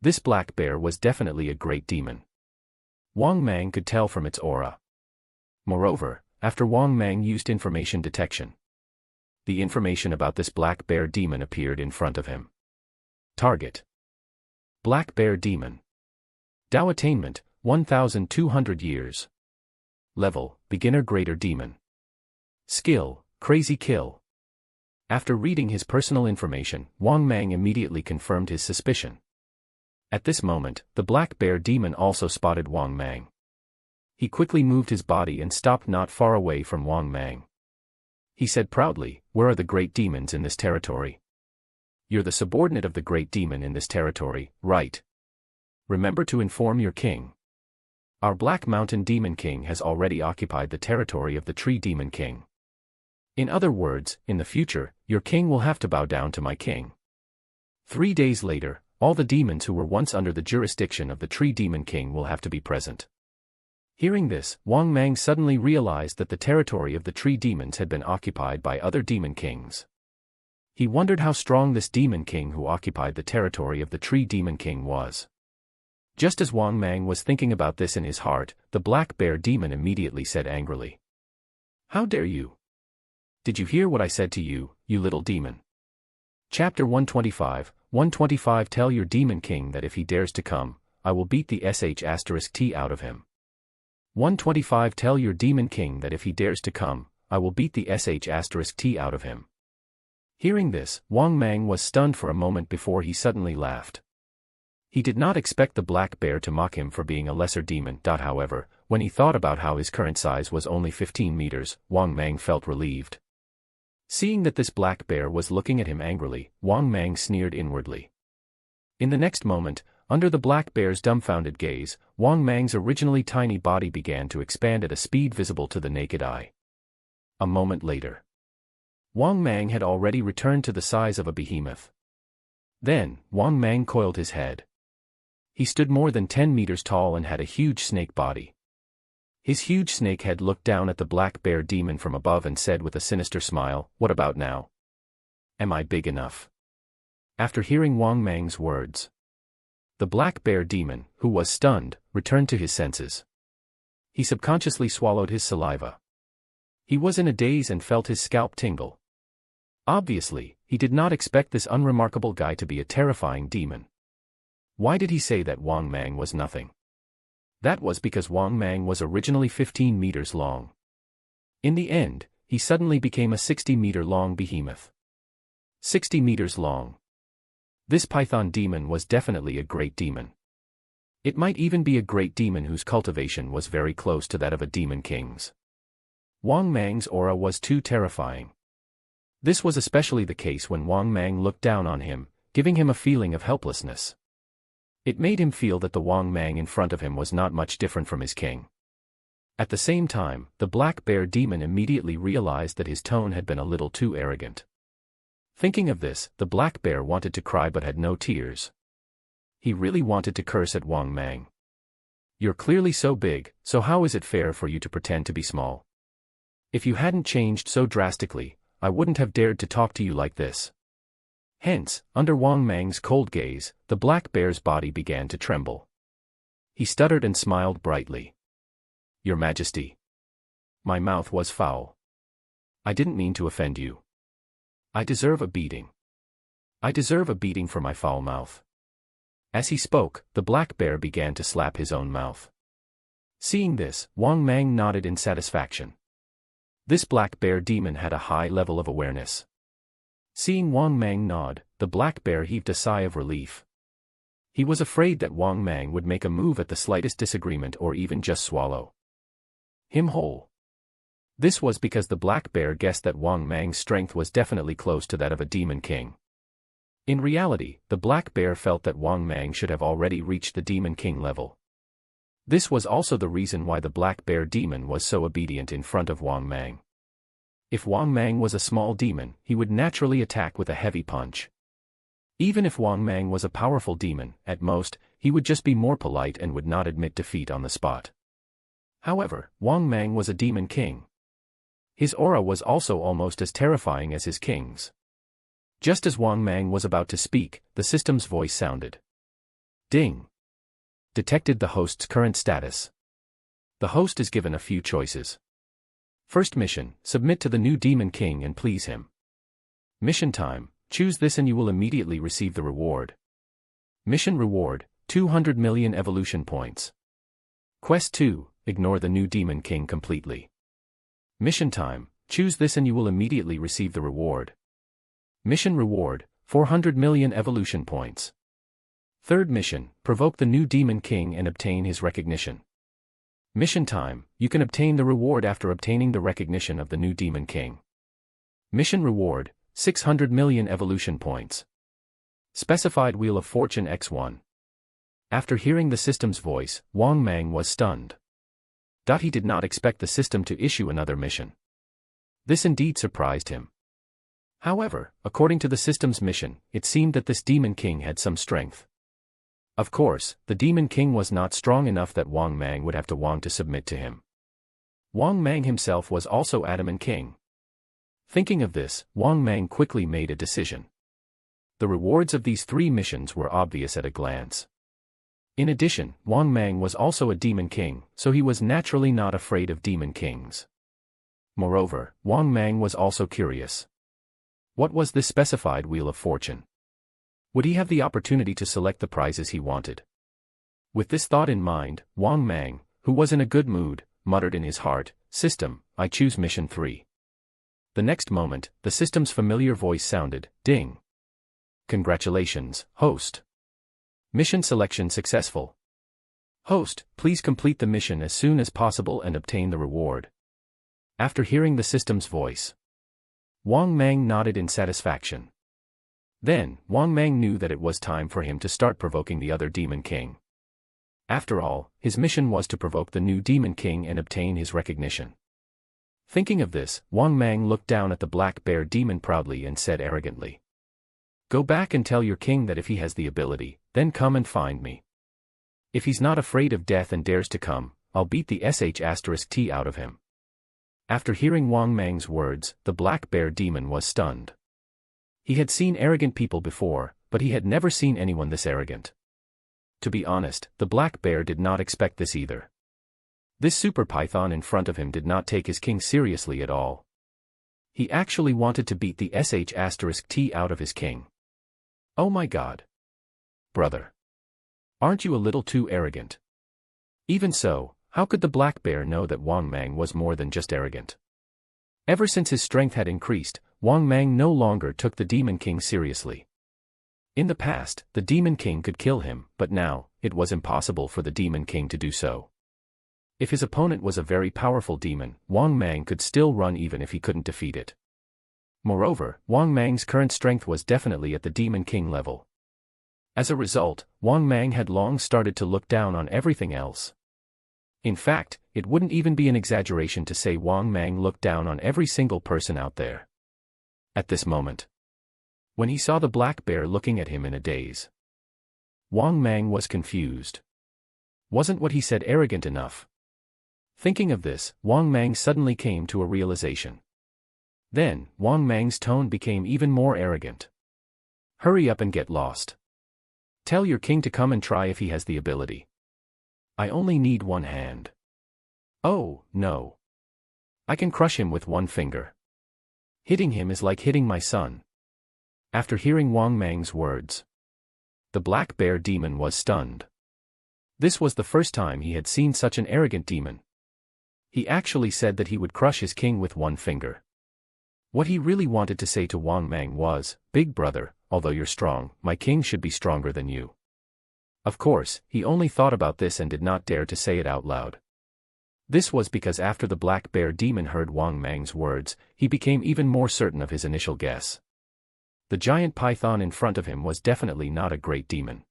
This black bear was definitely a great demon. Wang Mang could tell from its aura. Moreover, after Wang Mang used information detection, the information about this black bear demon appeared in front of him. Target: Black Bear Demon. Dao attainment, 1,200 years. Level: Beginner Greater Demon. Skill: Crazy Kill. After reading his personal information, Wang Mang immediately confirmed his suspicion. At this moment, the black bear demon also spotted Wang Mang. He quickly moved his body and stopped not far away from Wang Mang. He said proudly, "Where are the great demons in this territory?" "You're the subordinate of the great demon in this territory, right? Remember to inform your king. Our Black Mountain Demon King has already occupied the territory of the Tree Demon King. In other words, in the future, your king will have to bow down to my king." 3 days later, all the demons who were once under the jurisdiction of the Tree Demon King will have to be present. Hearing this, Wang Mang suddenly realized that the territory of the tree demons had been occupied by other demon kings. He wondered how strong this demon king who occupied the territory of the Tree Demon King was. Just as Wang Mang was thinking about this in his heart, the black bear demon immediately said angrily, "How dare you? Did you hear what I said to you, you little demon?" Chapter 125, Tell your demon king that if he dares to come, I will beat the sh*t out of him. 125 Tell your demon king that if he dares to come, I will beat the sh*t out of him. Hearing this, Wang Mang was stunned for a moment before he suddenly laughed. He did not expect the black bear to mock him for being a lesser demon. However, when he thought about how his current size was only 15 meters, Wang Mang felt relieved. Seeing that this black bear was looking at him angrily, Wang Mang sneered inwardly. In the next moment, under the black bear's dumbfounded gaze, Wang Mang's originally tiny body began to expand at a speed visible to the naked eye. A moment later, Wang Mang had already returned to the size of a behemoth. Then, Wang Mang coiled his head. He stood more than 10 meters tall and had a huge snake body. His huge snake head looked down at the black bear demon from above and said with a sinister smile, "What about now? Am I big enough?" After hearing Wang Mang's words, the black bear demon, who was stunned, returned to his senses. He subconsciously swallowed his saliva. He was in a daze and felt his scalp tingle. Obviously, he did not expect this unremarkable guy to be a terrifying demon. Why did he say that Wang Mang was nothing? That was because Wang Mang was originally 15 meters long. In the end, he suddenly became a 60-meter-long behemoth. 60 meters long. This python demon was definitely a great demon. It might even be a great demon whose cultivation was very close to that of a demon king's. Wang Mang's aura was too terrifying. This was especially the case when Wang Mang looked down on him, giving him a feeling of helplessness. It made him feel that the Wang Mang in front of him was not much different from his king. At the same time, the black bear demon immediately realized that his tone had been a little too arrogant. Thinking of this, the black bear wanted to cry but had no tears. He really wanted to curse at Wang Mang. You're clearly so big, so how is it fair for you to pretend to be small? If you hadn't changed so drastically, I wouldn't have dared to talk to you like this. Hence, under Wang Mang's cold gaze, the black bear's body began to tremble. He stuttered and smiled brightly. Your Majesty. My mouth was foul. I didn't mean to offend you. I deserve a beating. I deserve a beating for my foul mouth. As he spoke, the black bear began to slap his own mouth. Seeing this, Wang Mang nodded in satisfaction. This black bear demon had a high level of awareness. Seeing Wang Mang nod, the black bear heaved a sigh of relief. He was afraid that Wang Mang would make a move at the slightest disagreement or even just swallow him whole. This was because the black bear guessed that Wang Mang's strength was definitely close to that of a demon king. In reality, the black bear felt that Wang Mang should have already reached the demon king level. This was also the reason why the black bear demon was so obedient in front of Wang Mang. If Wang Mang was a small demon, he would naturally attack with a heavy punch. Even if Wang Mang was a powerful demon, at most, he would just be more polite and would not admit defeat on the spot. However, Wang Mang was a demon king. His aura was also almost as terrifying as his king's. Just as Wang Mang was about to speak, the system's voice sounded. Ding. Detected the host's current status. The host is given a few choices. First mission, submit to the new demon king and please him. Mission time, choose this and you will immediately receive the reward. Mission reward, 200 million evolution points. Quest 2, ignore the new demon king completely. Mission time, choose this and you will immediately receive the reward. Mission reward, 400 million evolution points. Third mission, provoke the new demon king and obtain his recognition. Mission time, you can obtain the reward after obtaining the recognition of the new demon king. Mission reward, 600 million evolution points. Specified Wheel of Fortune X1. After hearing the system's voice, Wang Mang was stunned. He did not expect the system to issue another mission. This indeed surprised him. However, according to the system's mission, it seemed that this demon king had some strength. Of course, the demon king was not strong enough that Wang Mang would have to submit to him. Wang Mang himself was also adamant king. Thinking of this, Wang Mang quickly made a decision. The rewards of these 3 missions were obvious at a glance. In addition, Wang Mang was also a demon king, so he was naturally not afraid of demon kings. Moreover, Wang Mang was also curious. What was this specified Wheel of Fortune? Would he have the opportunity to select the prizes he wanted? With this thought in mind, Wang Mang, who was in a good mood, muttered in his heart, System, I choose Mission 3. The next moment, the system's familiar voice sounded, Ding. Congratulations, host. Mission selection successful. Host, please complete the mission as soon as possible and obtain the reward. After hearing the system's voice, Wang Mang nodded in satisfaction. Then, Wang Mang knew that it was time for him to start provoking the other demon king. After all, his mission was to provoke the new demon king and obtain his recognition. Thinking of this, Wang Mang looked down at the black bear demon proudly and said arrogantly, Go back and tell your king that if he has the ability, then come and find me. If he's not afraid of death and dares to come, I'll beat the sh*t out of him. After hearing Wang Mang's words, the black bear demon was stunned. He had seen arrogant people before, but he had never seen anyone this arrogant. To be honest, the black bear did not expect this either. This super python in front of him did not take his king seriously at all. He actually wanted to beat the sh*t out of his king. Oh my god. Brother. Aren't you a little too arrogant? Even so, how could the black bear know that Wang Mang was more than just arrogant? Ever since his strength had increased, Wang Mang no longer took the demon king seriously. In the past, the demon king could kill him, but now, it was impossible for the Demon King to do so. If his opponent was a very powerful demon, Wang Mang could still run even if he couldn't defeat it. Moreover, Wang Mang's current strength was definitely at the Demon King level. As a result, Wang Mang had long started to look down on everything else. In fact, it wouldn't even be an exaggeration to say Wang Mang looked down on every single person out there. At this moment, when he saw the black bear looking at him in a daze, Wang Mang was confused. Wasn't what he said arrogant enough? Thinking of this, Wang Mang suddenly came to a realization. Then, Wang Mang's tone became even more arrogant. Hurry up and get lost. Tell your king to come and try if he has the ability. I only need one hand. Oh, no. I can crush him with one finger. Hitting him is like hitting my son. After hearing Wang Mang's words, the black bear demon was stunned. This was the first time he had seen such an arrogant demon. He actually said that he would crush his king with one finger. What he really wanted to say to Wang Mang was, "Big brother, although you're strong, my king should be stronger than you." Of course, he only thought about this and did not dare to say it out loud. This was because after the black bear demon heard Wang Mang's words, he became even more certain of his initial guess. The giant python in front of him was definitely not a great demon.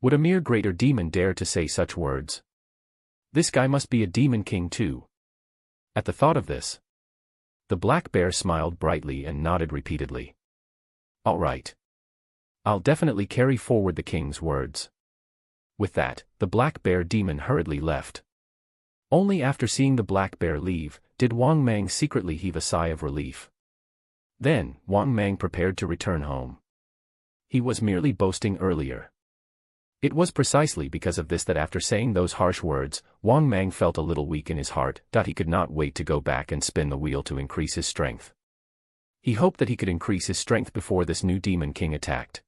Would a mere greater demon dare to say such words? This guy must be a demon king too. At the thought of this, the black bear smiled brightly and nodded repeatedly. All right. I'll definitely carry forward the king's words. With that, the black bear demon hurriedly left. Only after seeing the black bear leave, did Wang Mang secretly heave a sigh of relief. Then, Wang Mang prepared to return home. He was merely boasting earlier. It was precisely because of this that after saying those harsh words, Wang Mang felt a little weak in his heart, that he could not wait to go back and spin the wheel to increase his strength. He hoped that he could increase his strength before this new Demon King attacked.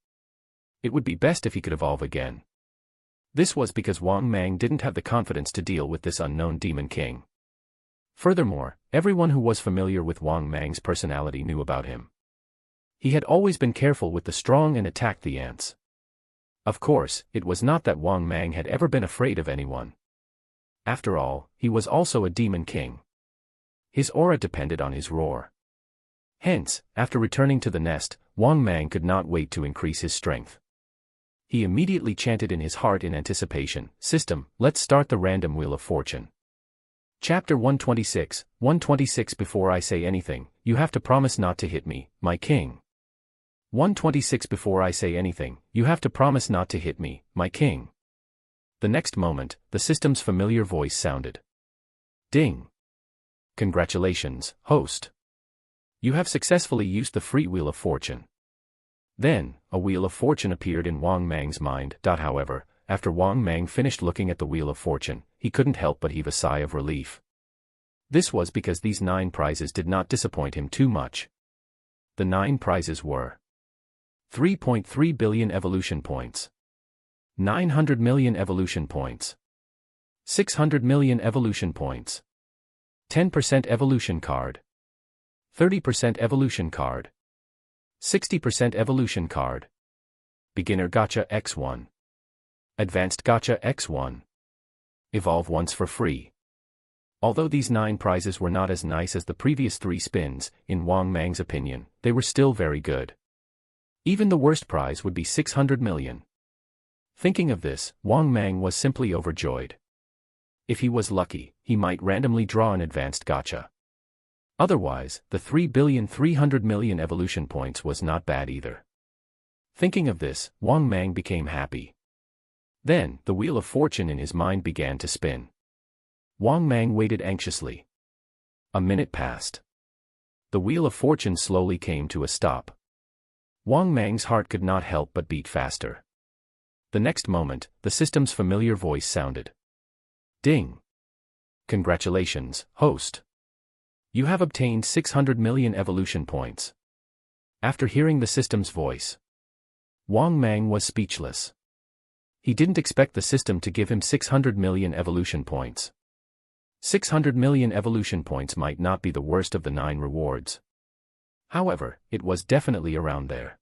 It would be best if he could evolve again. This was because Wang Mang didn't have the confidence to deal with this unknown Demon King. Furthermore, everyone who was familiar with Wang Mang's personality knew about him. He had always been careful with the strong and attacked the ants. Of course, it was not that Wang Mang had ever been afraid of anyone. After all, he was also a Demon King. His aura depended on his roar. Hence, after returning to the nest, Wang Mang could not wait to increase his strength. He immediately chanted in his heart in anticipation, "System, let's start the random wheel of fortune." Chapter 126, 126 Before I say anything, you have to promise not to hit me, my king. 126 Before I say anything, you have to promise not to hit me, my king. The next moment, the system's familiar voice sounded. Ding! Congratulations, host. You have successfully used the free Wheel of Fortune. Then, a Wheel of Fortune appeared in Wang Mang's mind. However, after Wang Mang finished looking at the Wheel of Fortune, he couldn't help but heave a sigh of relief. This was because these 9 prizes did not disappoint him too much. The 9 prizes were 3.3 billion evolution points, 900 million evolution points, 600 million evolution points, 10% evolution card, 30% evolution card, 60% evolution card, Beginner Gacha X1, Advanced Gacha X1. Evolve once for free. Although these 9 prizes were not as nice as the previous 3 spins, in Wang Mang's opinion, they were still very good. Even the worst prize would be 600 million. Thinking of this, Wang Mang was simply overjoyed. If he was lucky, he might randomly draw an advanced gacha. Otherwise, the 3,300,000,000 evolution points was not bad either. Thinking of this, Wang Mang became happy. Then, the Wheel of Fortune in his mind began to spin. Wang Mang waited anxiously. A minute passed. The Wheel of Fortune slowly came to a stop. Wang Mang's heart could not help but beat faster. The next moment, the system's familiar voice sounded. Ding! Congratulations, host. You have obtained 600 million evolution points. After hearing the system's voice, Wang Mang was speechless. He didn't expect the system to give him 600 million evolution points. 600 million evolution points might not be the worst of the 9 rewards. However, it was definitely around there.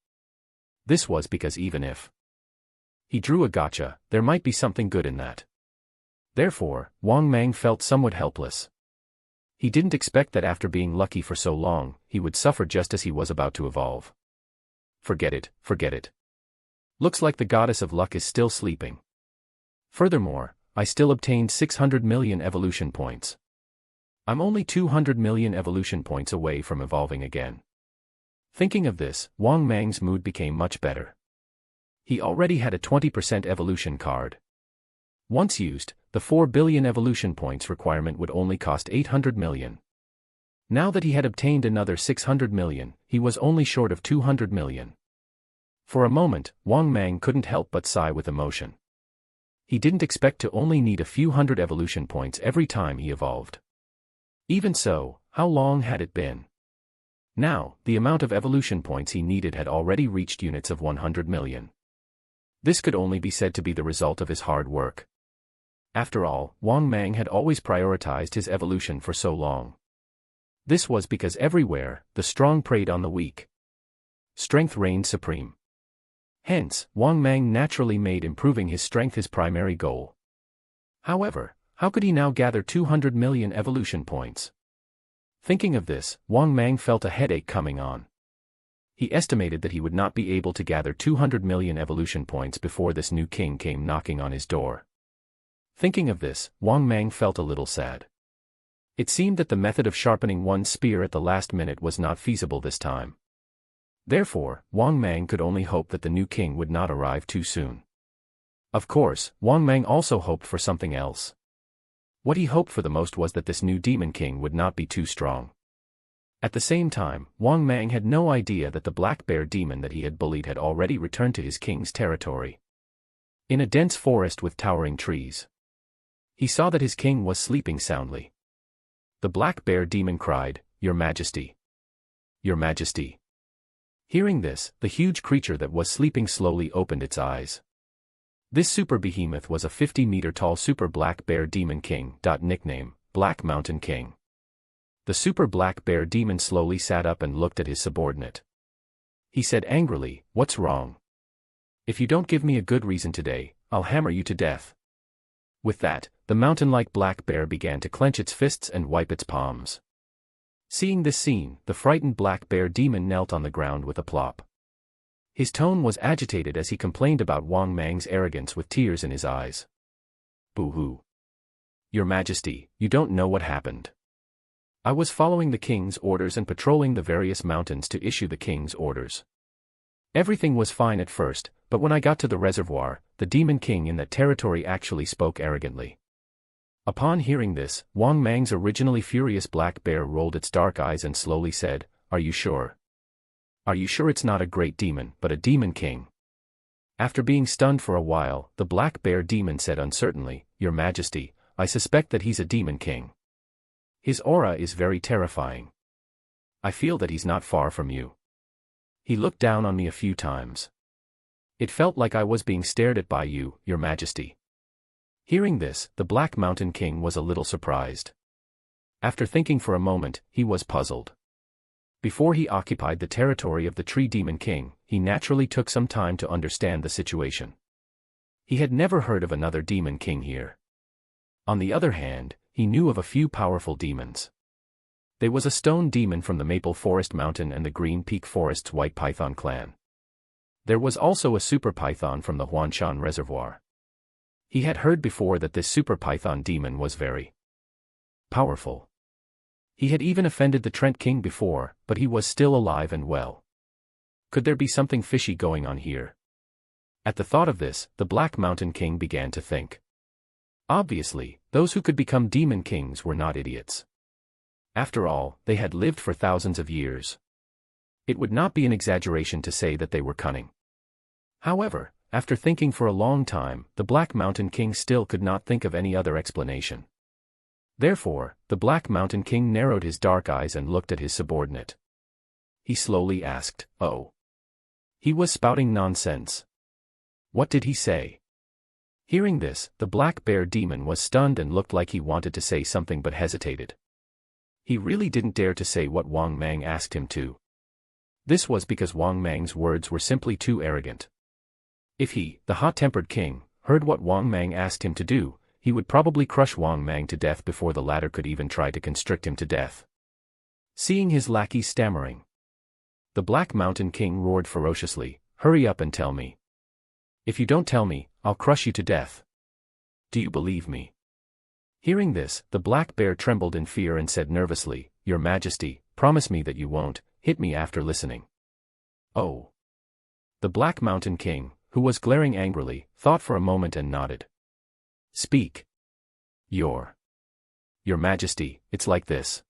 This was because even if He drew a gotcha, there might be something good in that. Therefore, Wang Mang felt somewhat helpless. He didn't expect that after being lucky for so long, he would suffer just as he was about to evolve. Forget it, forget it. Looks like the goddess of luck is still sleeping. Furthermore, I still obtained 600 million evolution points. I'm only 200 million evolution points away from evolving again. Thinking of this, Wang Mang's mood became much better. He already had a 20% evolution card. Once used, the 4 billion evolution points requirement would only cost 800 million. Now that he had obtained another 600 million, he was only short of 200 million. For a moment, Wang Mang couldn't help but sigh with emotion. He didn't expect to only need a few hundred evolution points every time he evolved. Even so, how long had it been? Now, the amount of evolution points he needed had already reached units of 100 million. This could only be said to be the result of his hard work. After all, Wang Mang had always prioritized his evolution for so long. This was because everywhere, the strong preyed on the weak. Strength reigned supreme. Hence, Wang Mang naturally made improving his strength his primary goal. However, how could he now gather 200 million evolution points? Thinking of this, Wang Mang felt a headache coming on. He estimated that he would not be able to gather 200 million evolution points before this new king came knocking on his door. Thinking of this, Wang Mang felt a little sad. It seemed that the method of sharpening one's spear at the last minute was not feasible this time. Therefore, Wang Mang could only hope that the new king would not arrive too soon. Of course, Wang Mang also hoped for something else. What he hoped for the most was that this new demon king would not be too strong. At the same time, Wang Mang had no idea that the black bear demon that he had bullied had already returned to his king's territory. In a dense forest with towering trees, he saw that his king was sleeping soundly. The black bear demon cried, "Your Majesty! Your Majesty!" Hearing this, the huge creature that was sleeping slowly opened its eyes. This super behemoth was a 50-meter-tall super black bear demon king. Nickname, Black Mountain King. The super black bear demon slowly sat up and looked at his subordinate. He said angrily, "What's wrong? If you don't give me a good reason today, I'll hammer you to death." With that, the mountain-like black bear began to clench its fists and wipe its palms. Seeing this scene, the frightened black bear demon knelt on the ground with a plop. His tone was agitated as he complained about Wang Mang's arrogance with tears in his eyes. "Boo-hoo. Your Majesty, you don't know what happened. I was following the king's orders and patrolling the various mountains to issue the king's orders. Everything was fine at first, but when I got to the reservoir, the demon king in that territory actually spoke arrogantly." Upon hearing this, Wang Mang's originally furious black bear rolled its dark eyes and slowly said, "Are you sure? Are you sure it's not a great demon, but a demon king?" After being stunned for a while, the black bear demon said uncertainly, "Your Majesty, I suspect that he's a demon king. His aura is very terrifying. I feel that he's not far from you. He looked down on me a few times. It felt like I was being stared at by you, Your Majesty." Hearing this, the Black Mountain King was a little surprised. After thinking for a moment, he was puzzled. Before he occupied the territory of the Tree Demon King, he naturally took some time to understand the situation. He had never heard of another demon king here. On the other hand, he knew of a few powerful demons. There was a stone demon from the Maple Forest Mountain and the Green Peak Forest's White Python clan. There was also a super python from the Huanshan Reservoir. He had heard before that this super python demon was very powerful. He had even offended the Trent King before, but he was still alive and well. Could there be something fishy going on here? At the thought of this, the Black Mountain King began to think. Obviously, those who could become demon kings were not idiots. After all, they had lived for thousands of years. It would not be an exaggeration to say that they were cunning. However, after thinking for a long time, the Black Mountain King still could not think of any other explanation. Therefore, the Black Mountain King narrowed his dark eyes and looked at his subordinate. He slowly asked, "Oh." He was spouting nonsense. What did he say? Hearing this, the black bear demon was stunned and looked like he wanted to say something but hesitated. He really didn't dare to say what Wang Mang asked him to. This was because Wang Mang's words were simply too arrogant. If he, the hot-tempered king, heard what Wang Mang asked him to do, he would probably crush Wang Mang to death before the latter could even try to constrict him to death. Seeing his lackey stammering, the Black Mountain King roared ferociously, "Hurry up and tell me. If you don't tell me, I'll crush you to death. Do you believe me?" Hearing this, the black bear trembled in fear and said nervously, "Your Majesty, promise me that you won't hit me after listening." "Oh." The Black Mountain King, who was glaring angrily, thought for a moment and nodded. "Speak. Your Majesty, it's like this."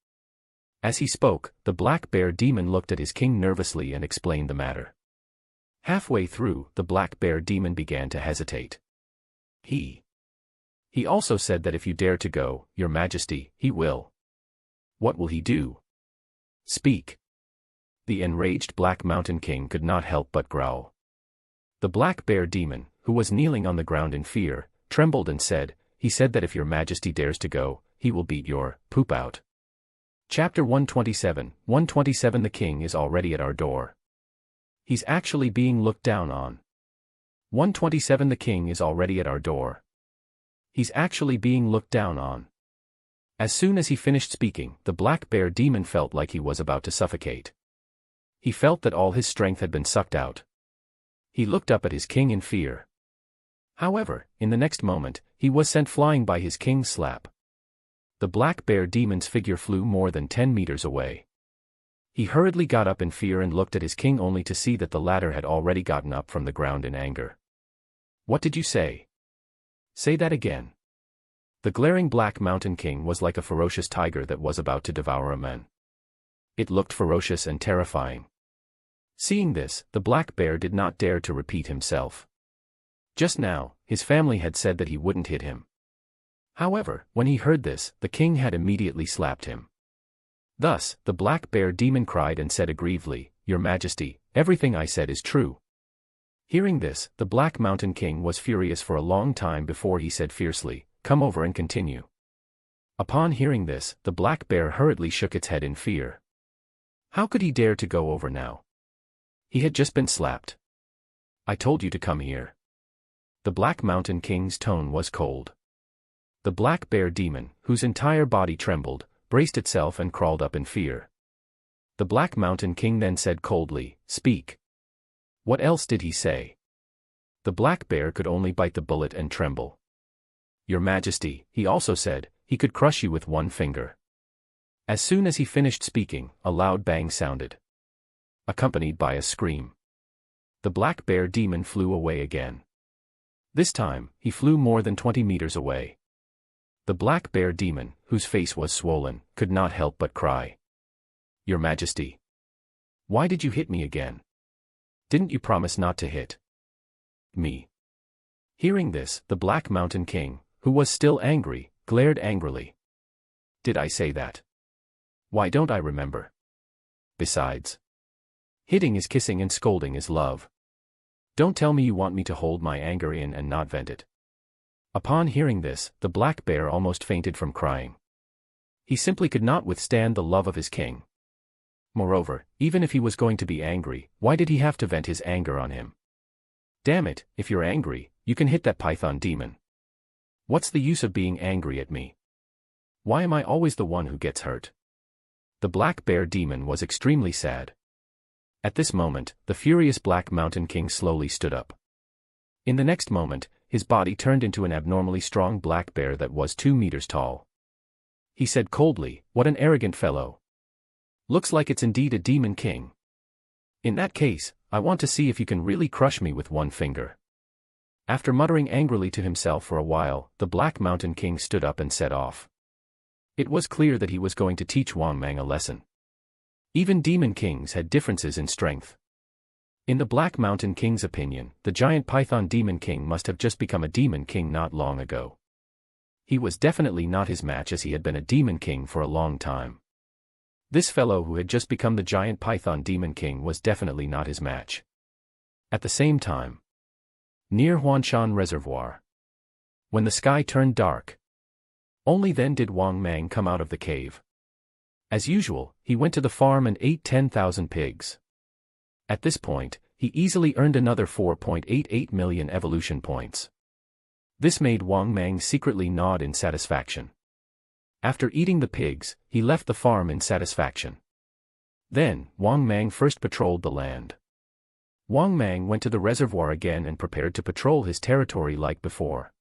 As he spoke, the black bear demon looked at his king nervously and explained the matter. Halfway through, the black bear demon began to hesitate. He also said that if you dare to go, Your Majesty, he will. What will he do? Speak. The enraged Black Mountain King could not help but growl. The black bear demon, who was kneeling on the ground in fear, trembled and said, "He said that if Your Majesty dares to go, he will beat your poop out." Chapter 127. 127. The king is already at our door. He's actually being looked down on. 127. The king is already at our door. He's actually being looked down on. As soon as he finished speaking, the black bear demon felt like he was about to suffocate. He felt that all his strength had been sucked out. He looked up at his king in fear. However, in the next moment, he was sent flying by his king's slap. The black bear demon's figure flew more than 10 meters away. He hurriedly got up in fear and looked at his king only to see that the latter had already gotten up from the ground in anger. "What did you say? Say that again." The glaring Black Mountain King was like a ferocious tiger that was about to devour a man. It looked ferocious and terrifying. Seeing this, the black bear did not dare to repeat himself. Just now, his family had said that he wouldn't hit him. However, when he heard this, the king had immediately slapped him. Thus, the black bear demon cried and said aggrievedly, "Your Majesty, everything I said is true." Hearing this, the Black Mountain King was furious for a long time before he said fiercely, "Come over and continue." Upon hearing this, the black bear hurriedly shook its head in fear. How could he dare to go over now? He had just been slapped. "I told you to come here." The Black Mountain King's tone was cold. The black bear demon, whose entire body trembled, braced itself and crawled up in fear. The Black Mountain King then said coldly, "Speak." What else did he say? The black bear could only bite the bullet and tremble. "Your Majesty," he also said, "he could crush you with one finger." As soon as he finished speaking, a loud bang sounded, accompanied by a scream. The black bear demon flew away again. This time, he flew more than 20 meters away. The black bear demon, whose face was swollen, could not help but cry. "Your Majesty, why did you hit me again? Didn't you promise not to hit me?" Hearing this, the Black Mountain King, who was still angry, glared angrily. "Did I say that? Why don't I remember? Besides, hitting is kissing and scolding is love. Don't tell me you want me to hold my anger in and not vent it." Upon hearing this, the black bear almost fainted from crying. He simply could not withstand the love of his king. Moreover, even if he was going to be angry, why did he have to vent his anger on him? "Damn it, if you're angry, you can hit that python demon. What's the use of being angry at me? Why am I always the one who gets hurt?" The black bear demon was extremely sad. At this moment, the furious Black Mountain King slowly stood up. In the next moment, his body turned into an abnormally strong black bear that was 2 meters tall. He said coldly, "What an arrogant fellow. Looks like it's indeed a demon king. In that case, I want to see if you can really crush me with one finger." After muttering angrily to himself for a while, the Black Mountain King stood up and set off. It was clear that he was going to teach Wang Mang a lesson. Even demon kings had differences in strength. In the Black Mountain King's opinion, the giant python demon king must have just become a demon king not long ago. He was definitely not his match as he had been a demon king for a long time. This fellow who had just become the giant python demon king was definitely not his match. At the same time, near Huanshan Reservoir, when the sky turned dark, only then did Wang Mang come out of the cave. As usual, he went to the farm and ate 10,000 pigs. At this point, he easily earned another 4.88 million evolution points. This made Wang Mang secretly nod in satisfaction. After eating the pigs, he left the farm in satisfaction. Then, Wang Mang first patrolled the land. Wang Mang went to the reservoir again and prepared to patrol his territory like before.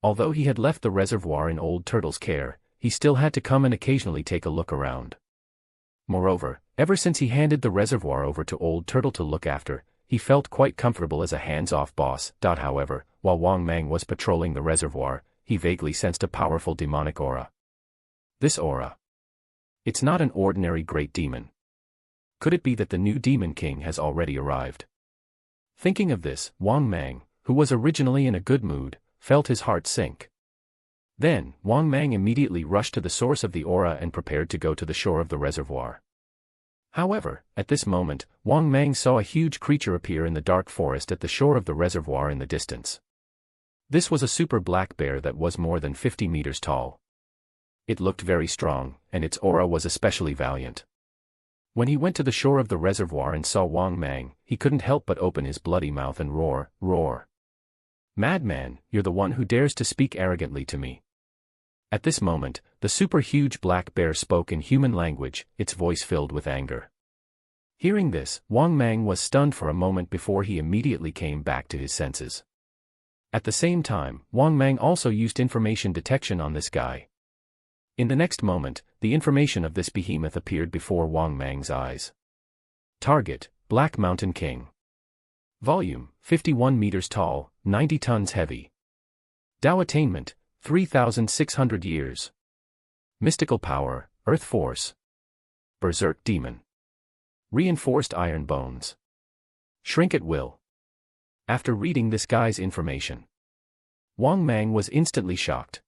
Although he had left the reservoir in Old Turtle's care, he still had to come and occasionally take a look around. Moreover, ever since he handed the reservoir over to Old Turtle to look after, he felt quite comfortable as a hands-off boss. However, while Wang Mang was patrolling the reservoir, he vaguely sensed a powerful demonic aura. This aura. It's not an ordinary great demon. Could it be that the new Demon King has already arrived? Thinking of this, Wang Mang, who was originally in a good mood, felt his heart sink. Then, Wang Mang immediately rushed to the source of the aura and prepared to go to the shore of the reservoir. However, at this moment, Wang Mang saw a huge creature appear in the dark forest at the shore of the reservoir in the distance. This was a super black bear that was more than 50 meters tall. It looked very strong, and its aura was especially valiant. When he went to the shore of the reservoir and saw Wang Mang, he couldn't help but open his bloody mouth and roar, "Roar! Madman, you're the one who dares to speak arrogantly to me." At this moment, the super-huge black bear spoke in human language, its voice filled with anger. Hearing this, Wang Mang was stunned for a moment before he immediately came back to his senses. At the same time, Wang Mang also used information detection on this guy. In the next moment, the information of this behemoth appeared before Wang Mang's eyes. Target, Black Mountain King. Volume, 51 meters tall, 90 tons heavy. Dao attainment, 3,600 years. Mystical power, Earth Force. Berserk Demon. Reinforced iron bones. Shrink at will. After reading this guy's information, Wang Mang was instantly shocked.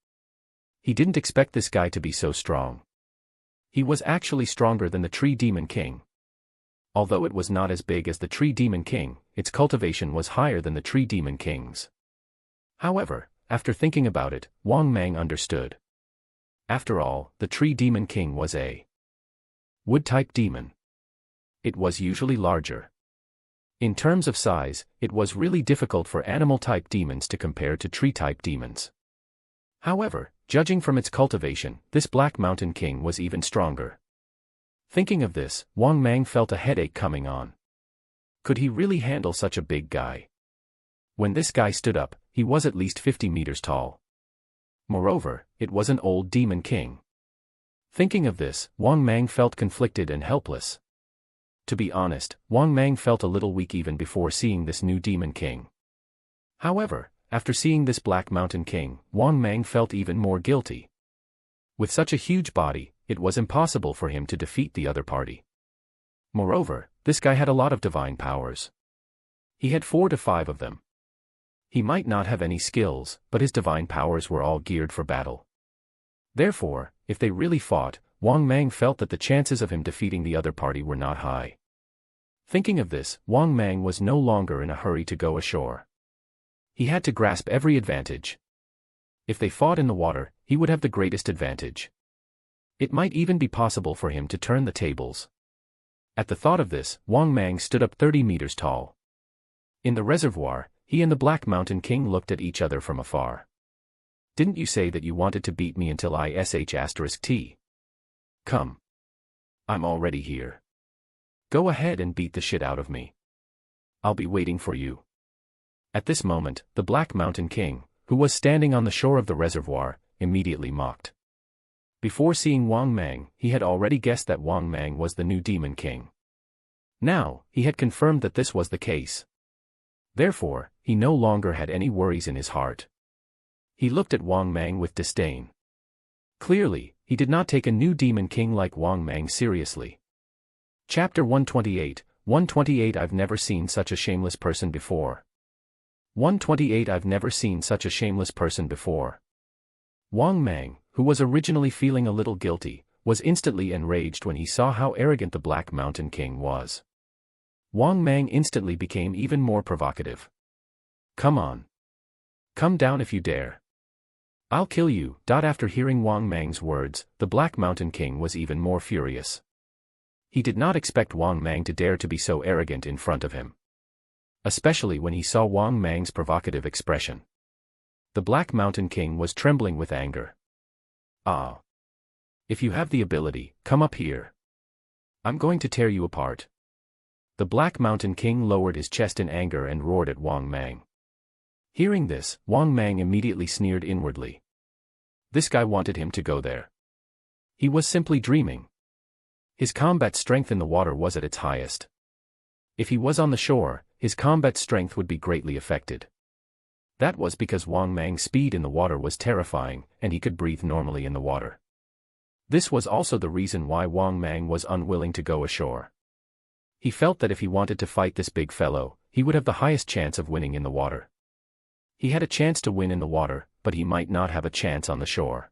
He didn't expect this guy to be so strong. He was actually stronger than the Tree Demon King. Although it was not as big as the Tree Demon King, its cultivation was higher than the Tree Demon King's. However, after thinking about it, Wang Mang understood. After all, the Tree Demon King was a wood-type demon. It was usually larger. In terms of size, it was really difficult for animal-type demons to compare to tree-type demons. However, judging from its cultivation, this Black Mountain King was even stronger. Thinking of this, Wang Mang felt a headache coming on. Could he really handle such a big guy? When this guy stood up, he was at least 50 meters tall. Moreover, it was an old Demon King. Thinking of this, Wang Mang felt conflicted and helpless. To be honest, Wang Mang felt a little weak even before seeing this new Demon King. However, after seeing this Black Mountain King, Wang Mang felt even more guilty. With such a huge body, it was impossible for him to defeat the other party. Moreover, this guy had a lot of divine powers. He had 4 to 5 of them. He might not have any skills, but his divine powers were all geared for battle. Therefore, if they really fought, Wang Mang felt that the chances of him defeating the other party were not high. Thinking of this, Wang Mang was no longer in a hurry to go ashore. He had to grasp every advantage. If they fought in the water, he would have the greatest advantage. It might even be possible for him to turn the tables. At the thought of this, Wang Mang stood up 30 meters tall. In the reservoir, he and the Black Mountain King looked at each other from afar. "Didn't you say that you wanted to beat me until I sh*T? Come. I'm already here. Go ahead and beat the shit out of me. I'll be waiting for you." At this moment, the Black Mountain King, who was standing on the shore of the reservoir, immediately mocked. Before seeing Wang Mang, he had already guessed that Wang Mang was the new Demon King. Now, he had confirmed that this was the case. Therefore, he no longer had any worries in his heart. He looked at Wang Mang with disdain. Clearly, he did not take a new Demon King like Wang Mang seriously. Chapter 128, 128 I've never seen such a shameless person before. 128 I've never seen such a shameless person before. Wang Mang, who was originally feeling a little guilty, was instantly enraged when he saw how arrogant the Black Mountain King was. Wang Mang instantly became even more provocative. "Come on. Come down if you dare. I'll kill you." After hearing Wang Mang's words, the Black Mountain King was even more furious. He did not expect Wang Mang to dare to be so arrogant in front of him. especially when he saw Wang Mang's provocative expression. The Black Mountain King was trembling with anger. "Ah! If you have the ability, come up here. I'm going to tear you apart." The Black Mountain King lowered his chest in anger and roared at Wang Mang. Hearing this, Wang Mang immediately sneered inwardly. This guy wanted him to go there. He was simply dreaming. His combat strength in the water was at its highest. If he was on the shore, his combat strength would be greatly affected. That was because Wang Mang's speed in the water was terrifying, and he could breathe normally in the water. This was also the reason why Wang Mang was unwilling to go ashore. He felt that if he wanted to fight this big fellow, he would have the highest chance of winning in the water. He had a chance to win in the water, but he might not have a chance on the shore.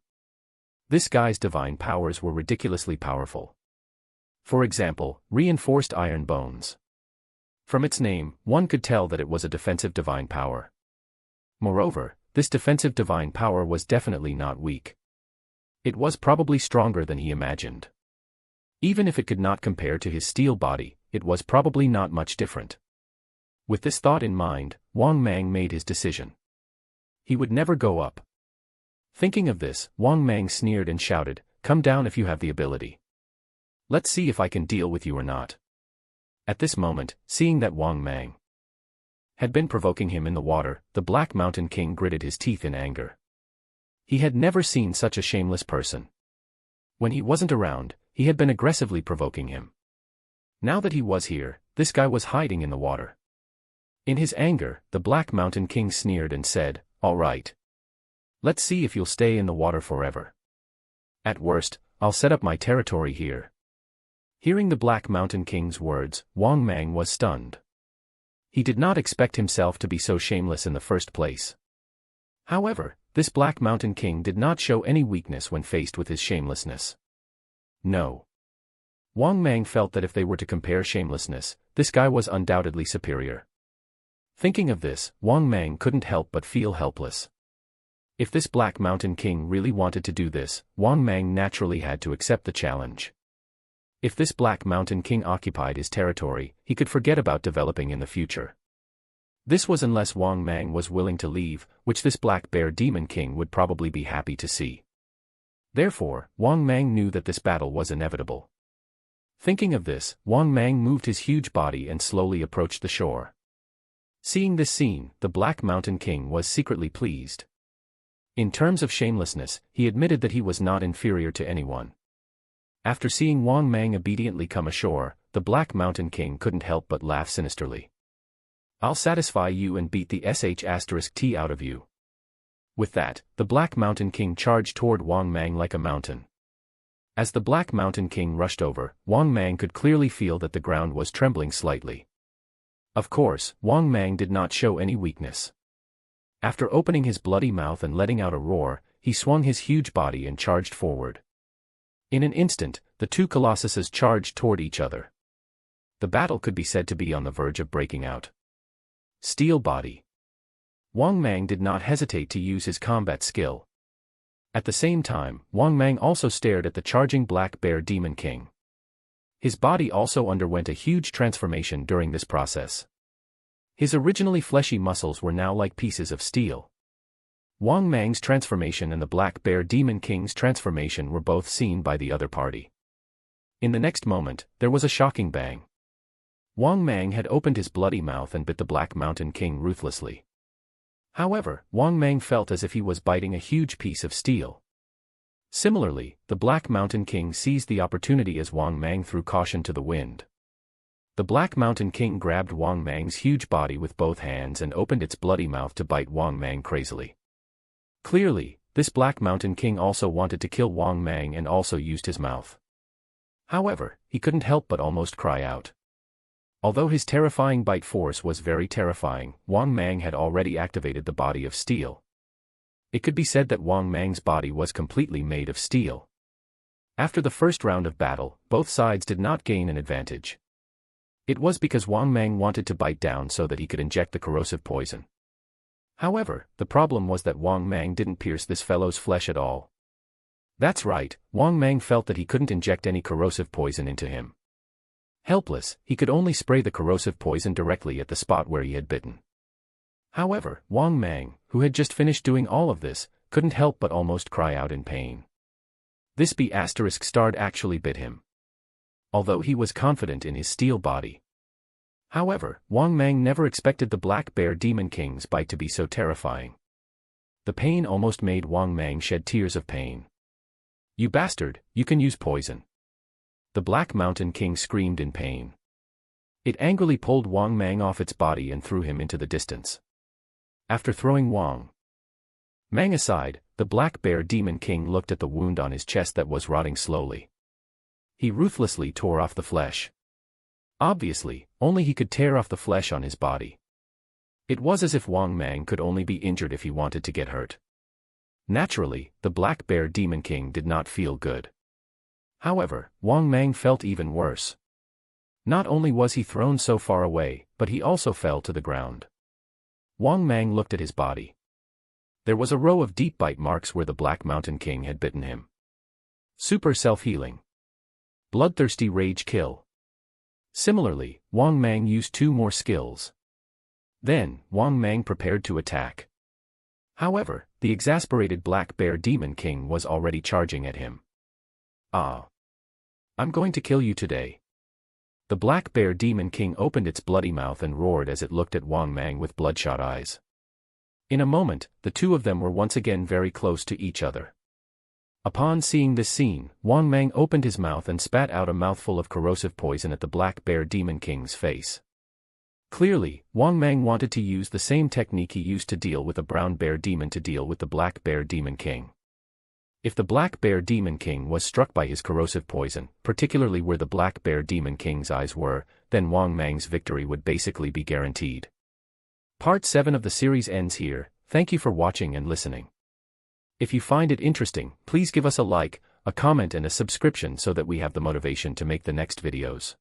This guy's divine powers were ridiculously powerful. For example, reinforced iron bones. From its name, one could tell that it was a defensive divine power. Moreover, this defensive divine power was definitely not weak. It was probably stronger than he imagined. Even if it could not compare to his steel body, it was probably not much different. With this thought in mind, Wang Mang made his decision. He would never go up. Thinking of this, Wang Mang sneered and shouted, "Come down if you have the ability. Let's see if I can deal with you or not." At this moment, seeing that Wang Mang had been provoking him in the water, the Black Mountain King gritted his teeth in anger. He had never seen such a shameless person. When he wasn't around, he had been aggressively provoking him. Now that he was here, this guy was hiding in the water. In his anger, the Black Mountain King sneered and said, "All right. Let's see if you'll stay in the water forever. At worst, I'll set up my territory here." Hearing the Black Mountain King's words, Wang Mang was stunned. He did not expect himself to be so shameless in the first place. However, this Black Mountain King did not show any weakness when faced with his shamelessness. No. Wang Mang felt that if they were to compare shamelessness, this guy was undoubtedly superior. Thinking of this, Wang Mang couldn't help but feel helpless. If this Black Mountain King really wanted to do this, Wang Mang naturally had to accept the challenge. If this Black Mountain King occupied his territory, he could forget about developing in the future. This was unless Wang Mang was willing to leave, which this Black Bear Demon King would probably be happy to see. Therefore, Wang Mang knew that this battle was inevitable. Thinking of this, Wang Mang moved his huge body and slowly approached the shore. Seeing this scene, the Black Mountain King was secretly pleased. In terms of shamelessness, he admitted that he was not inferior to anyone. After seeing Wang Mang obediently come ashore, the Black Mountain King couldn't help but laugh sinisterly. "I'll satisfy you and beat the *T out of you." With that, the Black Mountain King charged toward Wang Mang like a mountain. As the Black Mountain King rushed over, Wang Mang could clearly feel that the ground was trembling slightly. Of course, Wang Mang did not show any weakness. After opening his bloody mouth and letting out a roar, he swung his huge body and charged forward. In an instant, the two colossuses charged toward each other. The battle could be said to be on the verge of breaking out. Steel body. Wang Mang did not hesitate to use his combat skill. At the same time, Wang Mang also stared at the charging Black Bear Demon King. His body also underwent a huge transformation during this process. His originally fleshy muscles were now like pieces of steel. Wang Mang's transformation and the Black Bear Demon King's transformation were both seen by the other party. In the next moment, there was a shocking bang. Wang Mang had opened his bloody mouth and bit the Black Mountain King ruthlessly. However, Wang Mang felt as if he was biting a huge piece of steel. Similarly, the Black Mountain King seized the opportunity as Wang Mang threw caution to the wind. The Black Mountain King grabbed Wang Mang's huge body with both hands and opened its bloody mouth to bite Wang Mang crazily. Clearly, this Black Mountain King also wanted to kill Wang Mang and also used his mouth. However, he couldn't help but almost cry out. Although his terrifying bite force was very terrifying, Wang Mang had already activated the body of steel. It could be said that Wang Mang's body was completely made of steel. After the first round of battle, both sides did not gain an advantage. It was because Wang Mang wanted to bite down so that he could inject the corrosive poison. However, the problem was that Wang Mang didn't pierce this fellow's flesh at all. That's right, Wang Mang felt that he couldn't inject any corrosive poison into him. Helpless, he could only spray the corrosive poison directly at the spot where he had bitten. However, Wang Mang, who had just finished doing all of this, couldn't help but almost cry out in pain. This B***** actually bit him. Although he was confident in his steel body. However, Wang Mang never expected the Black Bear Demon King's bite to be so terrifying. The pain almost made Wang Mang shed tears of pain. "You bastard, you can use poison!" The Black Mountain King screamed in pain. It angrily pulled Wang Mang off its body and threw him into the distance. After throwing Wang Mang aside, the Black Bear Demon King looked at the wound on his chest that was rotting slowly. He ruthlessly tore off the flesh. Obviously, only he could tear off the flesh on his body. It was as if Wang Mang could only be injured if he wanted to get hurt. Naturally, the Black Bear Demon King did not feel good. However, Wang Mang felt even worse. Not only was he thrown so far away, but he also fell to the ground. Wang Mang looked at his body. There was a row of deep bite marks where the Black Mountain King had bitten him. Super self-healing. Bloodthirsty rage kill. Similarly, Wang Mang used 2 more skills. Then, Wang Mang prepared to attack. However, the exasperated Black Bear Demon King was already charging at him. "Ah! I'm going to kill you today." The Black Bear Demon King opened its bloody mouth and roared as it looked at Wang Mang with bloodshot eyes. In a moment, the two of them were once again very close to each other. Upon seeing this scene, Wang Mang opened his mouth and spat out a mouthful of corrosive poison at the Black Bear Demon King's face. Clearly, Wang Mang wanted to use the same technique he used to deal with a brown bear demon to deal with the Black Bear Demon King. If the Black Bear Demon King was struck by his corrosive poison, particularly where the Black Bear Demon King's eyes were, then Wang Mang's victory would basically be guaranteed. Part 7 of the series ends here. Thank you for watching and listening. If you find it interesting, please give us a like, a comment and a subscription so that we have the motivation to make the next videos.